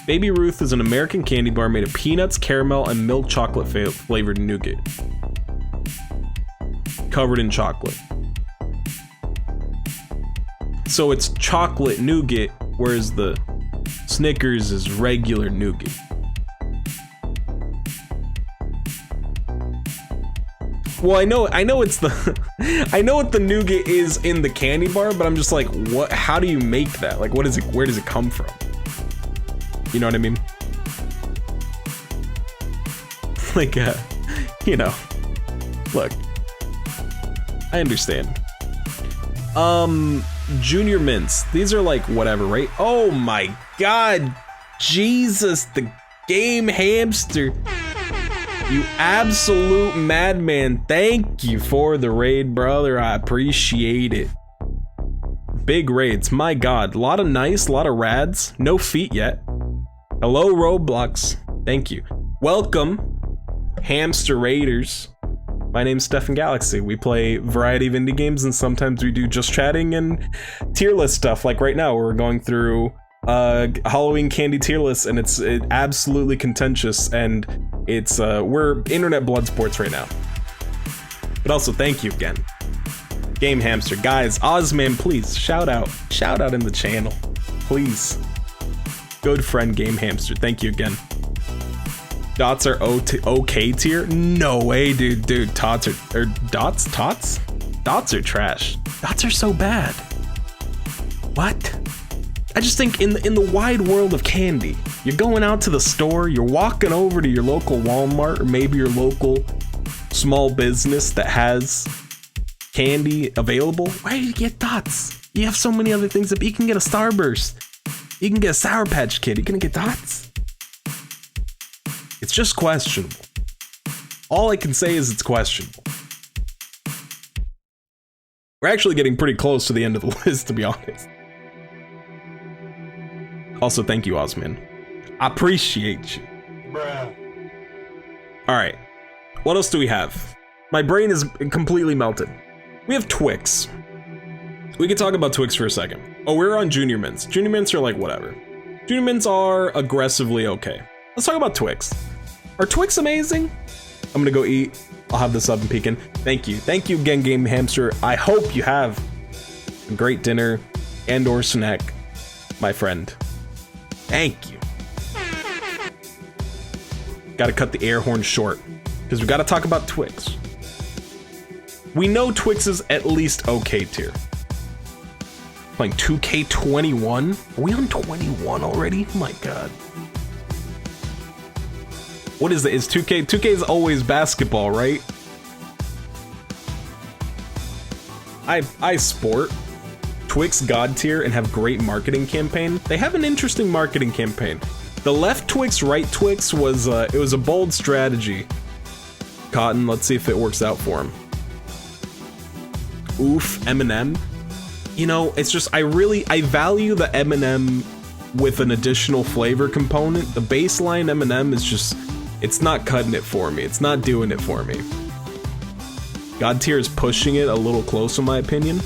A: Baby Ruth is an American candy bar made of peanuts, caramel, and milk chocolate flavored nougat. Covered in chocolate. So it's chocolate nougat, whereas the Snickers is regular nougat. Well, I know it's the I know what the nougat is in the candy bar, but I'm just like, what? How do you make that? Like, what is it? Where does it come from? You know what I mean? Like, you know, look, I understand. Junior Mints. These are like whatever, right? Oh my God, Jesus, the Game Hamster. You absolute madman. Thank you for the raid, brother. I appreciate it. Big raids, my God. A lot of nice, a lot of rads. No feet yet. Hello, Roblox. Thank you. Welcome, Hamster Raiders. My name's Stefan Galaxy. We play a variety of indie games, and sometimes we do just chatting and tier list stuff. Like right now, we're going through Halloween candy tier list, and it's absolutely contentious, and it's we're internet blood sports right now. But also, thank you again, Game Hamster. Guys, Ozman, please shout out in the channel, please. Good friend, Game Hamster. Thank you again. Dots are okay tier? No way, dude. Tots are dots? Tots? Dots are trash. Dots are so bad. What? I just think in the wide world of candy, you're going out to the store, you're walking over to your local Walmart or maybe your local small business that has candy available. Why do you get dots? You have so many other things that you can get a Starburst. You can get a Sour Patch Kid. You're gonna get dots? It's just questionable. All I can say is it's questionable. We're actually getting pretty close to the end of the list, to be honest. Also, thank you, Ozman. I appreciate you. Bruh. Alright. What else do we have? My brain is completely melted. We have Twix. We can talk about Twix for a second. Oh, we're on Junior Mints. Junior Mints are like whatever. Junior Mints are aggressively okay. Let's talk about Twix. Are Twix amazing? I'm gonna go eat. I'll have this up and peeking. Thank you. Thank you again, Game Hamster. I hope you have a great dinner and or snack, my friend. Thank you. Gotta cut the air horn short, because we gotta talk about Twix. We know Twix is at least okay tier. Playing 2K21? Are we on 21 already? Oh my God. What is it? Is 2K? 2K is always basketball, right? I sport Twix God tier and have great marketing campaign. They have an interesting marketing campaign. The left Twix, right Twix was it was a bold strategy Cotton, let's see if it works out for him. Oof, M&M. You know, it's just, I value the M&M with an additional flavor component. The baseline M&M is just, it's not cutting it for me. It's not doing it for me. God tier is pushing it a little close in my opinion.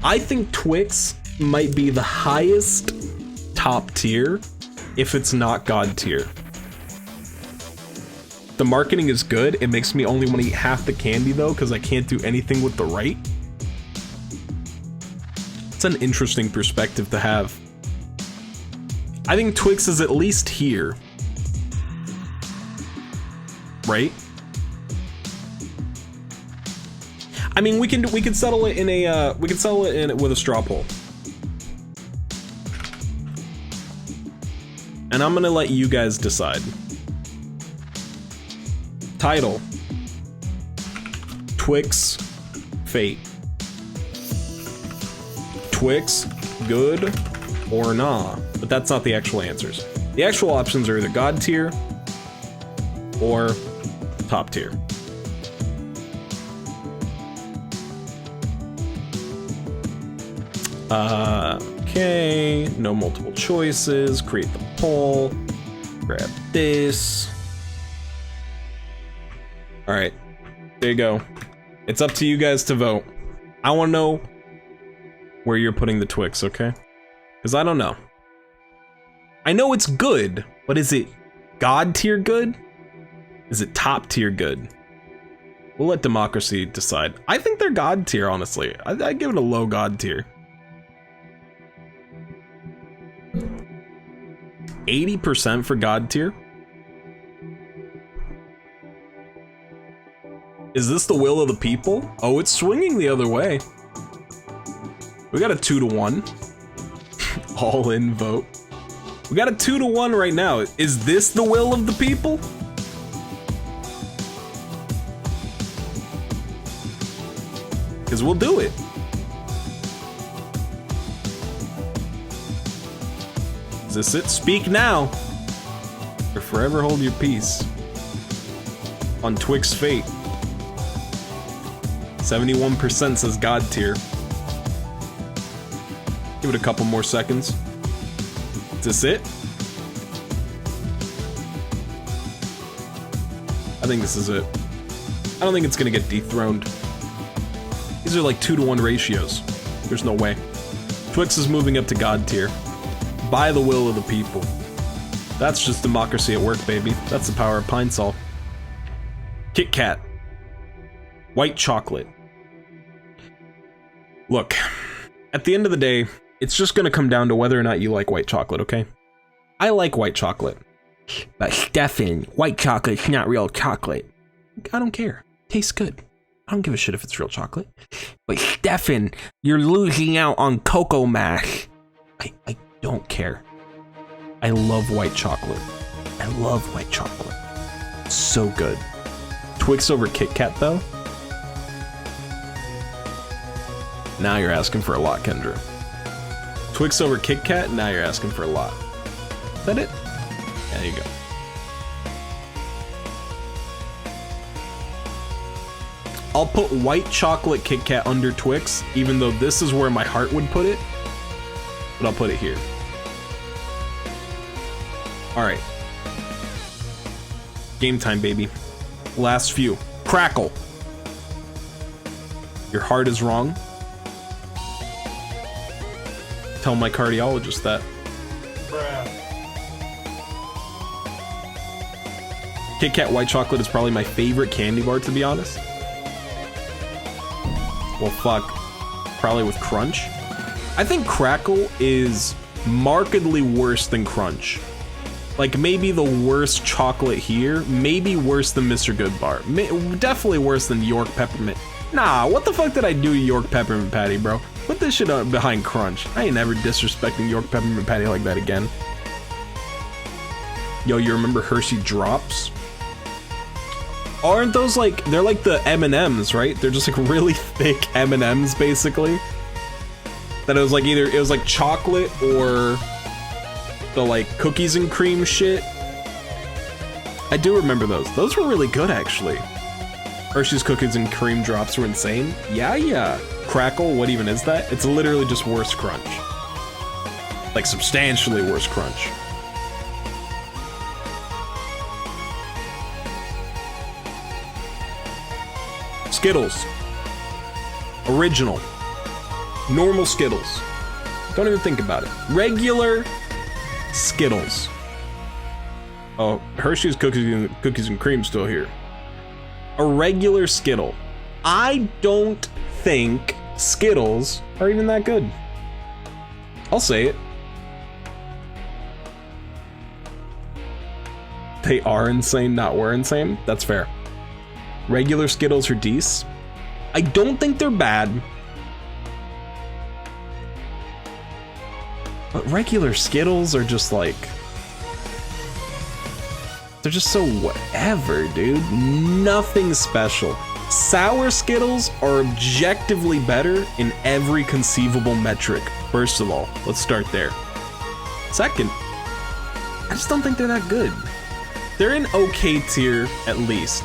A: I think Twix might be the highest top tier if it's not God tier. The marketing is good. It makes me only want to eat half the candy though, because I can't do anything with the right. It's an interesting perspective to have. I think Twix is at least here. Right? I mean, we can settle it in a with a straw poll. And I'm gonna let you guys decide. Title: Twix Fate. Twix good or nah? But that's not the actual answers. The actual options are either God tier or top tier. Okay, no multiple choices. Create the poll. Grab this. All right, there you go. It's up to you guys to vote. I want to know where you're putting the Twix, okay? Because I don't know. I know it's good, but is it God tier good? Is it top tier good? We'll let democracy decide. I think they're God tier, honestly. I give it a low God tier. 80% for God tier? Is this the will of the people? Oh, it's swinging the other way. We got a 2-1. All in vote. We got a 2-1 right now. Is this the will of the people? Because we'll do it. Is this it? Speak now, or forever hold your peace. On Twix Fate. 71% says God tier. Give it a couple more seconds. Is this it? I think this is it. I don't think it's gonna get dethroned. These are like 2-to-1 ratios. There's no way. Twix is moving up to God tier. By the will of the people. That's just democracy at work, baby. That's the power of Pine Sol. Kit Kat. White chocolate. Look, at the end of the day, it's just gonna come down to whether or not you like white chocolate, okay? I like white chocolate. But Stefan, white chocolate's not real chocolate. I don't care. Tastes good. I don't give a shit if it's real chocolate. But Stefan, you're losing out on Cocoa Mash. I don't care. I love white chocolate. I love white chocolate. It's so good. Twix over Kit Kat though? Now you're asking for a lot, Kendra. Twix over Kit Kat? Now you're asking for a lot. Is that it? There you go. I'll put white chocolate Kit Kat under Twix, even though this is where my heart would put it. But I'll put it here. Alright. Game time, baby. Last few. Crackle. Your heart is wrong. Tell my cardiologist that. Kit Kat white chocolate is probably my favorite candy bar, to be honest. Well, fuck. Probably with Crunch. I think Crackle is markedly worse than Crunch. Like, maybe the worst chocolate here. Maybe worse than Mr. Goodbar. Definitely worse than York Peppermint. Nah, what the fuck did I do to York Peppermint Patty, bro? Put this shit up behind Crunch. I ain't never disrespecting York Peppermint Patty like that again. Yo, you remember Hershey Drops? Aren't those like, they're like the M&Ms, right? They're just like really thick M&Ms, basically. That it was like either, it was like chocolate or the like cookies and cream shit. I do remember those. Those were really good, actually. Hershey's Cookies and Cream Drops were insane. Yeah. Crackle, what even is that? It's literally just worse crunch. Like, substantially worse crunch. Skittles. Original. Normal Skittles. Don't even think about it. Regular Skittles. Oh, Hershey's Cookies and Cream still here. A regular Skittle. I don't think Skittles are even that good. I'll say it. They are insane, not we're insane. That's fair. Regular Skittles are decent. I don't think they're bad. But regular Skittles are just like... they're just so whatever, dude. Nothing special. Sour Skittles are objectively better in every conceivable metric. First of all, let's start there. Second, I just don't think they're that good. They're in okay tier, at least.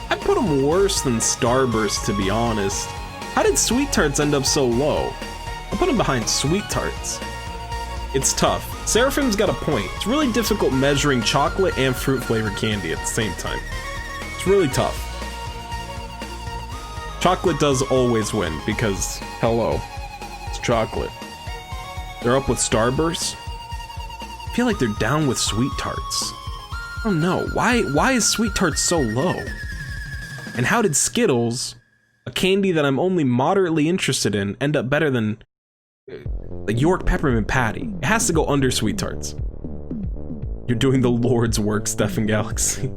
A: I'd put them worse than Starburst, to be honest. How did Sweet Tarts end up so low? I put them behind Sweet Tarts. It's tough. Seraphim's got a point. It's really difficult measuring chocolate and fruit flavored candy at the same time. It's really tough. Chocolate does always win because, hello, it's chocolate. They're up with Starburst. I feel like they're down with Sweet Tarts. I don't know. Why is Sweet Tarts so low? And how did Skittles, a candy that I'm only moderately interested in, end up better than a York Peppermint Patty? It has to go under Sweet Tarts. You're doing the Lord's work, Stefan Galaxy.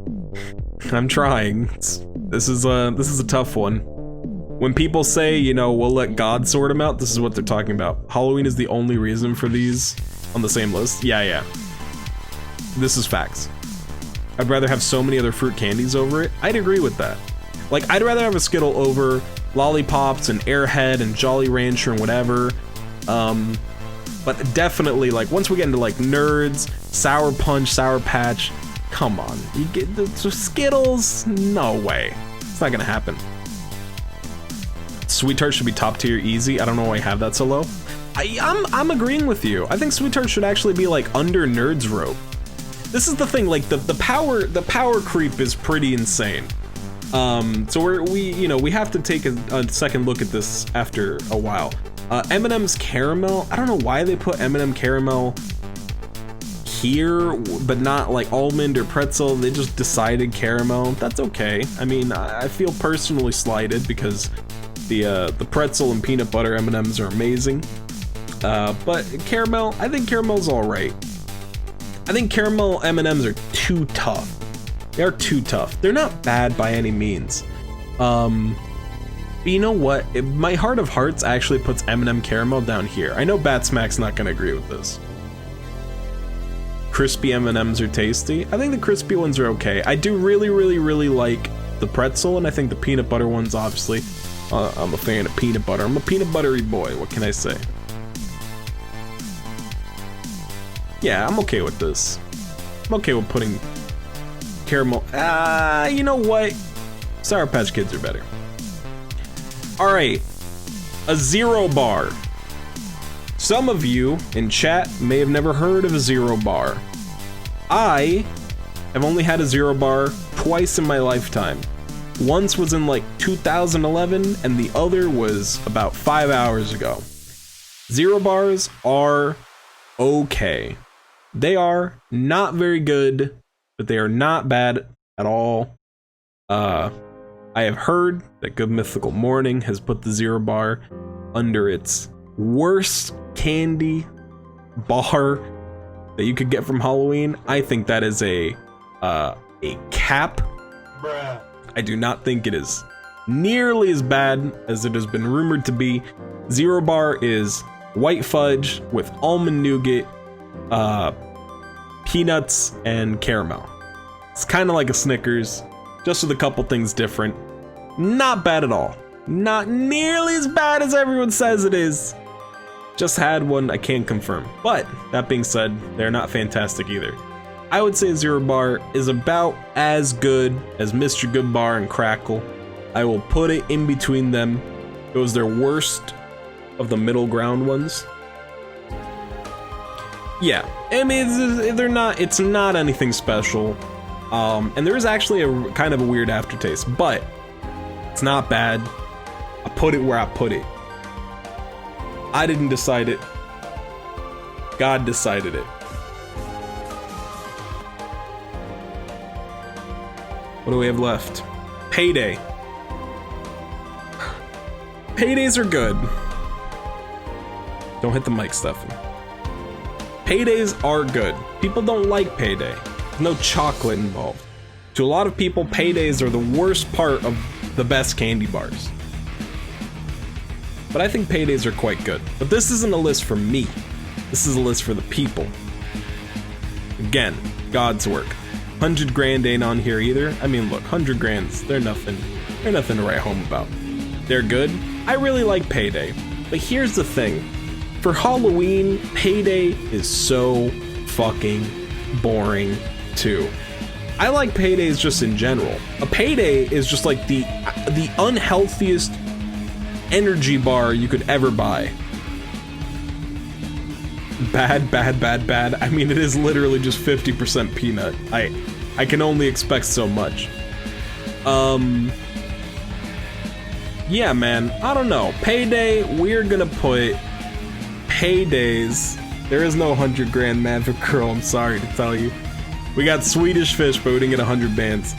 A: I'm trying. This is a tough one. When people say, you know, we'll let God sort them out, this is what they're talking about. Halloween is the only reason for these on the same list. Yeah. This is facts. I'd rather have so many other fruit candies over it. I'd agree with that. Like, I'd rather have a Skittle over Lollipops and Airhead and Jolly Rancher and whatever. But definitely, like, once we get into, like, Nerds, Sour Punch, Sour Patch, come on. You get the Skittles? No way. It's not gonna happen. Sweet Tart should be top tier easy. I don't know why I have that so low. I'm agreeing with you. I think Sweet Tart should actually be, like, under Nerds rope. This is the thing, like, the power creep is pretty insane. So we have to take a second look at this after a while. M&M's Caramel, I don't know why they put M&M Caramel here, but not like almond or pretzel. They just decided caramel. That's okay. I mean, I feel personally slighted because the pretzel and peanut butter M&Ms are amazing. But caramel, I think caramel's all right. I think caramel M&Ms are too tough. They're too tough. They're not bad by any means. But you know what? My heart of hearts actually puts M&M Caramel down here. I know Batsmack's not gonna agree with this. Crispy M&Ms are tasty. I think the crispy ones are okay. I do really like the pretzel, and I think the peanut butter ones, obviously. I'm a fan of peanut butter. I'm a peanut buttery boy. What can I say? Yeah, I'm okay with this. I'm okay with putting caramel. You know what? Sour Patch Kids are better. All right, a Zero Bar. Some of you in chat may have never heard of a Zero Bar. I have only had a Zero Bar twice in my lifetime. Once was in like 2011 and the other was about 5 hours ago. Zero Bars are okay. They are not very good, but they are not bad at all. I have heard that Good Mythical Morning has put the Zero Bar under its worst candy bar that you could get from Halloween. I think that is a cap. Bruh. I do not think it is nearly as bad as it has been rumored to be. Zero Bar is white fudge with almond nougat, peanuts, and caramel. It's kind of like a Snickers, just with a couple things different. Not bad at all. Not nearly as bad as everyone says it is. Just had one, I can't confirm. But, that being said, they're not fantastic either. I would say Zero Bar is about as good as Mr. Goodbar and Crackle. I will put it in between them. It was their worst of the middle ground ones. Yeah, I mean, it's not anything special. And there is actually a kind of a weird aftertaste, but it's not bad. I put it where I put it. I didn't decide it. God decided it. What do we have left? Payday. Paydays are good. Don't hit the mic, Stefan. Paydays are good. People don't like Payday. No chocolate involved. To a lot of people, Paydays are the worst part of the best candy bars. But I think Paydays are quite good. But this isn't a list for me. This is a list for the people. Again, God's work. 100 grand ain't on here either. I mean, look, 100 grands, they're nothing to write home about. They're good. I really like Payday. But here's the thing. For Halloween, Payday is so fucking boring too. I like Paydays just in general. A Payday is just like the unhealthiest energy bar you could ever buy. Bad. I mean, it is literally just 50% peanut. I can only expect so much. Yeah, man, I don't know. Payday, we're gonna put Paydays. There is no 100 grand Maverick Girl, I'm sorry to tell you. We got Swedish Fish, but we didn't get 100 bands.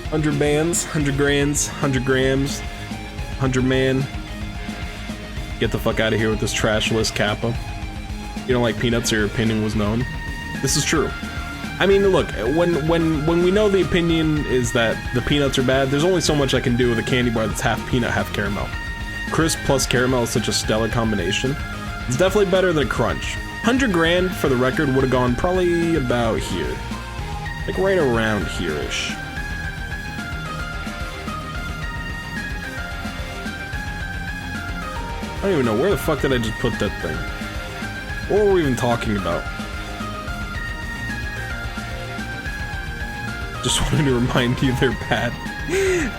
A: 100 bands, 100 grands, 100 grams, 100 man. Get the fuck out of here with this trash list, Kappa. You don't like peanuts or your opinion was known? This is true. I mean, look, when we know the opinion is that the peanuts are bad, there's only so much I can do with a candy bar that's half peanut, half caramel. Crisp plus caramel is such a stellar combination. It's definitely better than Crunch. 100 grand, for the record, would have gone probably about here. Like right around here-ish. I don't even know, where the fuck did I just put that thing? What were we even talking about? Just wanted to remind you they're bad.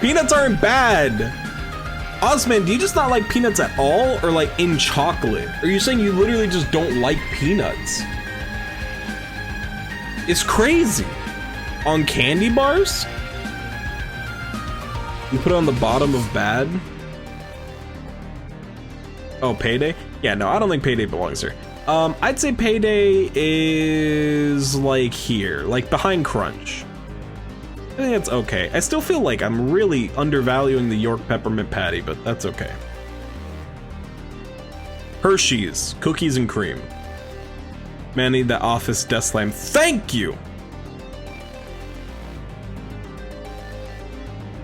A: Peanuts aren't bad! Osman, do you just not like peanuts at all? Or like in chocolate? Or are you saying you literally just don't like peanuts? It's crazy. On candy bars? You put it on the bottom of bad? Oh, Payday? Yeah, no, I don't think Payday belongs here. I'd say Payday is like here, like behind Crunch. I think that's okay. I still feel like I'm really undervaluing the York Peppermint Patty, but that's okay. Hershey's, cookies and cream. Man, I need that office desk slam. Thank you!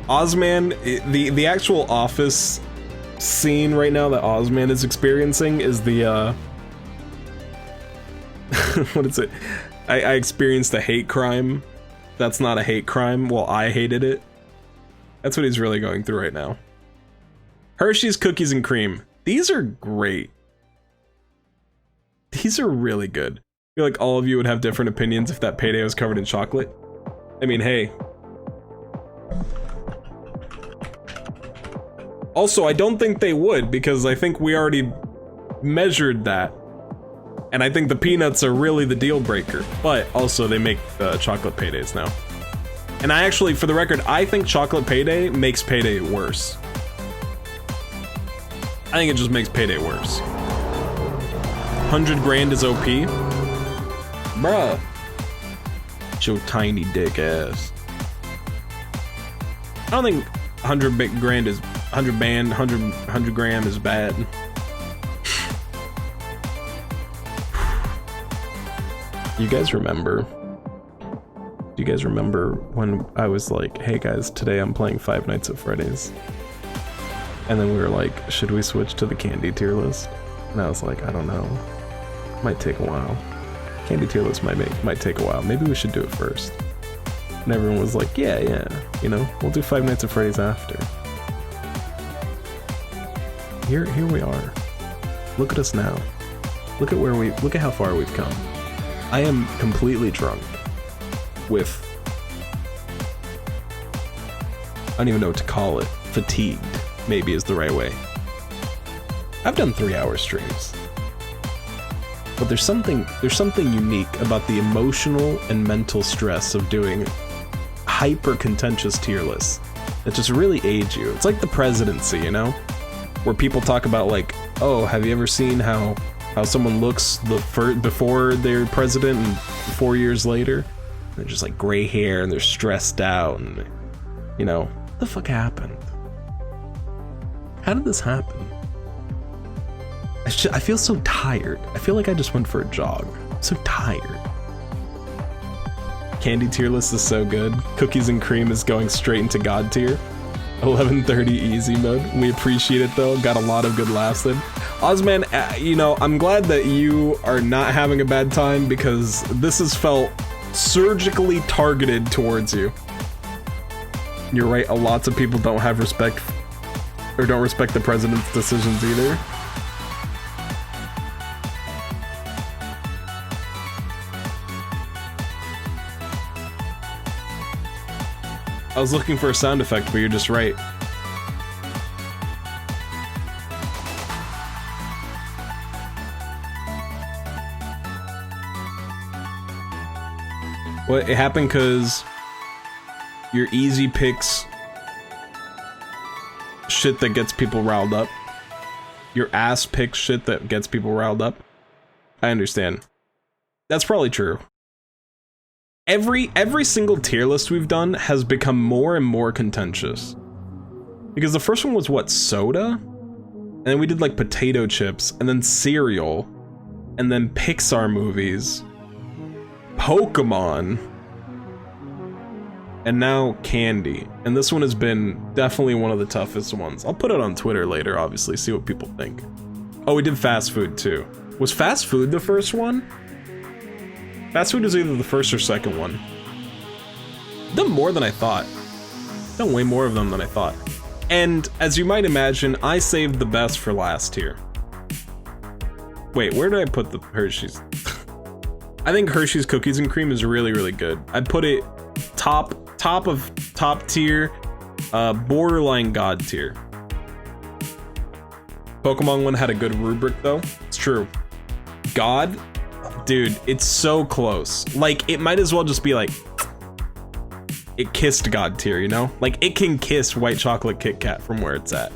A: Ozman, the actual office scene right now that Ozman is experiencing is the, what is it? I experienced a hate crime. That's not a hate crime. Well, I hated it. That's what he's really going through right now. Hershey's cookies and cream. These are great. These are really good. I feel like all of you would have different opinions if that Payday was covered in chocolate. I mean, hey. Also, I don't think they would, because I think we already measured that. And I think the peanuts are really the deal breaker. But also, they make chocolate Paydays now. And I actually, for the record, I think chocolate Payday makes Payday worse. I think it just makes Payday worse. 100 grand is OP. Bruh. Your tiny dick ass. I don't think 100 grand is 100 gram is bad. You guys remember? Do you guys remember when I was like, hey guys, today I'm playing Five Nights at Freddy's? And then we were like, should we switch to the candy tier list? And I was like, I don't know. Might take a while. Candy tier list might take a while. Maybe we should do it first. And everyone was like, yeah, you know, we'll do Five Nights at Freddy's after. Here we are. Look at us now. Look at how far we've come. I am completely drunk. with, I don't even know what to call it, fatigued, maybe is the right way. I've done 3-hour streams. But there's something unique about the emotional and mental stress of doing hyper contentious tier lists that just really age you. It's like the presidency, you know? Where people talk about like, oh, have you ever seen how someone looks before they're president and 4 years later? They're just like gray hair and they're stressed out and, you know, what the fuck happened? How did this happen? I feel so tired. I feel like I just went for a jog. I'm so tired. Candy tier list is so good. Cookies and cream is going straight into God tier. 11:30 easy mode. We appreciate it though. Got a lot of good laughs in. Ozman, you know, I'm glad that you are not having a bad time because this has felt surgically targeted towards you. You're right, lots of people don't have respect or don't respect the president's decisions either. I was looking for a sound effect, but you're just right. Well, it happened because your easy picks shit that gets people riled up. Your ass picks shit that gets people riled up. I understand. That's probably true. Every single tier list we've done has become more and more contentious. Because the first one was what, soda? And then we did like potato chips, and then cereal, and then Pixar movies, Pokemon, and now candy. And this one has been definitely one of the toughest ones. I'll put it on Twitter later, obviously, see what people think. Oh, we did fast food too. Was fast food the first one? Fast food is either the first or second one. Done more than I thought. Done way more of them than I thought. And as you might imagine, I saved the best for last here. Wait, where did I put the Hershey's? I think Hershey's Cookies and Cream is really, really good. I'd put it top tier, borderline God tier. Pokemon one had a good rubric though. It's true. God? Dude, it's so close. Like, it might as well just be like, it kissed God tier, you know? Like, it can kiss white chocolate Kit Kat from where it's at.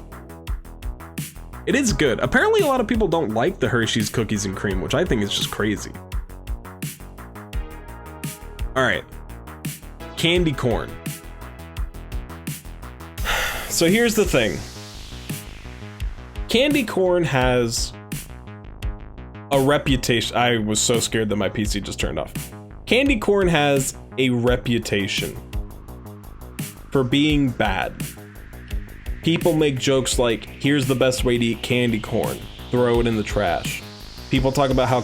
A: It is good. Apparently a lot of people don't like the Hershey's Cookies and Cream, which I think is just crazy. Alright. Candy corn. So here's the thing. Candy corn has a reputation. I was so scared that my PC just turned off. Candy corn has a reputation for being bad. People make jokes like, here's the best way to eat candy corn, throw it in the trash. People talk about how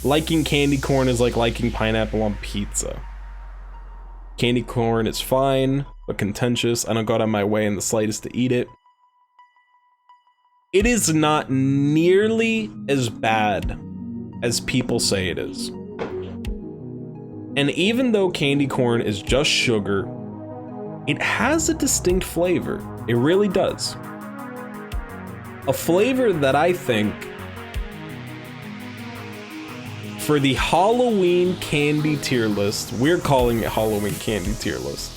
A: liking candy corn is like liking pineapple on pizza. Candy corn is fine, but contentious. I don't go out of my way in the slightest to eat it. It is not nearly as bad as people say it is. And even though candy corn is just sugar, it has a distinct flavor. It really does. A flavor that I think for the Halloween candy tier list, we're calling it Halloween candy tier list.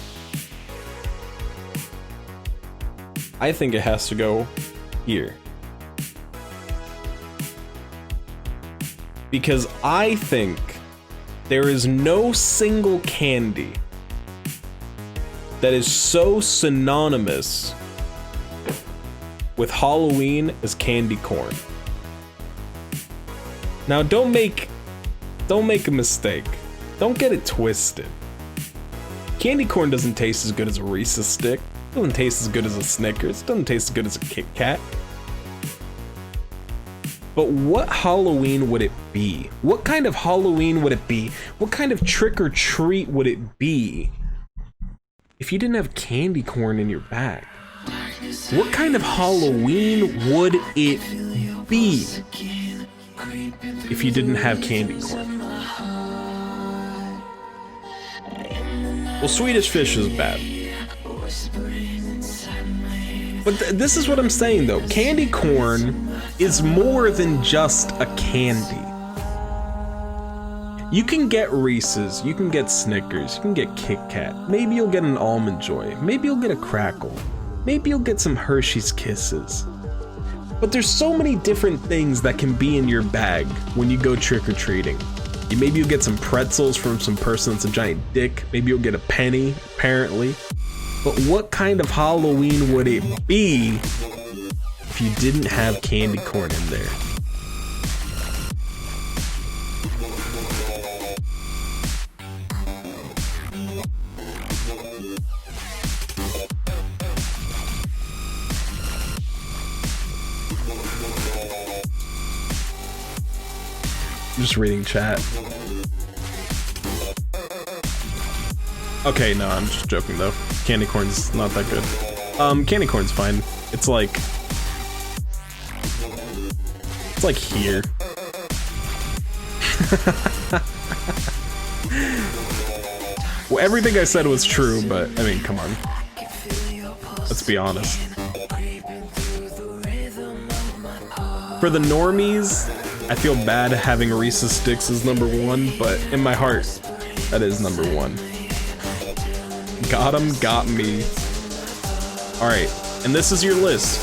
A: I think it has to go here. Because I think there is no single candy that is so synonymous with Halloween as candy corn. Now don't make a mistake. Don't get it twisted. Candy corn doesn't taste as good as a Reese's stick. It doesn't taste as good as a Snickers. It doesn't taste as good as a Kit Kat. But what Halloween would it be? What kind of Halloween would it be? What kind of trick or treat would it be if you didn't have candy corn in your bag? What kind of Halloween would it be if you didn't have candy corn? Well, Swedish Fish is bad. But this is what I'm saying though. Candy corn is more than just a candy. You can get Reese's, you can get Snickers, you can get Kit Kat. Maybe you'll get an Almond Joy. Maybe you'll get a Crackle. Maybe you'll get some Hershey's Kisses. But there's so many different things that can be in your bag when you go trick-or-treating. Maybe you'll get some pretzels from some person that's a giant dick. Maybe you'll get a penny, apparently. But what kind of Halloween would it be if you didn't have candy corn in there? I'm just reading chat. Okay, no, I'm just joking though. Candy corn's not that good. Candy corn's fine. It's like here. Well, everything I said was true, but I mean, come on. Let's be honest. For the normies, I feel bad having Reese's Sticks as number 1, but in my heart, that is number 1. Got 'em, got me. Alright, and this is your list.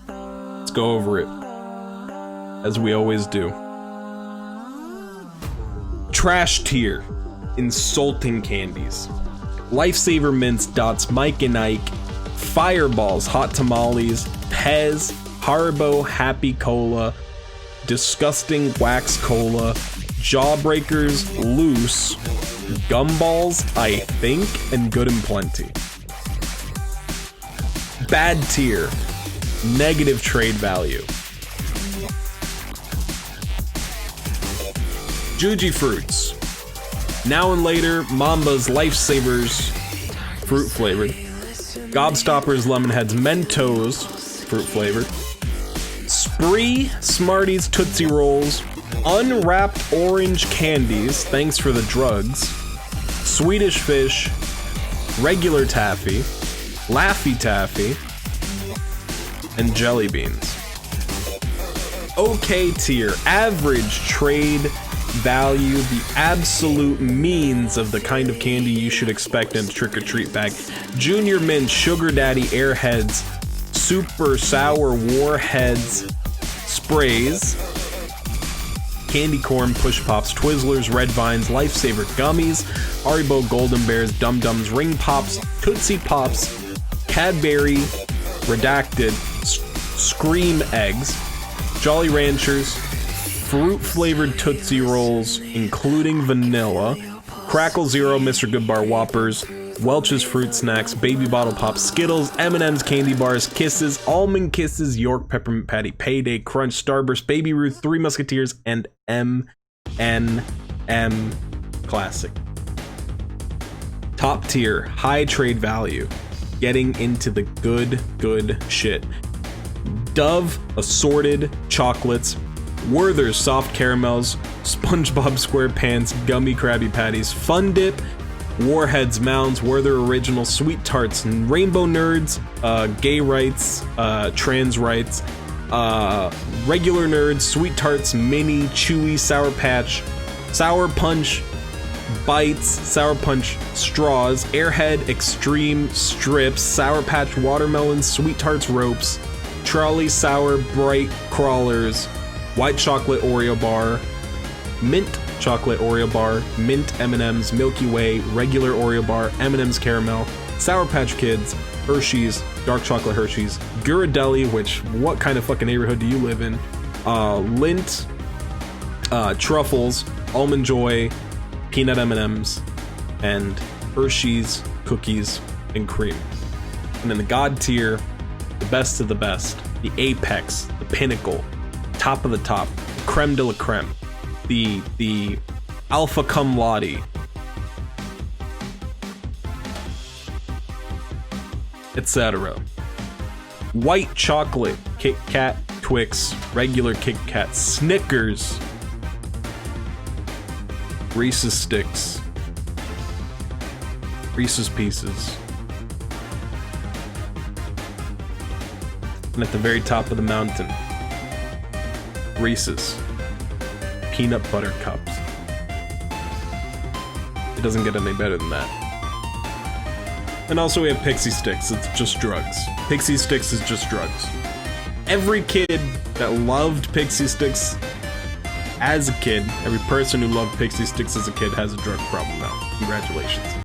A: Let's go over it, as we always do. Trash tier, insulting candies. Lifesaver Mints, Dots, Mike and Ike, Fireballs, Hot Tamales, Pez, Haribo, Happy Cola, Disgusting Wax Cola, Jawbreakers, Loose, Gumballs, I think, and Good and Plenty. Bad tier, negative trade value. Juji Fruits. Now and Later, Mamba's Lifesavers, fruit flavored. Gobstoppers, Lemonheads, Mentos, fruit flavored. Spree, Smarties, Tootsie Rolls, Unwrapped Orange Candies, thanks for the drugs. Swedish Fish, Regular Taffy, Laffy Taffy, and Jelly Beans. Okay tier, average trade value, the absolute means of the kind of candy you should expect in a trick-or-treat bag. Junior Mint, Sugar Daddy, Airheads, Super Sour Warheads, Sprays, Candy Corn, Push Pops, Twizzlers, Red Vines, Lifesaver Gummies, Haribo Golden Bears, Dum Dums, Ring Pops, Tootsie Pops, Cadbury, Redacted, Scream Eggs, Jolly Ranchers, fruit-flavored Tootsie Rolls, including vanilla, Crackle Zero, Mr. Goodbar Whoppers, Welch's Fruit Snacks, Baby Bottle Pops, Skittles, M&M's Candy Bars, Kisses, Almond Kisses, York Peppermint Patty, Payday, Crunch, Starburst, Baby Ruth, Three Musketeers, and M&M Classic. Top tier, high trade value, getting into the good shit. Dove Assorted Chocolates, Werther's Soft Caramels, SpongeBob SquarePants Gummy Krabby Patties, Fun Dip, Warheads Mounds, Werther Original, Sweet Tarts, Rainbow Nerds, Gay Rights, Trans Rights, Regular Nerds, Sweet Tarts, Mini, Chewy, Sour Patch, Sour Punch Bites, Sour Punch Straws, Airhead Extreme Strips, Sour Patch Watermelons, Sweet Tarts Ropes, Trolley Sour Bright Crawlers, White Chocolate Oreo Bar, Mint Chocolate Oreo Bar, Mint M&M's, Milky Way, Regular Oreo Bar, M&M's Caramel, Sour Patch Kids, Hershey's, Dark Chocolate Hershey's, Ghirardelli, which, what kind of fucking neighborhood do you live in? Lindt, Truffles, Almond Joy, Peanut M&M's, and Hershey's Cookies and Cream. And then the God tier, the best of the best, the apex, the pinnacle, top of the top, creme de la creme, the alpha cum laude, etc. White chocolate, Kit Kat, Twix, regular Kit Kat, Snickers, Reese's Sticks. Reese's Pieces. And at the very top of the mountain, Reese's Peanut Butter Cups. It doesn't get any better than that. And also we have Pixie Sticks, it's just drugs. Pixie Sticks is just drugs. Every kid that loved Pixie Sticks as a kid, every person who loved Pixie Sticks as a kid has a drug problem now. Congratulations.